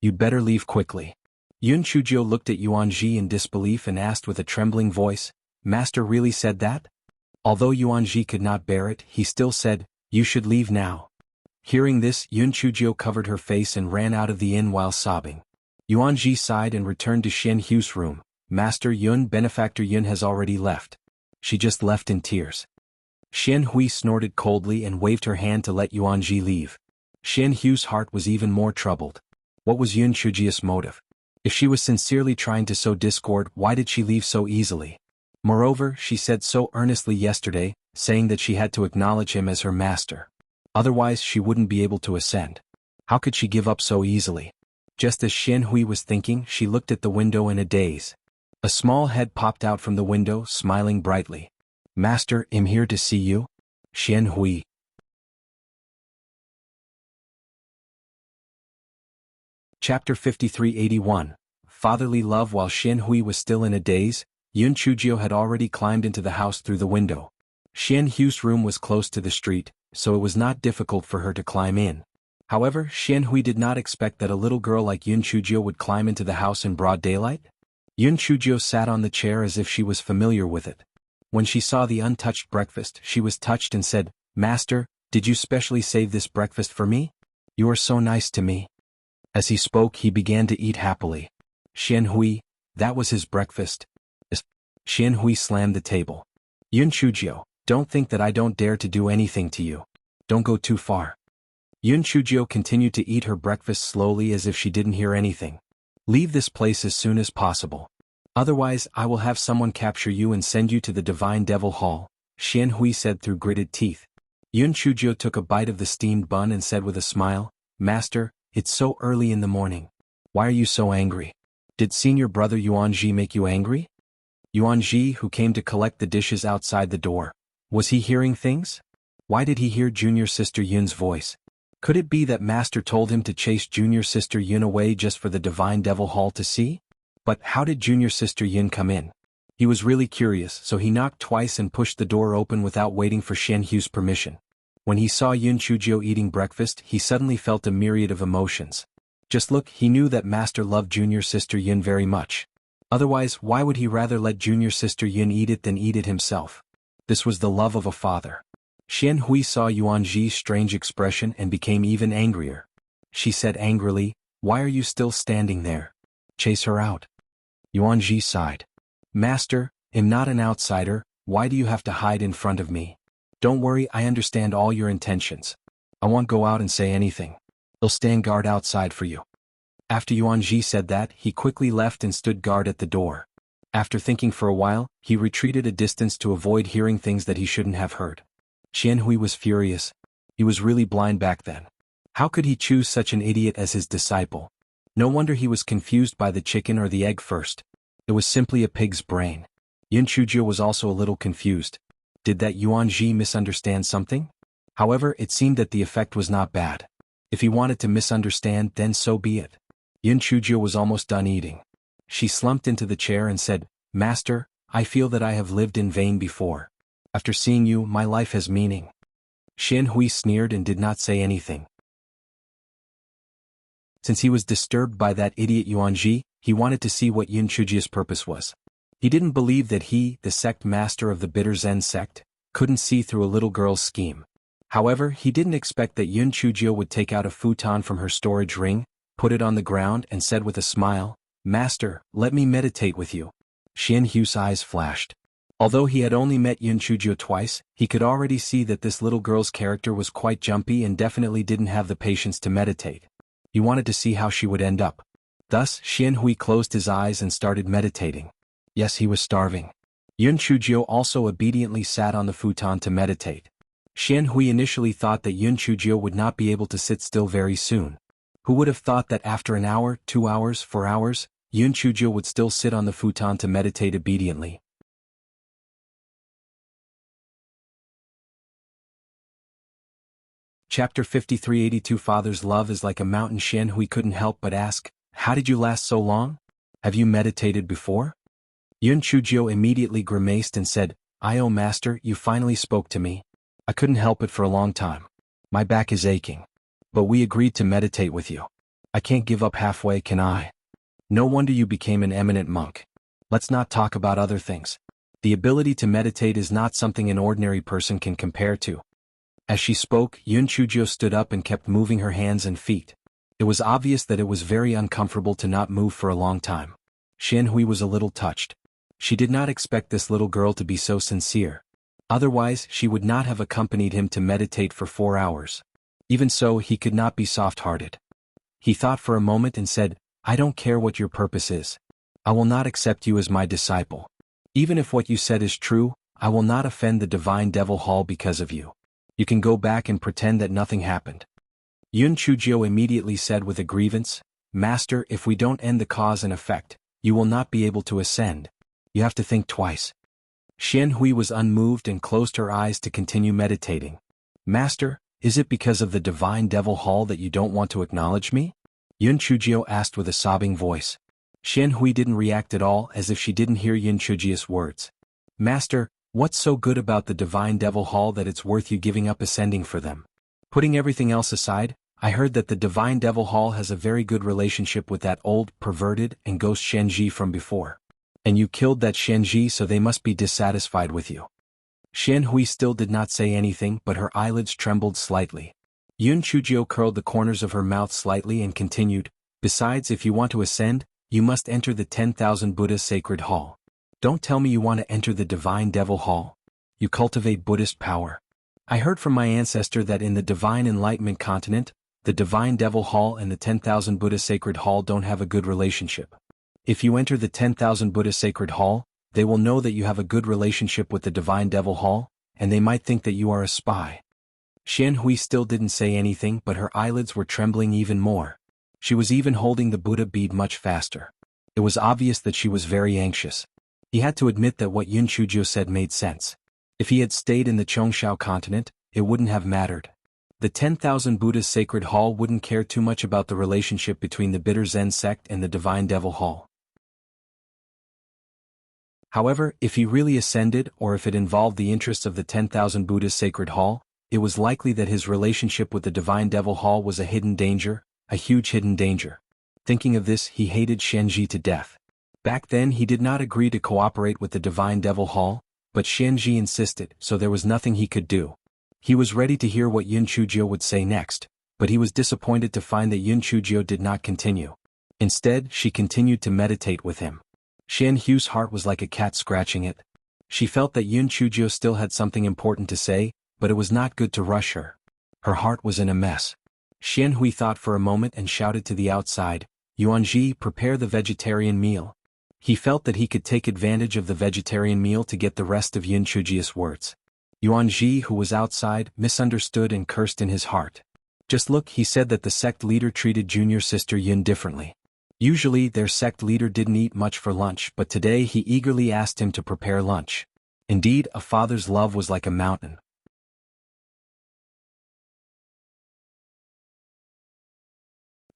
Speaker 1: You'd better leave quickly." Yun Chuzhou looked at Yuanji in disbelief and asked with a trembling voice, "Master really said that?" Although Yuanji could not bear it, he still said, "You should leave now." Hearing this, Yun Chuzhou covered her face and ran out of the inn while sobbing. Yuanji sighed and returned to Xian Hu's room. "Master Yun, benefactor Yun has already left. She just left in tears." Xian Hui snorted coldly and waved her hand to let Yuanji leave. Xian Hu's heart was even more troubled. What was Yun Chuzhou's motive? If she was sincerely trying to sow discord, why did she leave so easily? Moreover, she said so earnestly yesterday, saying that she had to acknowledge him as her master. Otherwise she wouldn't be able to ascend. How could she give up so easily? Just as Xian Hui was thinking, she looked at the window in a daze. A small head popped out from the window, smiling brightly. Master, I'm here to see you. Xian Hui. Chapter 5381. Fatherly Love. While Xian Hui was still in a daze, Yun Chujio had already climbed into the house through the window. Xian Hui's room was close to the street, so it was not difficult for her to climb in. However, Xian Hui did not expect that a little girl like Yun Chujio would climb into the house in broad daylight. Yun Chujio sat on the chair as if she was familiar with it. When she saw the untouched breakfast, she was touched and said, "Master, did you specially save this breakfast for me? You are so nice to me." As he spoke, he began to eat happily. Xian Hui, that was his breakfast. Xian Hui slammed the table. Yun Chujio, don't think that I don't dare to do anything to you. Don't go too far. Yun Chujio continued to eat her breakfast slowly as if she didn't hear anything. Leave this place as soon as possible. Otherwise, I will have someone capture you and send you to the Divine Devil Hall, Xian Hui said through gritted teeth. Yun Chujio took a bite of the steamed bun and said with a smile, "Master, it's so early in the morning. Why are you so angry? Did senior brother Yuanji make you angry?" Yuanji, who came to collect the dishes outside the door. Was he hearing things? Why did he hear junior sister Yun's voice? Could it be that Master told him to chase junior sister Yun away just for the Divine Devil Hall to see? But how did junior sister Yun come in? He was really curious, so he knocked twice and pushed the door open without waiting for Xian Hui's permission. When he saw Yun Chujio eating breakfast, he suddenly felt a myriad of emotions. Just look, he knew that Master loved junior sister Yun very much. Otherwise, why would he rather let junior sister Yun eat it than eat it himself? This was the love of a father. Xian Hui saw Yuanji's strange expression and became even angrier. She said angrily, "Why are you still standing there? Chase her out." Yuanji sighed. "Master, I'm not an outsider, why do you have to hide in front of me? Don't worry, I understand all your intentions. I won't go out and say anything. I'll stand guard outside for you." After Yuanji said that, he quickly left and stood guard at the door. After thinking for a while, he retreated a distance to avoid hearing things that he shouldn't have heard. Xian Hui was furious. He was really blind back then. How could he choose such an idiot as his disciple? No wonder he was confused by the chicken or the egg first. It was simply a pig's brain. Yun Chujio was also a little confused. Did that Yuanji misunderstand something? However, it seemed that the effect was not bad. If he wanted to misunderstand, then so be it. Yun Chujio was almost done eating. She slumped into the chair and said, "Master, I feel that I have lived in vain before. After seeing you, my life has meaning." Xian Hui sneered and did not say anything. Since he was disturbed by that idiot Yuanji, he wanted to see what Yun Chujio's purpose was. He didn't believe that he, the sect master of the bitter Zen sect, couldn't see through a little girl's scheme. However, he didn't expect that Yun Chujio would take out a futon from her storage ring, put it on the ground and said with a smile, "Master, let me meditate with you." Xian Hui's eyes flashed. Although he had only met Yun Chujio twice, he could already see that this little girl's character was quite jumpy and definitely didn't have the patience to meditate. He wanted to see how she would end up. Thus, Xian Hui closed his eyes and started meditating. Yes, he was starving. Yun Chujio also obediently sat on the futon to meditate. Xian Hui initially thought that Yun Chujio would not be able to sit still very soon. Who would have thought that after an hour, 2 hours, 4 hours, Yun Chujio would still sit on the futon to meditate obediently? Chapter 5382. Father's Love is like a mountain. Xian Hui couldn't help but ask, "How did you last so long? Have you meditated before?" Yun Chujio immediately grimaced and said, "Oh master, you finally spoke to me. I couldn't help it for a long time. My back is aching. But we agreed to meditate with you. I can't give up halfway, can I? No wonder you became an eminent monk. Let's not talk about other things. The ability to meditate is not something an ordinary person can compare to." As she spoke, Yun Chujio stood up and kept moving her hands and feet. It was obvious that it was very uncomfortable to not move for a long time. Xian Hui was a little touched. She did not expect this little girl to be so sincere. Otherwise, she would not have accompanied him to meditate for 4 hours. Even so, he could not be soft-hearted. He thought for a moment and said, "I don't care what your purpose is. I will not accept you as my disciple. Even if what you said is true, I will not offend the Divine Devil Hall because of you. You can go back and pretend that nothing happened." Yun Chujio immediately said with a grievance, "Master, if we don't end the cause and effect, you will not be able to ascend. You have to think twice." Xian Hui was unmoved and closed her eyes to continue meditating. Master, is it because of the Divine Devil Hall that you don't want to acknowledge me? Yun Chujio asked with a sobbing voice. Xian Hui didn't react at all, as if she didn't hear Yun Chujio's words. Master, what's so good about the Divine Devil Hall that it's worth you giving up ascending for them? Putting everything else aside, I heard that the Divine Devil Hall has a very good relationship with that old, perverted, and ghost Shenji from before. And you killed that Shenji, so they must be dissatisfied with you. Xian Hui still did not say anything, but her eyelids trembled slightly. Yun Chujio curled the corners of her mouth slightly and continued, besides, if you want to ascend, you must enter the 10,000 Buddha Sacred Hall. Don't tell me you want to enter the Divine Devil Hall. You cultivate Buddhist power. I heard from my ancestor that in the Divine Enlightenment continent, the Divine Devil Hall and the 10,000 Buddha Sacred Hall don't have a good relationship. If you enter the 10,000 Buddha Sacred Hall, they will know that you have a good relationship with the Divine Devil Hall, and they might think that you are a spy. Xian Hui still didn't say anything, but her eyelids were trembling even more. She was even holding the Buddha bead much faster. It was obvious that she was very anxious. He had to admit that what Yun Chujio said made sense. If he had stayed in the Chongshao continent, it wouldn't have mattered. The 10,000 Buddha's Sacred Hall wouldn't care too much about the relationship between the Bitter Zen sect and the Divine Devil Hall. However, if he really ascended, or if it involved the interests of the 10,000 Buddha's Sacred Hall, it was likely that his relationship with the Divine Devil Hall was a hidden danger, a huge hidden danger. Thinking of this, he hated Shenji to death. Back then he did not agree to cooperate with the Divine Devil Hall, but Shenji insisted, so there was nothing he could do. He was ready to hear what Yun Chujio would say next, but he was disappointed to find that Yun Chujio did not continue. Instead, she continued to meditate with him. Xian Hui's heart was like a cat scratching it. She felt that Yun Chujio still had something important to say, but it was not good to rush her. Her heart was in a mess. Xian Hui thought for a moment and shouted to the outside, Yuanji, prepare the vegetarian meal. He felt that he could take advantage of the vegetarian meal to get the rest of Yun Chujio's words. Yuanji, who was outside, misunderstood and cursed in his heart. Just look, he said that the sect leader treated junior sister Yun differently. Usually their sect leader didn't eat much for lunch, but today he eagerly asked him to prepare lunch. Indeed, a father's love was like a mountain.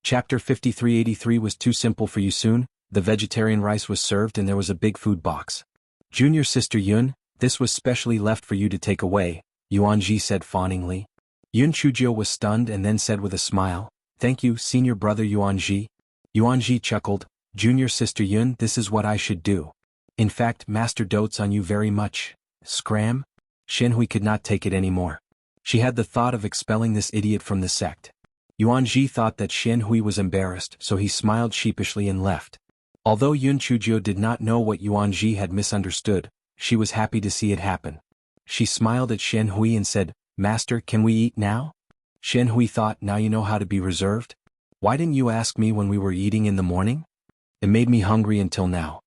Speaker 1: Chapter 5383 was too simple for you soon. The vegetarian rice was served and there was a big food box. Junior sister Yun, this was specially left for you to take away, Yuanji said fawningly. Yun Chujio was stunned and then said with a smile, thank you, senior brother Yuanji. Yuanji chuckled, Junior sister Yun, this is what I should do. In fact, master dotes on you very much. Scram? Xian Hui could not take it anymore. She had the thought of expelling this idiot from the sect. Yuanji thought that Xian Hui was embarrassed, so he smiled sheepishly and left. Although Yun Chujio did not know what Yuanji had misunderstood, she was happy to see it happen. She smiled at Xian Hui and said, Master, can we eat now? Xian Hui thought, now you know how to be reserved? Why didn't you ask me when we were eating in the morning? It made me hungry until now.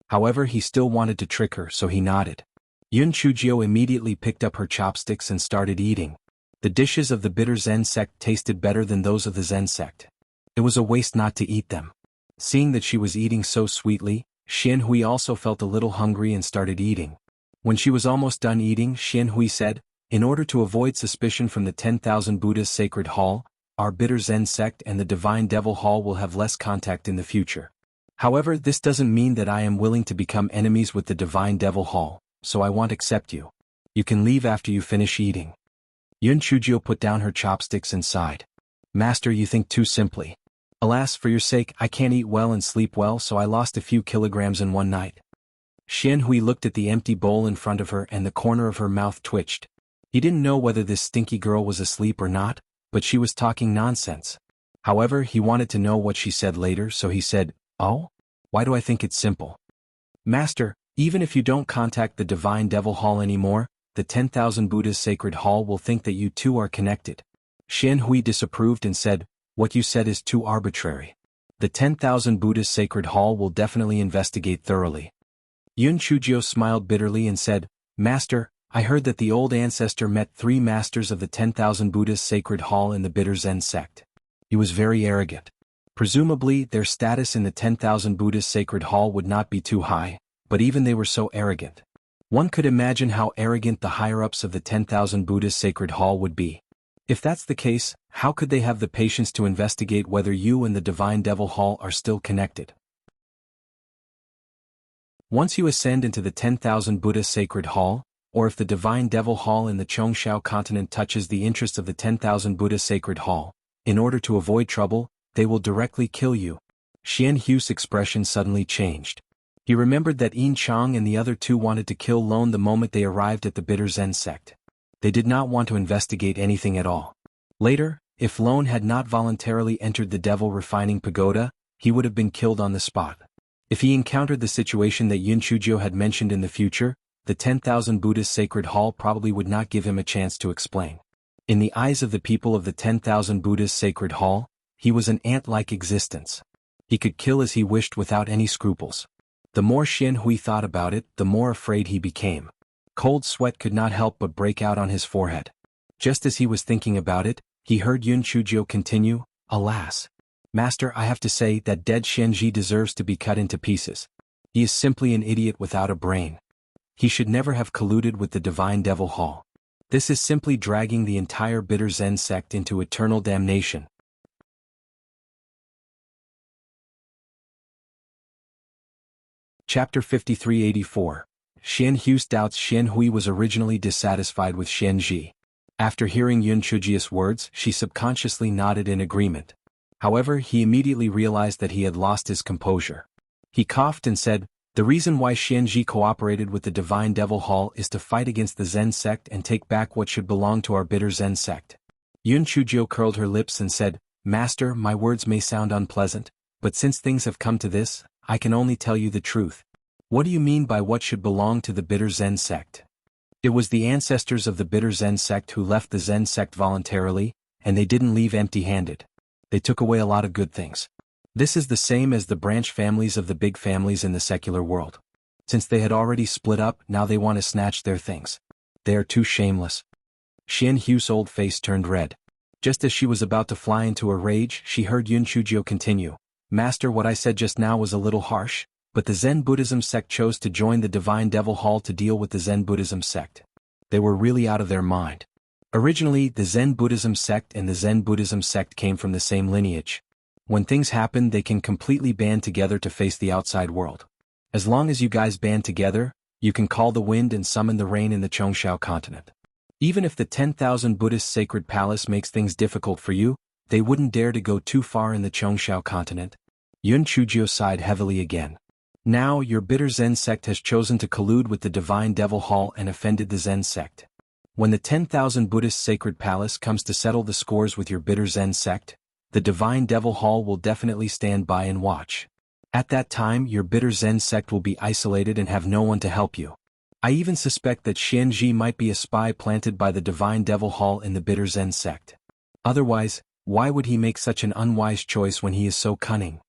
Speaker 1: However, he still wanted to trick her, so he nodded. Yun Chujio immediately picked up her chopsticks and started eating. The dishes of the bitter Zen sect tasted better than those of the Zen sect. It was a waste not to eat them. Seeing that she was eating so sweetly, Xian Hui also felt a little hungry and started eating. When she was almost done eating, Xian Hui said, in order to avoid suspicion from the 10,000 Buddha's Sacred Hall, our bitter Zen sect and the Divine Devil Hall will have less contact in the future. However, this doesn't mean that I am willing to become enemies with the Divine Devil Hall, so I won't accept you. You can leave after you finish eating. Yun Chujio put down her chopsticks and sighed. Master, you think too simply. Alas, for your sake, I can't eat well and sleep well, so I lost a few kilograms in one night. Xian Hui looked at the empty bowl in front of her and the corner of her mouth twitched. He didn't know whether this stinky girl was asleep or not, but she was talking nonsense. However, he wanted to know what she said later, so he said, oh? Why do I think it's simple? Master, even if you don't contact the Divine Devil Hall anymore, the 10,000 Buddha's Sacred Hall will think that you two are connected. Xian Hui disapproved and said, what you said is too arbitrary. The 10,000 Buddha's Sacred Hall will definitely investigate thoroughly. Yun Chujio smiled bitterly and said, Master, I heard that the old ancestor met 3 masters of the 10,000 Buddha's Sacred Hall in the bitter Zen sect. He was very arrogant. Presumably, their status in the 10,000 Buddha's Sacred Hall would not be too high, but even they were so arrogant. One could imagine how arrogant the higher-ups of the 10,000 Buddha's sacred hall would be. If that's the case, how could they have the patience to investigate whether you and the Divine Devil Hall are still connected? Once you ascend into the 10,000 Buddha sacred hall, or if the Divine Devil Hall in the Chongshan continent touches the interest of the 10,000 Buddha sacred hall, in order to avoid trouble, they will directly kill you. Xian Hu's expression suddenly changed. He remembered that Yin Chang and the other two wanted to kill Lone the moment they arrived at the Bitter Zen sect. They did not want to investigate anything at all. Later, if Lone had not voluntarily entered the Devil Refining Pagoda, he would have been killed on the spot. If he encountered the situation that Yun Chujio had mentioned in the future, the 10,000 Buddha's sacred hall probably would not give him a chance to explain. In the eyes of the people of the 10,000 Buddha's sacred hall, he was an ant-like existence. He could kill as he wished without any scruples. The more Xian Hui thought about it, the more afraid he became. Cold sweat could not help but break out on his forehead. Just as he was thinking about it, he heard Yun Chujio continue, "Alas, Master, I have to say that dead Xianji deserves to be cut into pieces. He is simply an idiot without a brain. He should never have colluded with the Divine Devil Hall. This is simply dragging the entire Bitter Zen sect into eternal damnation." Chapter 5384. Xian Hu's doubts. Xian Hui was originally dissatisfied with Xianji. After hearing Yun Chujio's words, she subconsciously nodded in agreement. However, he immediately realized that he had lost his composure. He coughed and said, "The reason why Xianji cooperated with the Divine Devil Hall is to fight against the Zen sect and take back what should belong to our Bitter Zen sect." Yun Chujio curled her lips and said, "Master, my words may sound unpleasant, but since things have come to this, I can only tell you the truth." "What do you mean by what should belong to the Bitter Zen sect?" "It was the ancestors of the Bitter Zen sect who left the Zen sect voluntarily, and they didn't leave empty-handed. They took away a lot of good things. This is the same as the branch families of the big families in the secular world. Since they had already split up, now they want to snatch their things. They are too shameless." Xian Hu's old face turned red. Just as she was about to fly into a rage, she heard Yun Chujio continue, "Master, what I said just now was a little harsh, but the Zen Buddhism sect chose to join the Divine Devil Hall to deal with the Zen Buddhism sect. They were really out of their mind. Originally, the Zen Buddhism sect and the Zen Buddhism sect came from the same lineage. When things happen, they can completely band together to face the outside world. As long as you guys band together, you can call the wind and summon the rain in the Chongshan continent. Even if the 10,000 Buddhist sacred palace makes things difficult for you, they wouldn't dare to go too far in the Chongshan continent." Yun Chujio sighed heavily again. "Now, your Bitter Zen sect has chosen to collude with the Divine Devil Hall and offended the Zen sect. When the 10,000 Buddhist sacred palace comes to settle the scores with your Bitter Zen sect, the Divine Devil Hall will definitely stand by and watch. At that time, your Bitter Zen sect will be isolated and have no one to help you. I even suspect that Xianji might be a spy planted by the Divine Devil Hall in the Bitter Zen sect. Otherwise, why would he make such an unwise choice when he is so cunning?"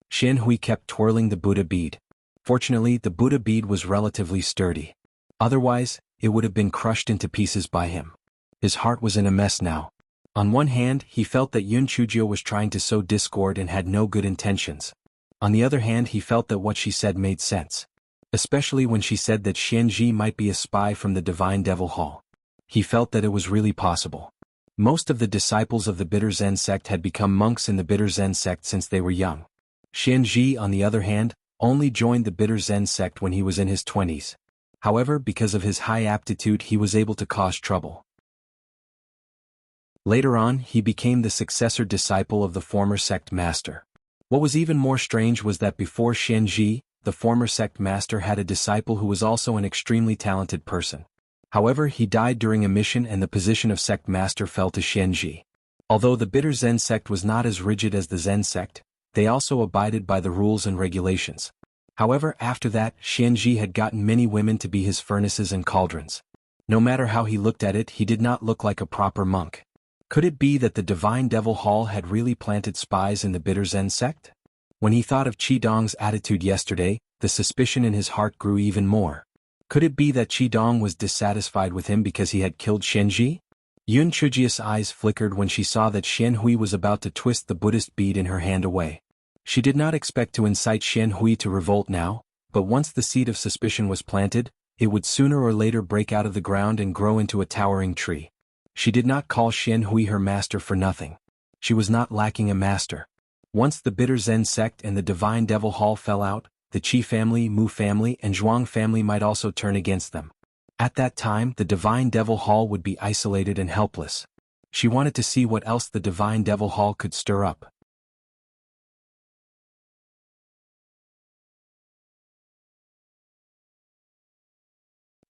Speaker 1: Xian Hui kept twirling the Buddha bead. Fortunately, the Buddha bead was relatively sturdy. Otherwise, it would have been crushed into pieces by him. His heart was in a mess now. On one hand, he felt that Yun Chujio was trying to sow discord and had no good intentions. On the other hand, he felt that what she said made sense. Especially when she said that Xianji might be a spy from the Divine Devil Hall. He felt that it was really possible. Most of the disciples of the Bitter Zen sect had become monks in the Bitter Zen sect since they were young. Xianji, on the other hand, only joined the Bitter Zen sect when he was in his 20s. However, because of his high aptitude, he was able to cause trouble. Later on, he became the successor disciple of the former sect master. What was even more strange was that before Xianji, the former sect master had a disciple who was also an extremely talented person. However, he died during a mission and the position of sect master fell to Xianji. Although the Bitter Zen sect was not as rigid as the Zen sect, they also abided by the rules and regulations. However, after that, Xianji had gotten many women to be his furnaces and cauldrons. No matter how he looked at it, he did not look like a proper monk. Could it be that the Divine Devil Hall had really planted spies in the Bitter Zen sect? When he thought of Qidong's attitude yesterday, the suspicion in his heart grew even more. Could it be that Qidong was dissatisfied with him because he had killed Xianji? Yun Chujio's eyes flickered when she saw that Xian Hui was about to twist the Buddhist bead in her hand away. She did not expect to incite Xian Hui to revolt now, but once the seed of suspicion was planted, it would sooner or later break out of the ground and grow into a towering tree. She did not call Xian Hui her master for nothing. She was not lacking a master. Once the bitter Zen sect and the Divine Devil Hall fell out, the Qi family, Mu family, and Zhuang family might also turn against them. At that time, the Divine Devil Hall would be isolated and helpless. She wanted to see what else the Divine Devil Hall could stir up.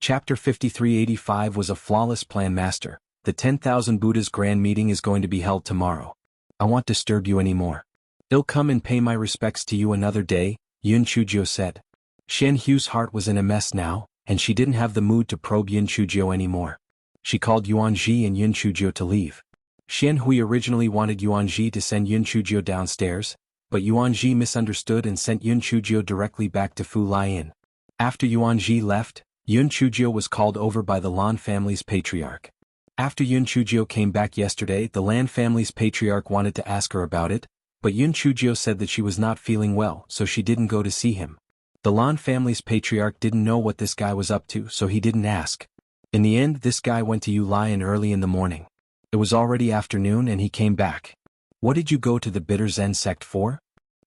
Speaker 1: Chapter 5385 was a flawless plan, Master. The 10,000 Buddhas grand meeting is going to be held tomorrow. I won't disturb you anymore. I'll come and pay my respects to you another day, Yun Chujio said. Xian Hui's heart was in a mess now, and she didn't have the mood to probe Yun Chujio anymore. She called Yuan Ji and Yun Chujio to leave. Xian Hui originally wanted Yuan Ji to send Yun Chujio downstairs, but Yuan Ji misunderstood and sent Yun Chujio directly back to Fu Lai Inn. After Yuan Ji left, Yun Chujio was called over by the Lan family's patriarch. After Yun Chujio came back yesterday, the Lan family's patriarch wanted to ask her about it, but Yun Chujio said that she was not feeling well, so she didn't go to see him. The Lan family's patriarch didn't know what this guy was up to, so he didn't ask. In the end, this guy went to Yulayan early in the morning. It was already afternoon and he came back. What did you go to the bitter Zen sect for?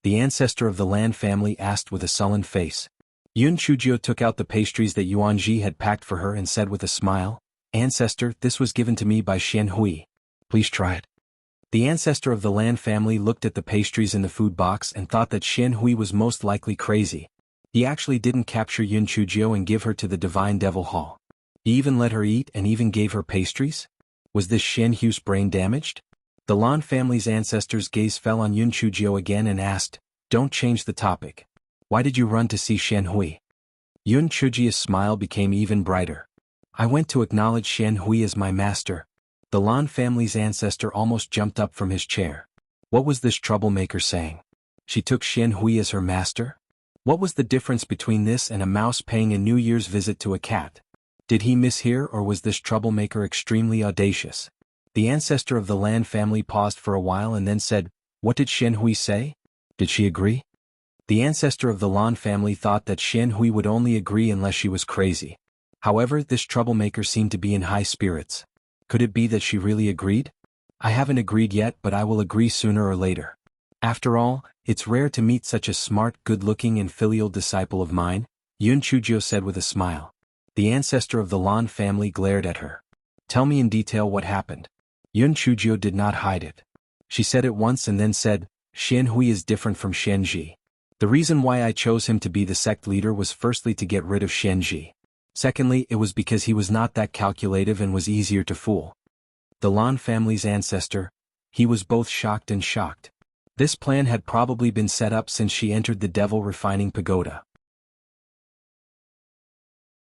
Speaker 1: The ancestor of the Lan family asked with a sullen face. Yun Chujio took out the pastries that Yuan Ji had packed for her and said with a smile, Ancestor, this was given to me by Xian Hui. Please try it. The ancestor of the Lan family looked at the pastries in the food box and thought that Xian Hui was most likely crazy. He actually didn't capture Yun Chujio and give her to the Divine Devil Hall. He even let her eat and even gave her pastries? Was this Xian Hui's brain damaged? The Lan family's ancestor's gaze fell on Yun Chujio again and asked, Don't change the topic. Why did you run to see Xian Hui? Yun Chujio's smile became even brighter. I went to acknowledge Xian Hui as my master. The Lan family's ancestor almost jumped up from his chair. What was this troublemaker saying? She took Xian Hui as her master? What was the difference between this and a mouse paying a New Year's visit to a cat? Did he mishear, or was this troublemaker extremely audacious? The ancestor of the Lan family paused for a while and then said, What did Xian Hui say? Did she agree? The ancestor of the Lan family thought that Xian Hui would only agree unless she was crazy. However, this troublemaker seemed to be in high spirits. Could it be that she really agreed? I haven't agreed yet, but I will agree sooner or later. After all, it's rare to meet such a smart, good-looking and filial disciple of mine, Yun Chujio said with a smile. The ancestor of the Lan family glared at her. Tell me in detail what happened. Yun Chujio did not hide it. She said it once and then said, Xian Hui is different from Xian Ji. The reason why I chose him to be the sect leader was firstly to get rid of Xian Ji. Secondly, it was because he was not that calculative and was easier to fool. The Lan family's ancestor, he was both shocked and shocked. This plan had probably been set up since she entered the devil refining pagoda.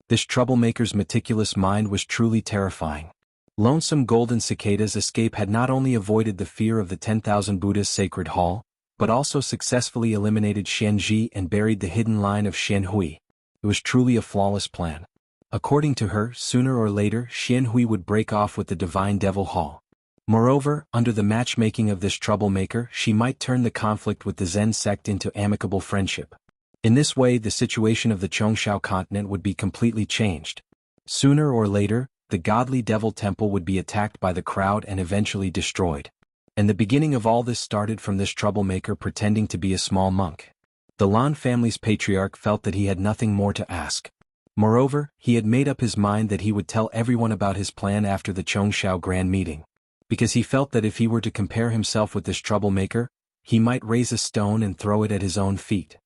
Speaker 1: This troublemaker's meticulous mind was truly terrifying. Lonesome Golden Cicada's escape had not only avoided the fear of the 10,000 Buddha's sacred hall, but also successfully eliminated Xian Ji and buried the hidden line of Xian Hui. It was truly a flawless plan. According to her, sooner or later Xian Hui would break off with the Divine Devil Hall. Moreover, under the matchmaking of this troublemaker, she might turn the conflict with the Zen sect into amicable friendship. In this way, the situation of the Chongshao continent would be completely changed. Sooner or later, the godly devil temple would be attacked by the crowd and eventually destroyed. And the beginning of all this started from this troublemaker pretending to be a small monk. The Lan family's patriarch felt that he had nothing more to ask. Moreover, he had made up his mind that he would tell everyone about his plan after the Chongshao grand meeting. Because he felt that if he were to compare himself with this troublemaker, he might raise a stone and throw it at his own feet.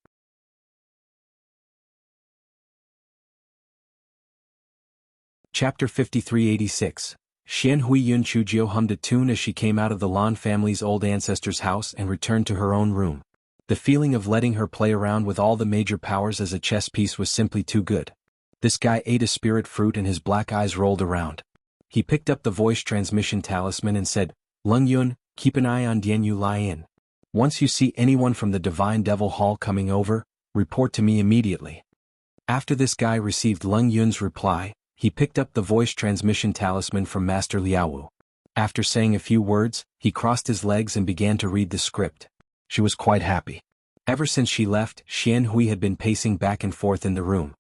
Speaker 1: Chapter 5386. Xian Hui. Yun Chujio hummed a tune as she came out of the Lan family's old ancestor's house and returned to her own room. The feeling of letting her play around with all the major powers as a chess piece was simply too good. This guy ate a spirit fruit and his black eyes rolled around. He picked up the voice transmission talisman and said, Lung Yun, keep an eye on Dian Yu Lai In. Once you see anyone from the Divine Devil Hall coming over, report to me immediately. After this guy received Lung Yun's reply, he picked up the voice transmission talisman from Master Liaowu. After saying a few words, he crossed his legs and began to read the script. She was quite happy. Ever since she left, Xian Hui had been pacing back and forth in the room.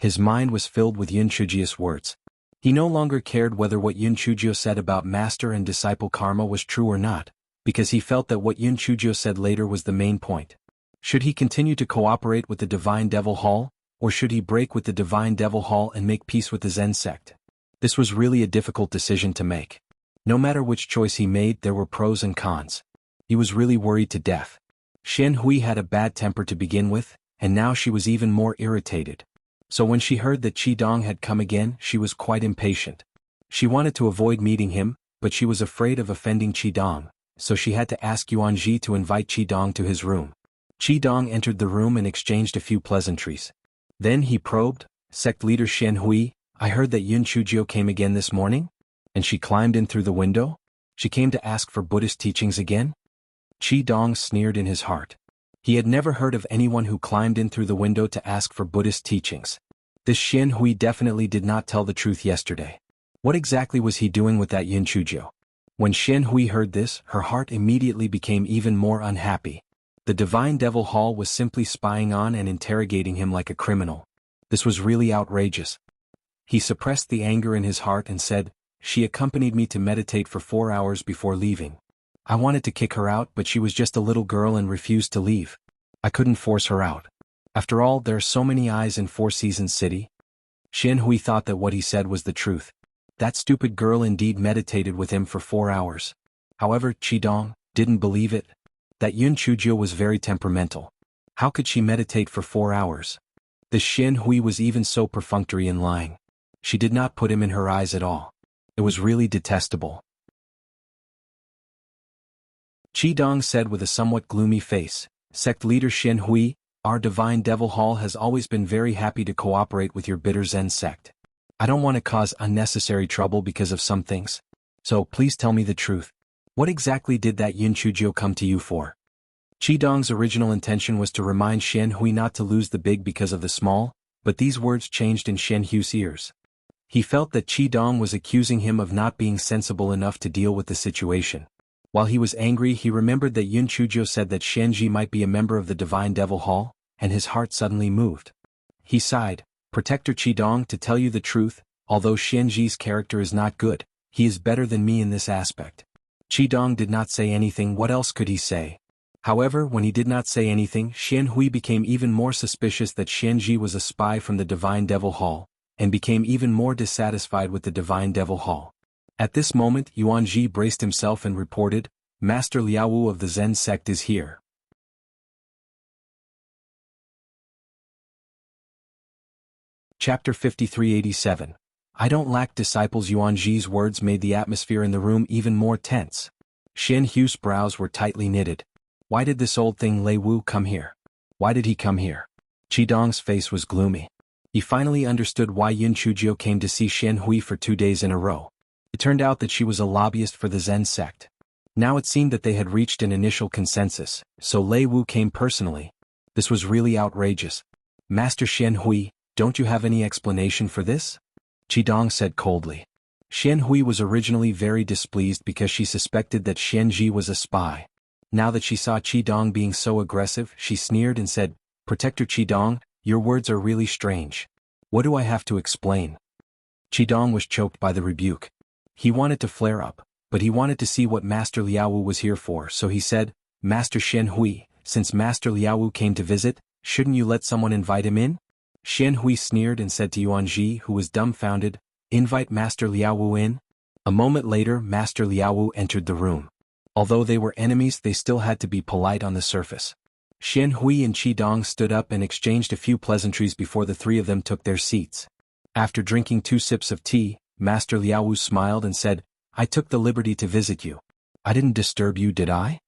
Speaker 1: His mind was filled with Yun Chujio's words. He no longer cared whether what Yun Chujio said about master and disciple karma was true or not, because he felt that what Yun Chujio said later was the main point. Should he continue to cooperate with the Divine Devil Hall, or should he break with the Divine Devil Hall and make peace with the Zen sect? This was really a difficult decision to make. No matter which choice he made, there were pros and cons. He was really worried to death. Shen Hui had a bad temper to begin with, and now she was even more irritated. So when she heard that Qi Dong had come again, she was quite impatient. She wanted to avoid meeting him, but she was afraid of offending Qi Dong, so she had to ask Yuan Ji to invite Qi Dong to his room. Qi Dong entered the room and exchanged a few pleasantries. Then he probed, "Sect leader Shen Hui, I heard that Yun Chujio came again this morning? And she climbed in through the window? She came to ask for Buddhist teachings again?" Qi Dong sneered in his heart. He had never heard of anyone who climbed in through the window to ask for Buddhist teachings. This Shen Hui definitely did not tell the truth yesterday. What exactly was he doing with that Yun Chujio? When Shen Hui heard this, her heart immediately became even more unhappy. The Divine Devil Hall was simply spying on and interrogating him like a criminal. This was really outrageous. He suppressed the anger in his heart and said, "She accompanied me to meditate for 4 hours before leaving. I wanted to kick her out, but she was just a little girl and refused to leave. I couldn't force her out. After all, there are so many eyes in Four Seasons City." Shen Hui thought that what he said was the truth. That stupid girl indeed meditated with him for 4 hours. However, Qi Dong didn't believe it. That Yun Chujio was very temperamental. How could she meditate for 4 hours? The Shen Hui was even so perfunctory in lying. She did not put him in her eyes at all. It was really detestable. Qi Dong said with a somewhat gloomy face, "Sect leader Shen Hui, our Divine Devil Hall has always been very happy to cooperate with your bitter Zen sect. I don't want to cause unnecessary trouble because of some things. So please tell me the truth. What exactly did that Yun Chujio come to you for?" Qi Dong's original intention was to remind Shen Hui not to lose the big because of the small, but these words changed in Shen Hui's ears. He felt that Qi Dong was accusing him of not being sensible enough to deal with the situation. While he was angry, he remembered that Yun Chujio said that Shen Ji might be a member of the Divine Devil Hall, and his heart suddenly moved. He sighed, "Protector Qi Dong, to tell you the truth, although Shen Ji's character is not good, he is better than me in this aspect." Qi Dong did not say anything. What else could he say? However, when he did not say anything, Shen Hui became even more suspicious that Shen Ji was a spy from the Divine Devil Hall, and became even more dissatisfied with the Divine Devil Hall. At this moment, Yuan Ji braced himself and reported, "Master Liaowu of the Zen sect is here." Chapter 5387. I don't lack disciples. Yuan Ji's words made the atmosphere in the room even more tense. Shen Hu's brows were tightly knitted. Why did this old thing Lei Wu come here? Why did he come here? Qi Dong's face was gloomy. He finally understood why Yun Chujio came to see Shen Hui for 2 days in a row. It turned out that she was a lobbyist for the Zen sect. Now it seemed that they had reached an initial consensus, so Lei Wu came personally. This was really outrageous. "Master Shen Hui, don't you have any explanation for this?" Qi Dong said coldly. Shen Hui was originally very displeased because she suspected that Shen Ji was a spy. Now that she saw Qi Dong being so aggressive, she sneered and said, "Protector Qi Dong, your words are really strange. What do I have to explain?" Qi Dong was choked by the rebuke. He wanted to flare up, but he wanted to see what Master Liaowu was here for, so he said, "Master Shen Hui, since Master Liaowu came to visit, shouldn't you let someone invite him in?" Shen Hui sneered and said to Yuan Ji, who was dumbfounded, "Invite Master Liaowu in?" A moment later, Master Liaowu entered the room. Although they were enemies, they still had to be polite on the surface. Shen Hui and Qi Dong stood up and exchanged a few pleasantries before the three of them took their seats. After drinking 2 sips of tea, Master Liaowu smiled and said, "I took the liberty to visit you. I didn't disturb you, did I?"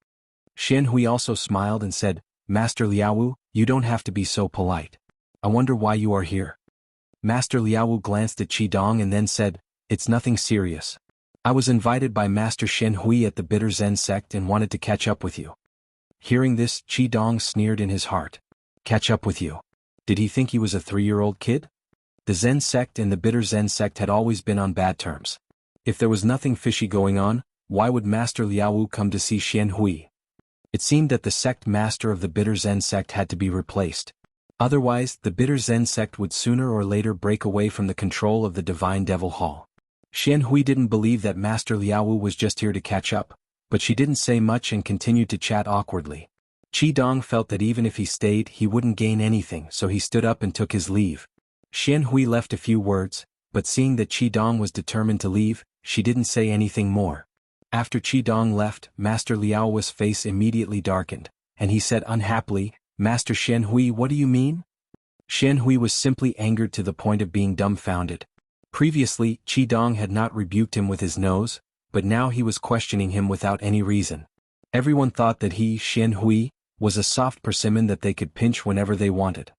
Speaker 1: Shen Hui also smiled and said, "Master Liaowu, you don't have to be so polite. I wonder why you are here." Master Liaowu glanced at Qi Dong and then said, "It's nothing serious. I was invited by Master Shen Hui at the Bitter Zen sect and wanted to catch up with you." Hearing this, Qi Dong sneered in his heart. Catch up with you? Did he think he was a 3-year-old kid? The Zen sect and the Bitter Zen sect had always been on bad terms. If there was nothing fishy going on, why would Master Liaowu come to see Shen Hui? It seemed that the sect master of the Bitter Zen sect had to be replaced. Otherwise, the bitter Zen sect would sooner or later break away from the control of the Divine Devil Hall. Xian Hui didn't believe that Master Liaowu was just here to catch up, but she didn't say much and continued to chat awkwardly. Qi Dong felt that even if he stayed, he wouldn't gain anything, so he stood up and took his leave. Xian Hui left a few words, but seeing that Qi Dong was determined to leave, she didn't say anything more. After Qi Dong left, Master Liaowu's face immediately darkened, and he said unhappily, "Master Xian Hui, what do you mean?" Xian Hui was simply angered to the point of being dumbfounded. Previously, Qi Dong had not rebuked him with his nose, but now he was questioning him without any reason. Everyone thought that he, Xian Hui, was a soft persimmon that they could pinch whenever they wanted.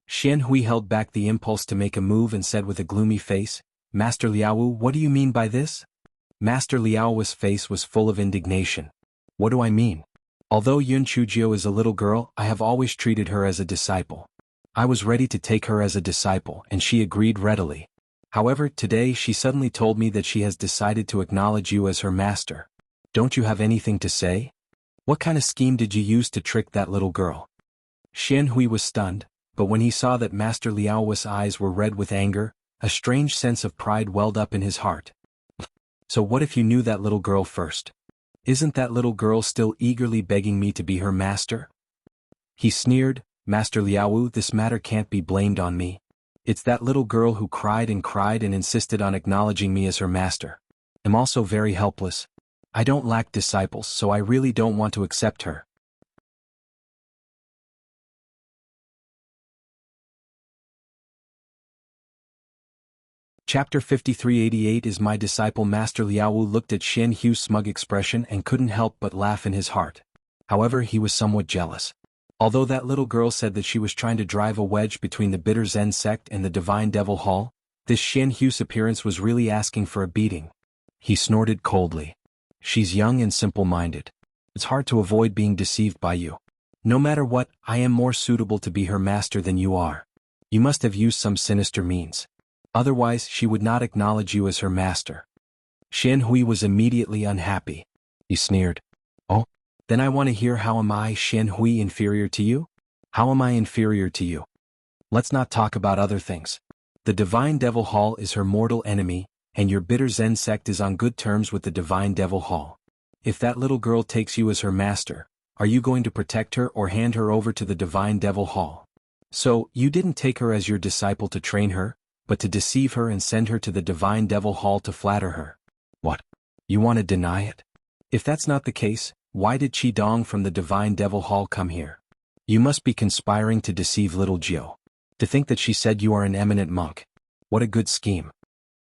Speaker 1: Xian Hui held back the impulse to make a move and said with a gloomy face, "Master Liaowu, what do you mean by this?" Master Liaowu's face was full of indignation. "What do I mean? Although Yun Chujio is a little girl, I have always treated her as a disciple. I was ready to take her as a disciple and she agreed readily. However, today she suddenly told me that she has decided to acknowledge you as her master. Don't you have anything to say? What kind of scheme did you use to trick that little girl?" Xian Hui was stunned, but when he saw that Master Liaowu's eyes were red with anger, a strange sense of pride welled up in his heart. "So what if you knew that little girl first? Isn't that little girl still eagerly begging me to be her master?" He sneered, "Master Liaowu, this matter can't be blamed on me. It's that little girl who cried and insisted on acknowledging me as her master. I'm also very helpless. I don't lack disciples, so I really don't want to accept her." Chapter 5388 is my disciple. Master Liaowu looked at Xian Hui's smug expression and couldn't help but laugh in his heart. However, he was somewhat jealous. Although that little girl said that she was trying to drive a wedge between the bitter Zen sect and the Divine Devil Hall, this Xian Hui's appearance was really asking for a beating. He snorted coldly. "She's young and simple-minded. It's hard to avoid being deceived by you. No matter what, I am more suitable to be her master than you are. You must have used some sinister means. Otherwise, she would not acknowledge you as her master." Xian Hui was immediately unhappy. He sneered. "Oh? Then I want to hear, how am I, Xian Hui, inferior to you? How am I inferior to you? Let's not talk about other things. The Divine Devil Hall is her mortal enemy, and your bitter Zen sect is on good terms with the Divine Devil Hall. If that little girl takes you as her master, are you going to protect her or hand her over to the Divine Devil Hall? So, you didn't take her as your disciple to train her, but to deceive her and send her to the Divine Devil Hall to flatter her. What? You want to deny it? If that's not the case, why did Qi Dong from the Divine Devil Hall come here? You must be conspiring to deceive little Jiu. To think that she said you are an eminent monk. What a good scheme."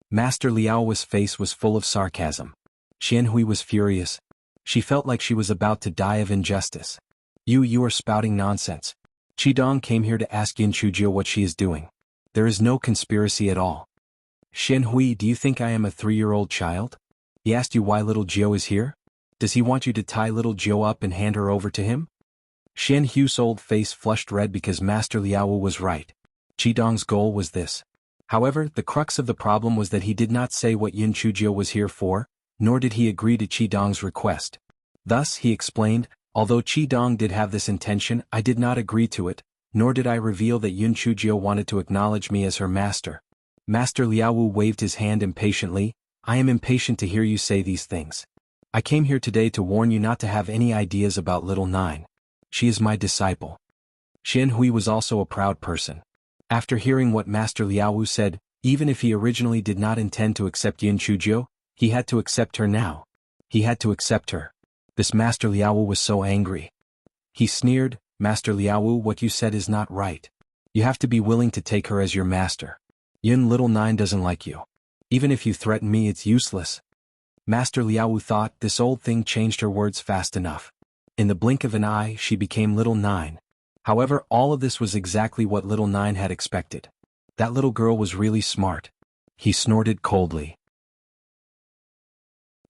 Speaker 1: Master Liaowu's face was full of sarcasm. Xian Hui was furious. She felt like she was about to die of injustice. You are spouting nonsense. Qi Dong came here to ask Yin Chujio what she is doing. There is no conspiracy at all. Xian Hui, do you think I am a 3-year-old child? He asked you why little Jiu is here? Does he want you to tie little Jiu up and hand her over to him? Xian Hui's old face flushed red because Master Liaowu was right. Qi Dong's goal was this. However, the crux of the problem was that he did not say what Yin Chujio was here for, nor did he agree to Qi Dong's request. Thus, he explained, although Qi Dong did have this intention, I did not agree to it, nor did I reveal that Yun Chujio wanted to acknowledge me as her master. Master Liaowu waved his hand impatiently. I am impatient to hear you say these things. I came here today to warn you not to have any ideas about little Nine. She is my disciple. Xian Hui was also a proud person. After hearing what Master Liaowu said, even if he originally did not intend to accept Yin Chujio, he had to accept her now. He had to accept her. This Master Liaowu was so angry. He sneered, Master Liaowu, what you said is not right. You have to be willing to take her as your master. Yin little Nine doesn't like you. Even if you threaten me, it's useless. Master Liaowu thought this old thing changed her words fast enough. In the blink of an eye, she became little Nine. However, all of this was exactly what little Nine had expected. That little girl was really smart. He snorted coldly.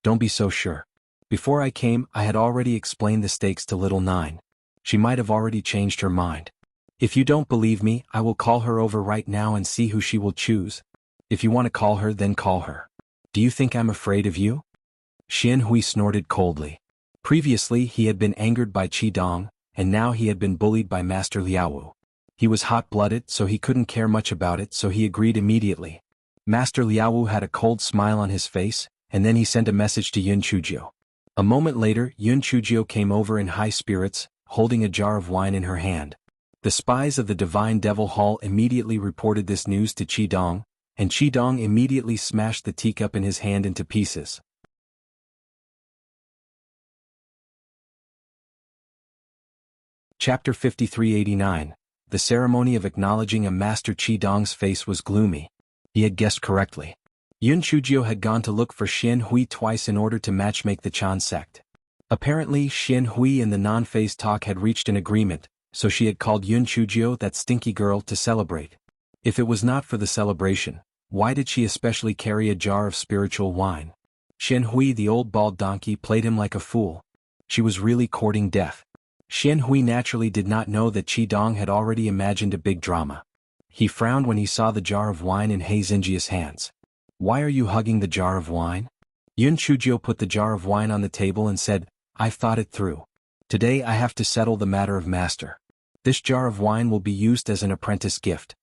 Speaker 1: Don't be so sure. Before I came, I had already explained the stakes to little Nine. She might have already changed her mind. If you don't believe me, I will call her over right now and see who she will choose. If you want to call her, then call her. Do you think I'm afraid of you? Xian Hui snorted coldly. Previously, he had been angered by Qi Dong, and now he had been bullied by Master Liaowu. He was hot-blooded, so he couldn't care much about it, so he agreed immediately. Master Liaowu had a cold smile on his face, and then he sent a message to Yun Chujio. A moment later, Yun Chujio came over in high spirits, holding a jar of wine in her hand. The spies of the Divine Devil Hall immediately reported this news to Qi Dong, and Qi Dong immediately smashed the teacup in his hand into pieces. Chapter 5389. The ceremony of acknowledging a master. Qi Dong's face was gloomy. He had guessed correctly. Yun Chujio had gone to look for Xian Hui twice in order to matchmake the Chan sect. Apparently Xian Hui and the non-phase talk had reached an agreement, so she had called Yun Chujio, that stinky girl, to celebrate. If it was not for the celebration, why did she especially carry a jar of spiritual wine? Xian Hui, the old bald donkey, played him like a fool. She was really courting death. Xian Hui naturally did not know that Qi Dong had already imagined a big drama. He frowned when he saw the jar of wine in He Xinjia's hands. "Why are you hugging the jar of wine?" Yun Chujio put the jar of wine on the table and said, "I've thought it through. Today I have to settle the matter of master. This jar of wine will be used as an apprentice gift."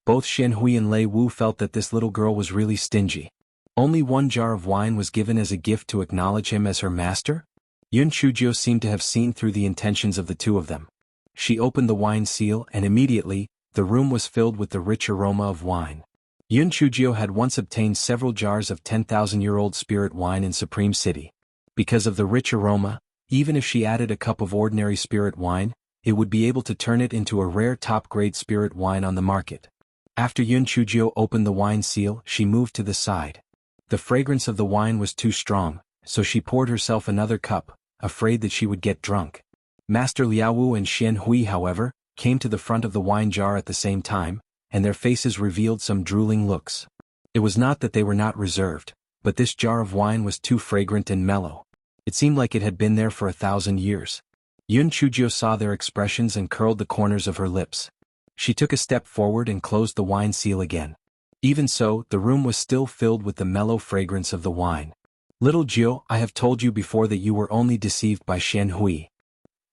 Speaker 1: Both Xian Hui and Lei Wu felt that this little girl was really stingy. Only one jar of wine was given as a gift to acknowledge him as her master? Yun Chujio seemed to have seen through the intentions of the two of them. She opened the wine seal and immediately, the room was filled with the rich aroma of wine. Yun Chujio had once obtained several jars of 10,000-year-old spirit wine in Supreme City. Because of the rich aroma, even if she added a cup of ordinary spirit wine, it would be able to turn it into a rare top-grade spirit wine on the market. After Yun Chujio opened the wine seal, she moved to the side. The fragrance of the wine was too strong, so she poured herself another cup, afraid that she would get drunk. Master Liaowu and Xian Hui, however, came to the front of the wine jar at the same time, and their faces revealed some drooling looks. It was not that they were not reserved, but this jar of wine was too fragrant and mellow. It seemed like it had been there for 1,000 years. Yun Chujio saw their expressions and curled the corners of her lips. She took a step forward and closed the wine seal again. Even so, the room was still filled with the mellow fragrance of the wine. "Little Jiu, I have told you before that you were only deceived by Xian Hui.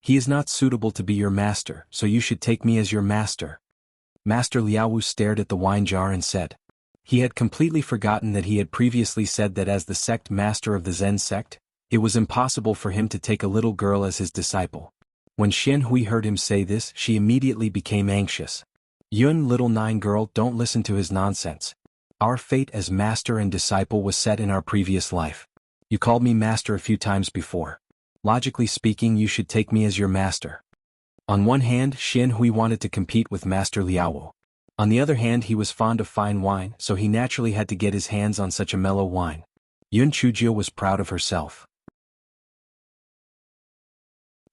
Speaker 1: He is not suitable to be your master, so you should take me as your master." Master Liaowu stared at the wine jar and said. He had completely forgotten that he had previously said that as the sect master of the Zen sect, it was impossible for him to take a little girl as his disciple. When Xian Hui heard him say this, she immediately became anxious. "Yun, little nine girl, don't listen to his nonsense. Our fate as master and disciple was set in our previous life. You called me master a few times before. Logically speaking, you should take me as your master." On one hand, Xian Hui wanted to compete with Master Liaowu. On the other hand, he was fond of fine wine, so he naturally had to get his hands on such a mellow wine. Yun Chujio was proud of herself.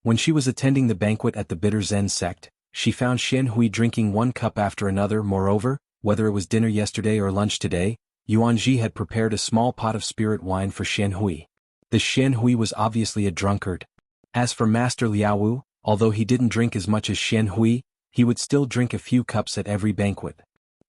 Speaker 1: When she was attending the banquet at the Bitter Zen sect, she found Xian Hui drinking one cup after another. Moreover, whether it was dinner yesterday or lunch today, Yuanji had prepared a small pot of spirit wine for Xian Hui. This Xian Hui was obviously a drunkard. As for Master Liaowu, although he didn't drink as much as Xian Hui, he would still drink a few cups at every banquet.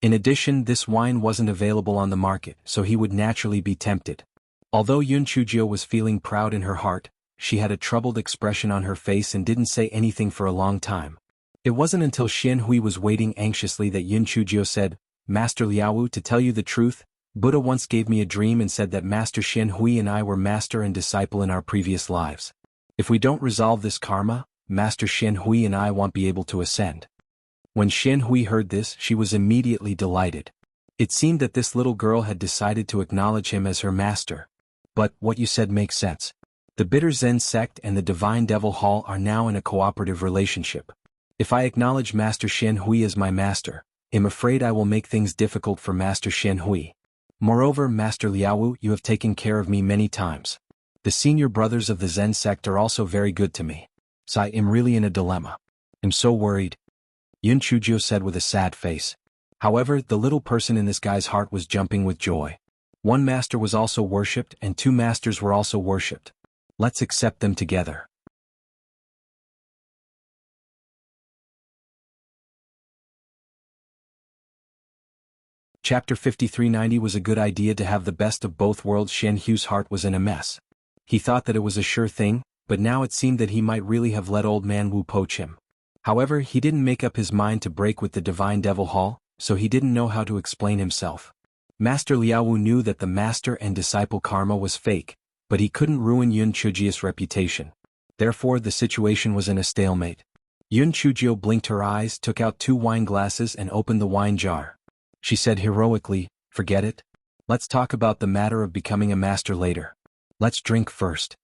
Speaker 1: In addition, this wine wasn't available on the market, so he would naturally be tempted. Although Yun Chujio was feeling proud in her heart, she had a troubled expression on her face and didn't say anything for a long time. It wasn't until Xian Hui was waiting anxiously that Yun Chujio said, "Master Liaowu, to tell you the truth, Buddha once gave me a dream and said that Master Xian Hui and I were master and disciple in our previous lives. If we don't resolve this karma, Master Xian Hui and I won't be able to ascend." When Xian Hui heard this, she was immediately delighted. It seemed that this little girl had decided to acknowledge him as her master. "But what you said makes sense. The Bitter Zen sect and the Divine Devil Hall are now in a cooperative relationship. If I acknowledge Master Xian Hui as my master, I'm afraid I will make things difficult for Master Xian Hui. Moreover, Master Liaowu, you have taken care of me many times. The senior brothers of the Zen sect are also very good to me. So I am really in a dilemma. I'm so worried," Yun Chujio said with a sad face. However, the little person in this guy's heart was jumping with joy. One master was also worshipped and two masters were also worshipped. Let's accept them together. Chapter 5390 was a good idea to have the best of both worlds. Xian Hui's heart was in a mess. He thought that it was a sure thing, but now it seemed that he might really have let old man Wu poach him. However, he didn't make up his mind to break with the Divine Devil Hall, so he didn't know how to explain himself. Master Liao Wu knew that the master and disciple karma was fake, but he couldn't ruin Yun Chujia's reputation. Therefore, the situation was in a stalemate. Yun Chujio blinked her eyes, took out 2 wine glasses and opened the wine jar. She said heroically, "Forget it. Let's talk about the matter of becoming a master later. Let's drink first."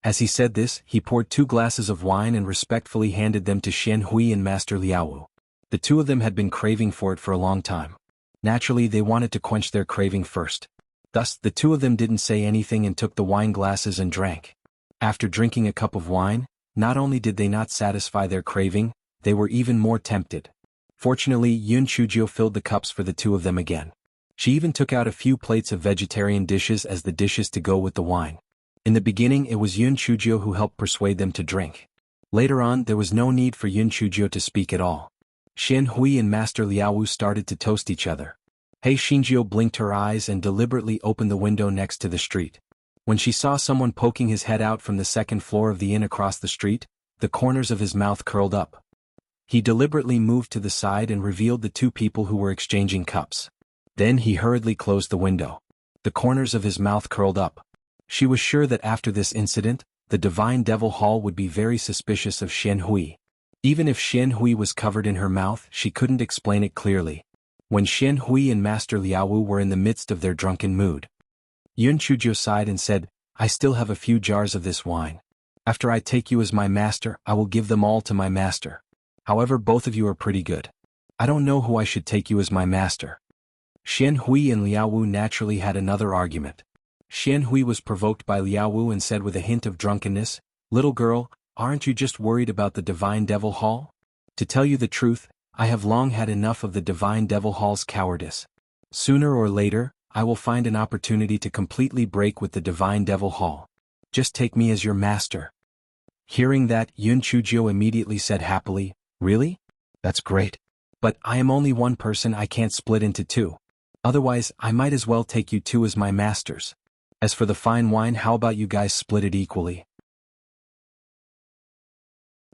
Speaker 1: As he said this, he poured 2 glasses of wine and respectfully handed them to Xian Hui and Master Liao Wu. The 2 of them had been craving for it for a long time. Naturally, they wanted to quench their craving first. Thus, the 2 of them didn't say anything and took the wine glasses and drank. After drinking a cup of wine, not only did they not satisfy their craving, they were even more tempted. Fortunately, Yun Chujio filled the cups for the 2 of them again. She even took out a few plates of vegetarian dishes as the dishes to go with the wine. In the beginning, it was Yun Chujio who helped persuade them to drink. Later on, there was no need for Yun Chujio to speak at all. Xian Hui and Master Liao Wu started to toast each other. Hei Xinjiu blinked her eyes and deliberately opened the window next to the street. When she saw someone poking his head out from the 2nd floor of the inn across the street, the corners of his mouth curled up. He deliberately moved to the side and revealed the 2 people who were exchanging cups. Then he hurriedly closed the window. The corners of his mouth curled up. She was sure that after this incident, the Divine Devil Hall would be very suspicious of Xian Hui. Even if Xian Hui was covered in her mouth, she couldn't explain it clearly. When Xian Hui and Master Liao Wu were in the midst of their drunken mood, Yun Chujio sighed and said, "I still have a few jars of this wine. After I take you as my master, I will give them all to my master. However, both of you are pretty good. I don't know who I should take you as my master." Xian Hui and Liao Wu naturally had another argument. Xian Hui was provoked by Liao Wu and said with a hint of drunkenness, "Little girl, aren't you just worried about the Divine Devil Hall? To tell you the truth, I have long had enough of the Divine Devil Hall's cowardice. Sooner or later, I will find an opportunity to completely break with the Divine Devil Hall. Just take me as your master." Hearing that, Yun Chujio immediately said happily, "Really? That's great. But I am only one person, I can't split into 2. Otherwise, I might as well take you 2 as my masters. As for the fine wine, how about you guys split it equally?"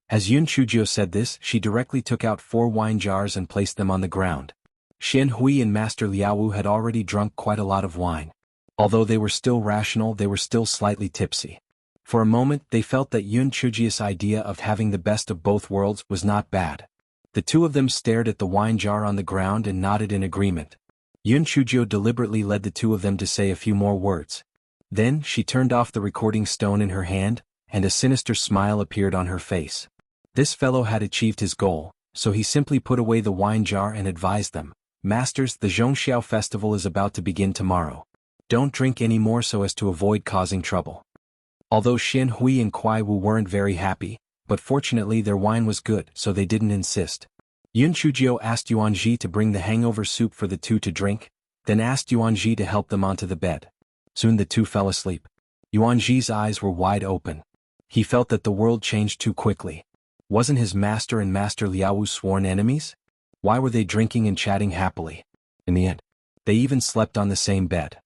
Speaker 1: As Yun Chujio said this, she directly took out 4 wine jars and placed them on the ground. Xian Hui and Master Liao Wu had already drunk quite a lot of wine. Although they were still rational, they were still slightly tipsy. For a moment, they felt that Yun Chujio's idea of having the best of both worlds was not bad. The 2 of them stared at the wine jar on the ground and nodded in agreement. Yun Chujio deliberately led the 2 of them to say a few more words. Then, she turned off the recording stone in her hand, and a sinister smile appeared on her face. This fellow had achieved his goal, so he simply put away the wine jar and advised them, "Masters, the Zhongxiao festival is about to begin tomorrow. Don't drink any more so as to avoid causing trouble." Although Xian Hui and Kuai Wu weren't very happy, but fortunately their wine was good, so they didn't insist. Yun Chujio asked Yuanji to bring the hangover soup for the 2 to drink, then asked Yuanji to help them onto the bed. Soon the 2 fell asleep. Yuanji's eyes were wide open. He felt that the world changed too quickly. Wasn't his master and Master Liao Wu sworn enemies? Why were they drinking and chatting happily? In the end, they even slept on the same bed.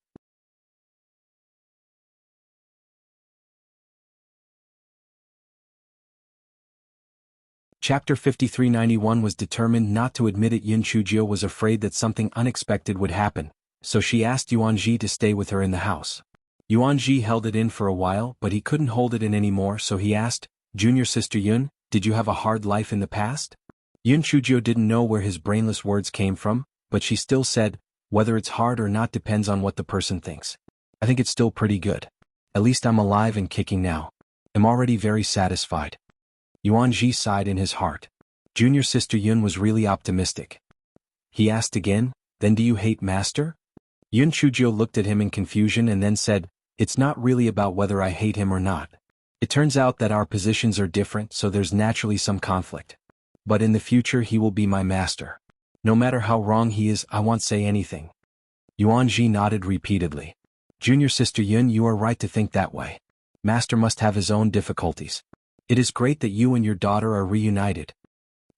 Speaker 1: Chapter 5391 was determined not to admit it. Yun Chujio was afraid that something unexpected would happen, so she asked Yuanji to stay with her in the house. Yuanji held it in for a while, but he couldn't hold it in anymore, so he asked, "Junior sister Yun, did you have a hard life in the past?" Yun Chujio didn't know where his brainless words came from, but she still said, "Whether it's hard or not depends on what the person thinks. I think it's still pretty good. At least I'm alive and kicking now. I'm already very satisfied." Yuanji sighed in his heart. Junior sister Yun was really optimistic. He asked again, "Then do you hate master?" Yun Chujio looked at him in confusion and then said, "It's not really about whether I hate him or not. It turns out that our positions are different, so there's naturally some conflict. But in the future he will be my master. No matter how wrong he is, I won't say anything." Yuanji nodded repeatedly. "Junior sister Yun, you are right to think that way. Master must have his own difficulties. It is great that you and your daughter are reunited."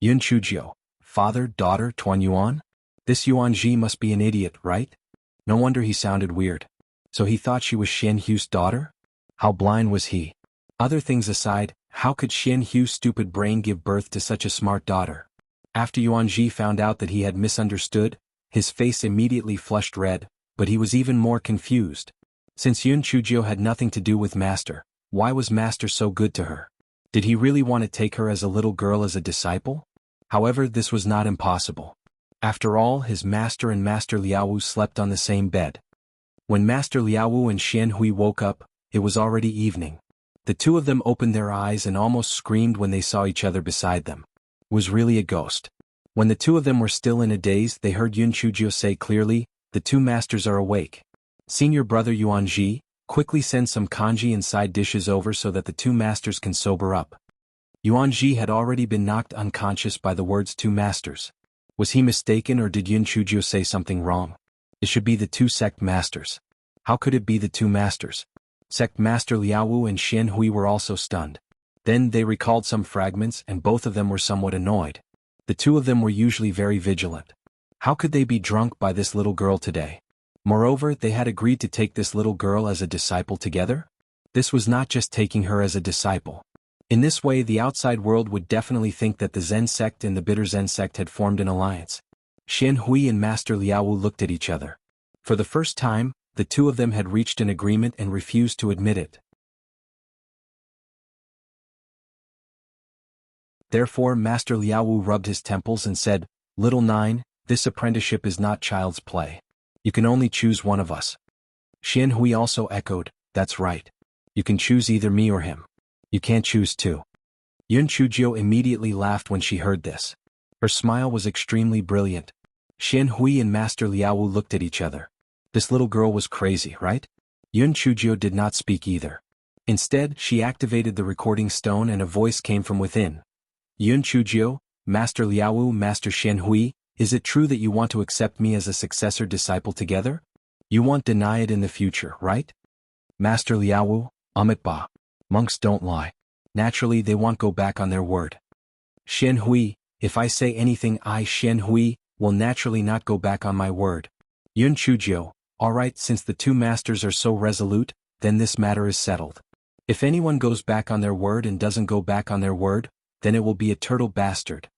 Speaker 1: Yun Chujio, father, daughter, Tuan Yuan? This Yuanji must be an idiot, right? No wonder he sounded weird. So he thought she was Xian Hu's daughter? How blind was he? Other things aside, how could Xian Hu's stupid brain give birth to such a smart daughter? After Yuan Ji found out that he had misunderstood, his face immediately flushed red, but he was even more confused. Since Yun Chujio had nothing to do with Master, why was Master so good to her? Did he really want to take her as a little girl as a disciple? However, this was not impossible. After all, his master and Master Liaowu slept on the same bed. When Master Liaowu and Xian Hui woke up, it was already evening. The two of them opened their eyes and almost screamed when they saw each other beside them. It was really a ghost. When the two of them were still in a daze, they heard Yun Chujio say clearly, "The two masters are awake. Senior brother Yuan Ji, quickly send some kanji and side dishes over so that the two masters can sober up." Yuan Ji had already been knocked unconscious by the words two masters. Was he mistaken, or did Yun Chujio say something wrong? It should be the two sect masters. How could it be the two masters? Sect Master Liaowu and Xian Hui were also stunned. Then they recalled some fragments and both of them were somewhat annoyed. The two of them were usually very vigilant. How could they be drunk by this little girl today? Moreover, they had agreed to take this little girl as a disciple together? This was not just taking her as a disciple. In this way, the outside world would definitely think that the Zen sect and the Bitter Zen sect had formed an alliance. Xian Hui and Master Liaowu looked at each other. For the first time, the two of them had reached an agreement and refused to admit it. Therefore, Master Liaowu rubbed his temples and said, "Little Nine, this apprenticeship is not child's play. You can only choose one of us." Xian Hui also echoed, "That's right. You can choose either me or him. You can't choose two." Yun Chujio immediately laughed when she heard this. Her smile was extremely brilliant. Xian Hui and Master Liaowu looked at each other. This little girl was crazy, right? Yun Chujio did not speak either. Instead, she activated the recording stone and a voice came from within. "Yun Chujio, Master Liaowu, Master Xian Hui, is it true that you want to accept me as a successor disciple together? You won't deny it in the future, right?" Master Liaowu, Ba. Monks don't lie. Naturally, they won't go back on their word. Xian Hui, if I say anything, I, Xian Hui, will naturally not go back on my word. Yun Chujio, alright, since the two masters are so resolute, then this matter is settled. If anyone goes back on their word and doesn't go back on their word, then it will be a turtle bastard.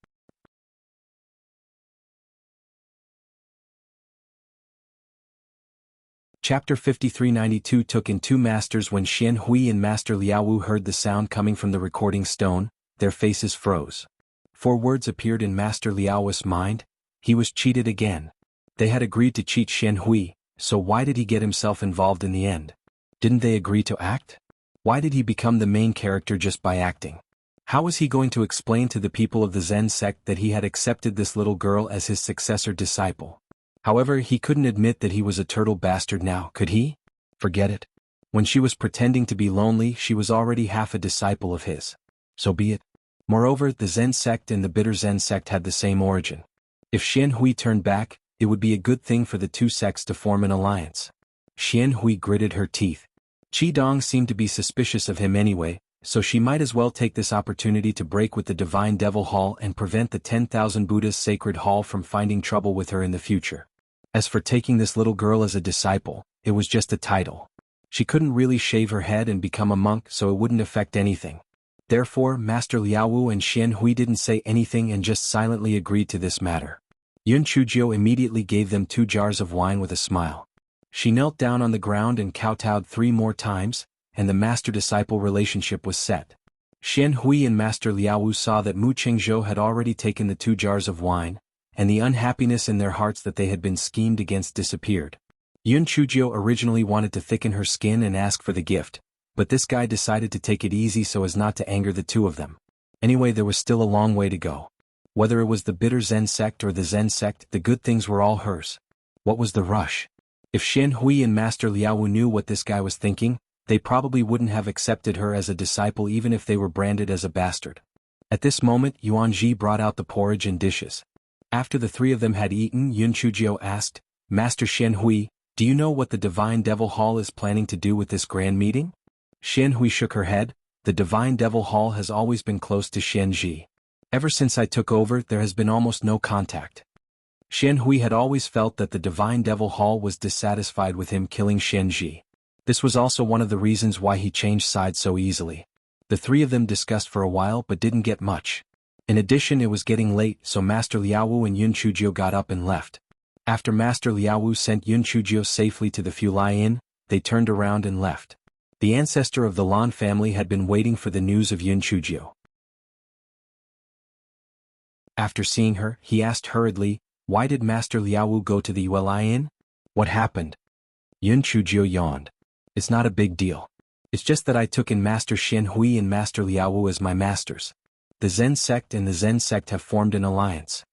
Speaker 1: Chapter 5392 took in two masters. When Xian Hui and Master Liaowu heard the sound coming from the recording stone, their faces froze. 4 words appeared in Master Liaowu's mind: he was cheated again. They had agreed to cheat Xian Hui, so why did he get himself involved in the end? Didn't they agree to act? Why did he become the main character just by acting? How was he going to explain to the people of the Zen sect that he had accepted this little girl as his successor disciple? However, he couldn't admit that he was a turtle bastard now, could he? Forget it. When she was pretending to be lonely, she was already half a disciple of his. So be it. Moreover, the Zen sect and the Bitter Zen sect had the same origin. If Xian Hui turned back, it would be a good thing for the two sects to form an alliance. Xian Hui gritted her teeth. Qi Dong seemed to be suspicious of him anyway, so she might as well take this opportunity to break with the Divine Devil Hall and prevent the 10,000 Buddha's sacred hall from finding trouble with her in the future. As for taking this little girl as a disciple, it was just a title. She couldn't really shave her head and become a monk, so it wouldn't affect anything. Therefore, Master Liaowu and Xian Hui didn't say anything and just silently agreed to this matter. Yun Chujio immediately gave them 2 jars of wine with a smile. She knelt down on the ground and kowtowed 3 more times, and the master-disciple relationship was set. Xian Hui and Master Liaowu saw that Mu Qingzhou had already taken the 2 jars of wine, and the unhappiness in their hearts that they had been schemed against disappeared. Yun Chujio originally wanted to thicken her skin and ask for the gift, but this guy decided to take it easy so as not to anger the two of them. Anyway, there was still a long way to go. Whether it was the Bitter Zen sect or the Zen sect, the good things were all hers. What was the rush? If Xian Hui and Master Liaowu knew what this guy was thinking, they probably wouldn't have accepted her as a disciple even if they were branded as a bastard. At this moment, Yuan Ji brought out the porridge and dishes. After the 3 of them had eaten, Yun Chujio asked, "Master Xian Hui, do you know what the Divine Devil Hall is planning to do with this grand meeting?" Xian Hui shook her head. "The Divine Devil Hall has always been close to Xian Ji. Ever since I took over, there has been almost no contact." Xian Hui had always felt that the Divine Devil Hall was dissatisfied with him killing Xian Ji. This was also one of the reasons why he changed sides so easily. The three of them discussed for a while but didn't get much. In addition, it was getting late, so Master Liaowu and Yun Chujio got up and left. After Master Liaowu sent Yun Chujio safely to the Fulai Inn, they turned around and left. The ancestor of the Lan family had been waiting for the news of Yun Chujio. After seeing her, he asked hurriedly, "Why did Master Liaowu go to the Fulai Inn? What happened?" Yun Chujio yawned. "It's not a big deal. It's just that I took in Master Xian Hui and Master Liaowu as my masters. The Zen sect and the Zen sect have formed an alliance."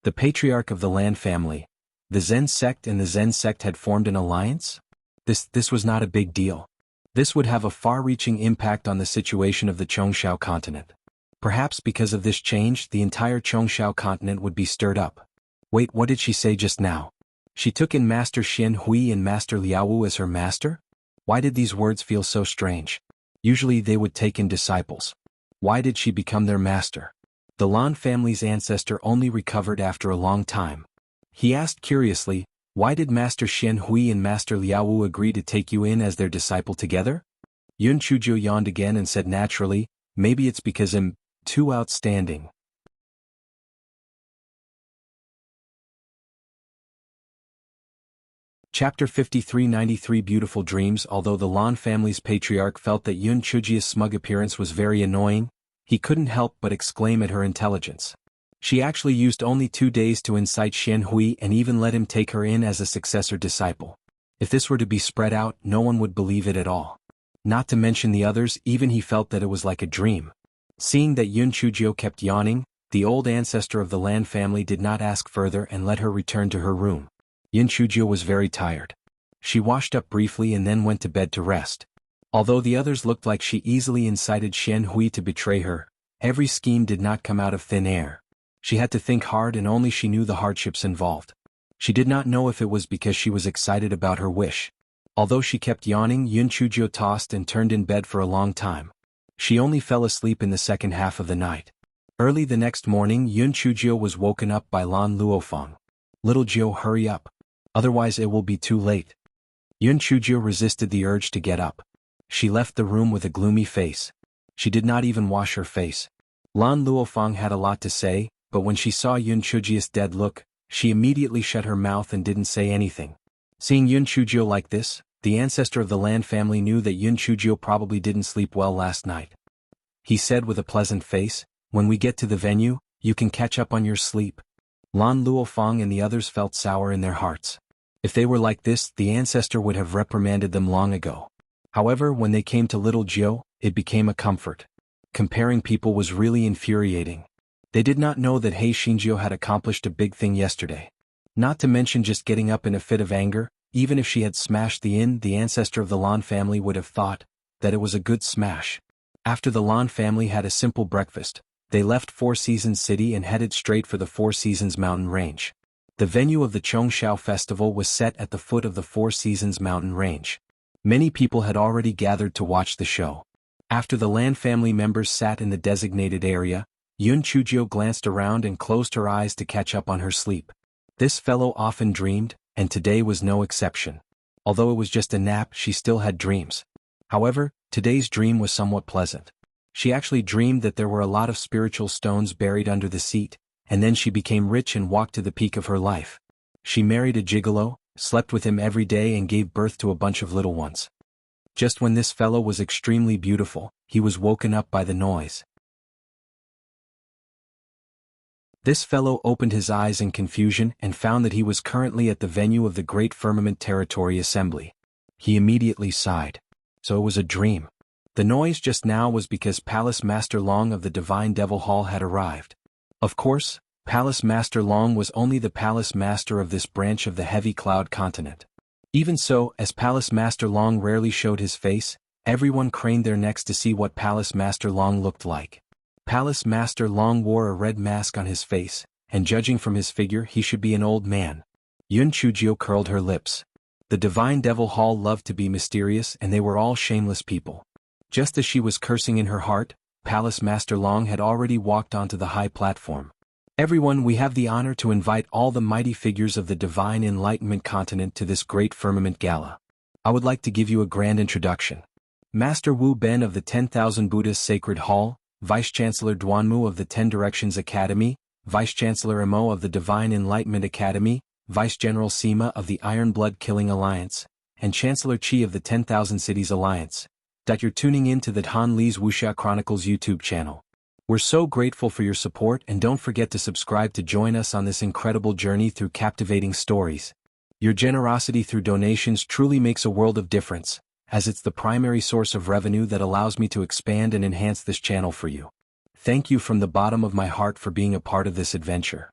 Speaker 1: The patriarch of the Lan family. The Zen sect and the Zen sect had formed an alliance? This was not a big deal. This would have a far-reaching impact on the situation of the Chongshao continent. Perhaps because of this change, the entire Chongshao continent would be stirred up. Wait, what did she say just now? She took in Master Xian Hui and Master Liaowu as her master? Why did these words feel so strange? Usually they would take in disciples. Why did she become their master? The Lan family's ancestor only recovered after a long time. He asked curiously, "Why did Master Xian Hui and Master Liaowu agree to take you in as their disciple together?" Yun Chujio yawned again and said naturally, "Maybe it's because I'm too outstanding." Chapter 5393 Beautiful Dreams. Although the Lan family's patriarch felt that Yun Chujio's smug appearance was very annoying, he couldn't help but exclaim at her intelligence. She actually used only 2 days to incite Xian Hui and even let him take her in as a successor disciple. If this were to be spread out, no one would believe it at all. Not to mention the others, even he felt that it was like a dream. Seeing that Yun Chujio kept yawning, the old ancestor of the Lan family did not ask further and let her return to her room. Yun Chujio was very tired. She washed up briefly and then went to bed to rest. Although the others looked like she easily incited Xian Hui to betray her, every scheme did not come out of thin air. She had to think hard and only she knew the hardships involved. She did not know if it was because she was excited about her wish. Although she kept yawning, Yun Chujio tossed and turned in bed for a long time. She only fell asleep in the second half of the night. Early the next morning, Yun Chujio was woken up by Lan Luofeng. "Little Jiu, hurry up. Otherwise it will be too late." Yun Chujio resisted the urge to get up. She left the room with a gloomy face. She did not even wash her face. Lan Luofeng had a lot to say, but when she saw Yun Chujio's dead look, she immediately shut her mouth and didn't say anything. Seeing Yun Chujio like this, the ancestor of the Lan family knew that Yun Chujio probably didn't sleep well last night. He said with a pleasant face, "When we get to the venue, you can catch up on your sleep." Lan Luofeng and the others felt sour in their hearts. If they were like this, the ancestor would have reprimanded them long ago. However, when they came to little Jiu, it became a comfort. Comparing people was really infuriating. They did not know that Hei Xinjiu had accomplished a big thing yesterday. Not to mention just getting up in a fit of anger. Even if she had smashed the inn, the ancestor of the Lan family would have thought that it was a good smash. After the Lan family had a simple breakfast, they left Four Seasons City and headed straight for the Four Seasons mountain range. The venue of the Chongshao festival was set at the foot of the Four Seasons mountain range. Many people had already gathered to watch the show. After the Lan family members sat in the designated area, Yun Chujio glanced around and closed her eyes to catch up on her sleep. This fellow often dreamed, and today was no exception. Although it was just a nap, she still had dreams. However, today's dream was somewhat pleasant. She actually dreamed that there were a lot of spiritual stones buried under the seat, and then she became rich and walked to the peak of her life. She married a gigolo, slept with him every day and gave birth to a bunch of little ones. Just when this fellow was extremely beautiful, he was woken up by the noise. This fellow opened his eyes in confusion and found that he was currently at the venue of the Great Firmament Territory Assembly. He immediately sighed. So it was a dream. The noise just now was because Palace Master Long of the Divine Devil Hall had arrived. Of course, Palace Master Long was only the Palace Master of this branch of the Heavy Cloud continent. Even so, as Palace Master Long rarely showed his face, everyone craned their necks to see what Palace Master Long looked like. Palace Master Long wore a red mask on his face, and judging from his figure he should be an old man. Yun Chujio curled her lips. The Divine Devil Hall loved to be mysterious and they were all shameless people. Just as she was cursing in her heart, Palace Master Long had already walked onto the high platform. "Everyone, we have the honor to invite all the mighty figures of the Divine Enlightenment continent to this great firmament gala. I would like to give you a grand introduction. Master Wu Ben of the 10,000 Buddhist Sacred Hall, Vice-Chancellor Duanmu of the 10 Directions Academy, Vice-Chancellor Mo of the Divine Enlightenment Academy, Vice-General Sima of the Iron Blood Killing Alliance, and Chancellor Qi of the 10,000 Cities Alliance. You're tuning in to the Han Li's Wuxia Chronicles YouTube channel. We're so grateful for your support, and don't forget to subscribe to join us on this incredible journey through captivating stories. Your generosity through donations truly makes a world of difference, as it's the primary source of revenue that allows me to expand and enhance this channel for you. Thank you from the bottom of my heart for being a part of this adventure.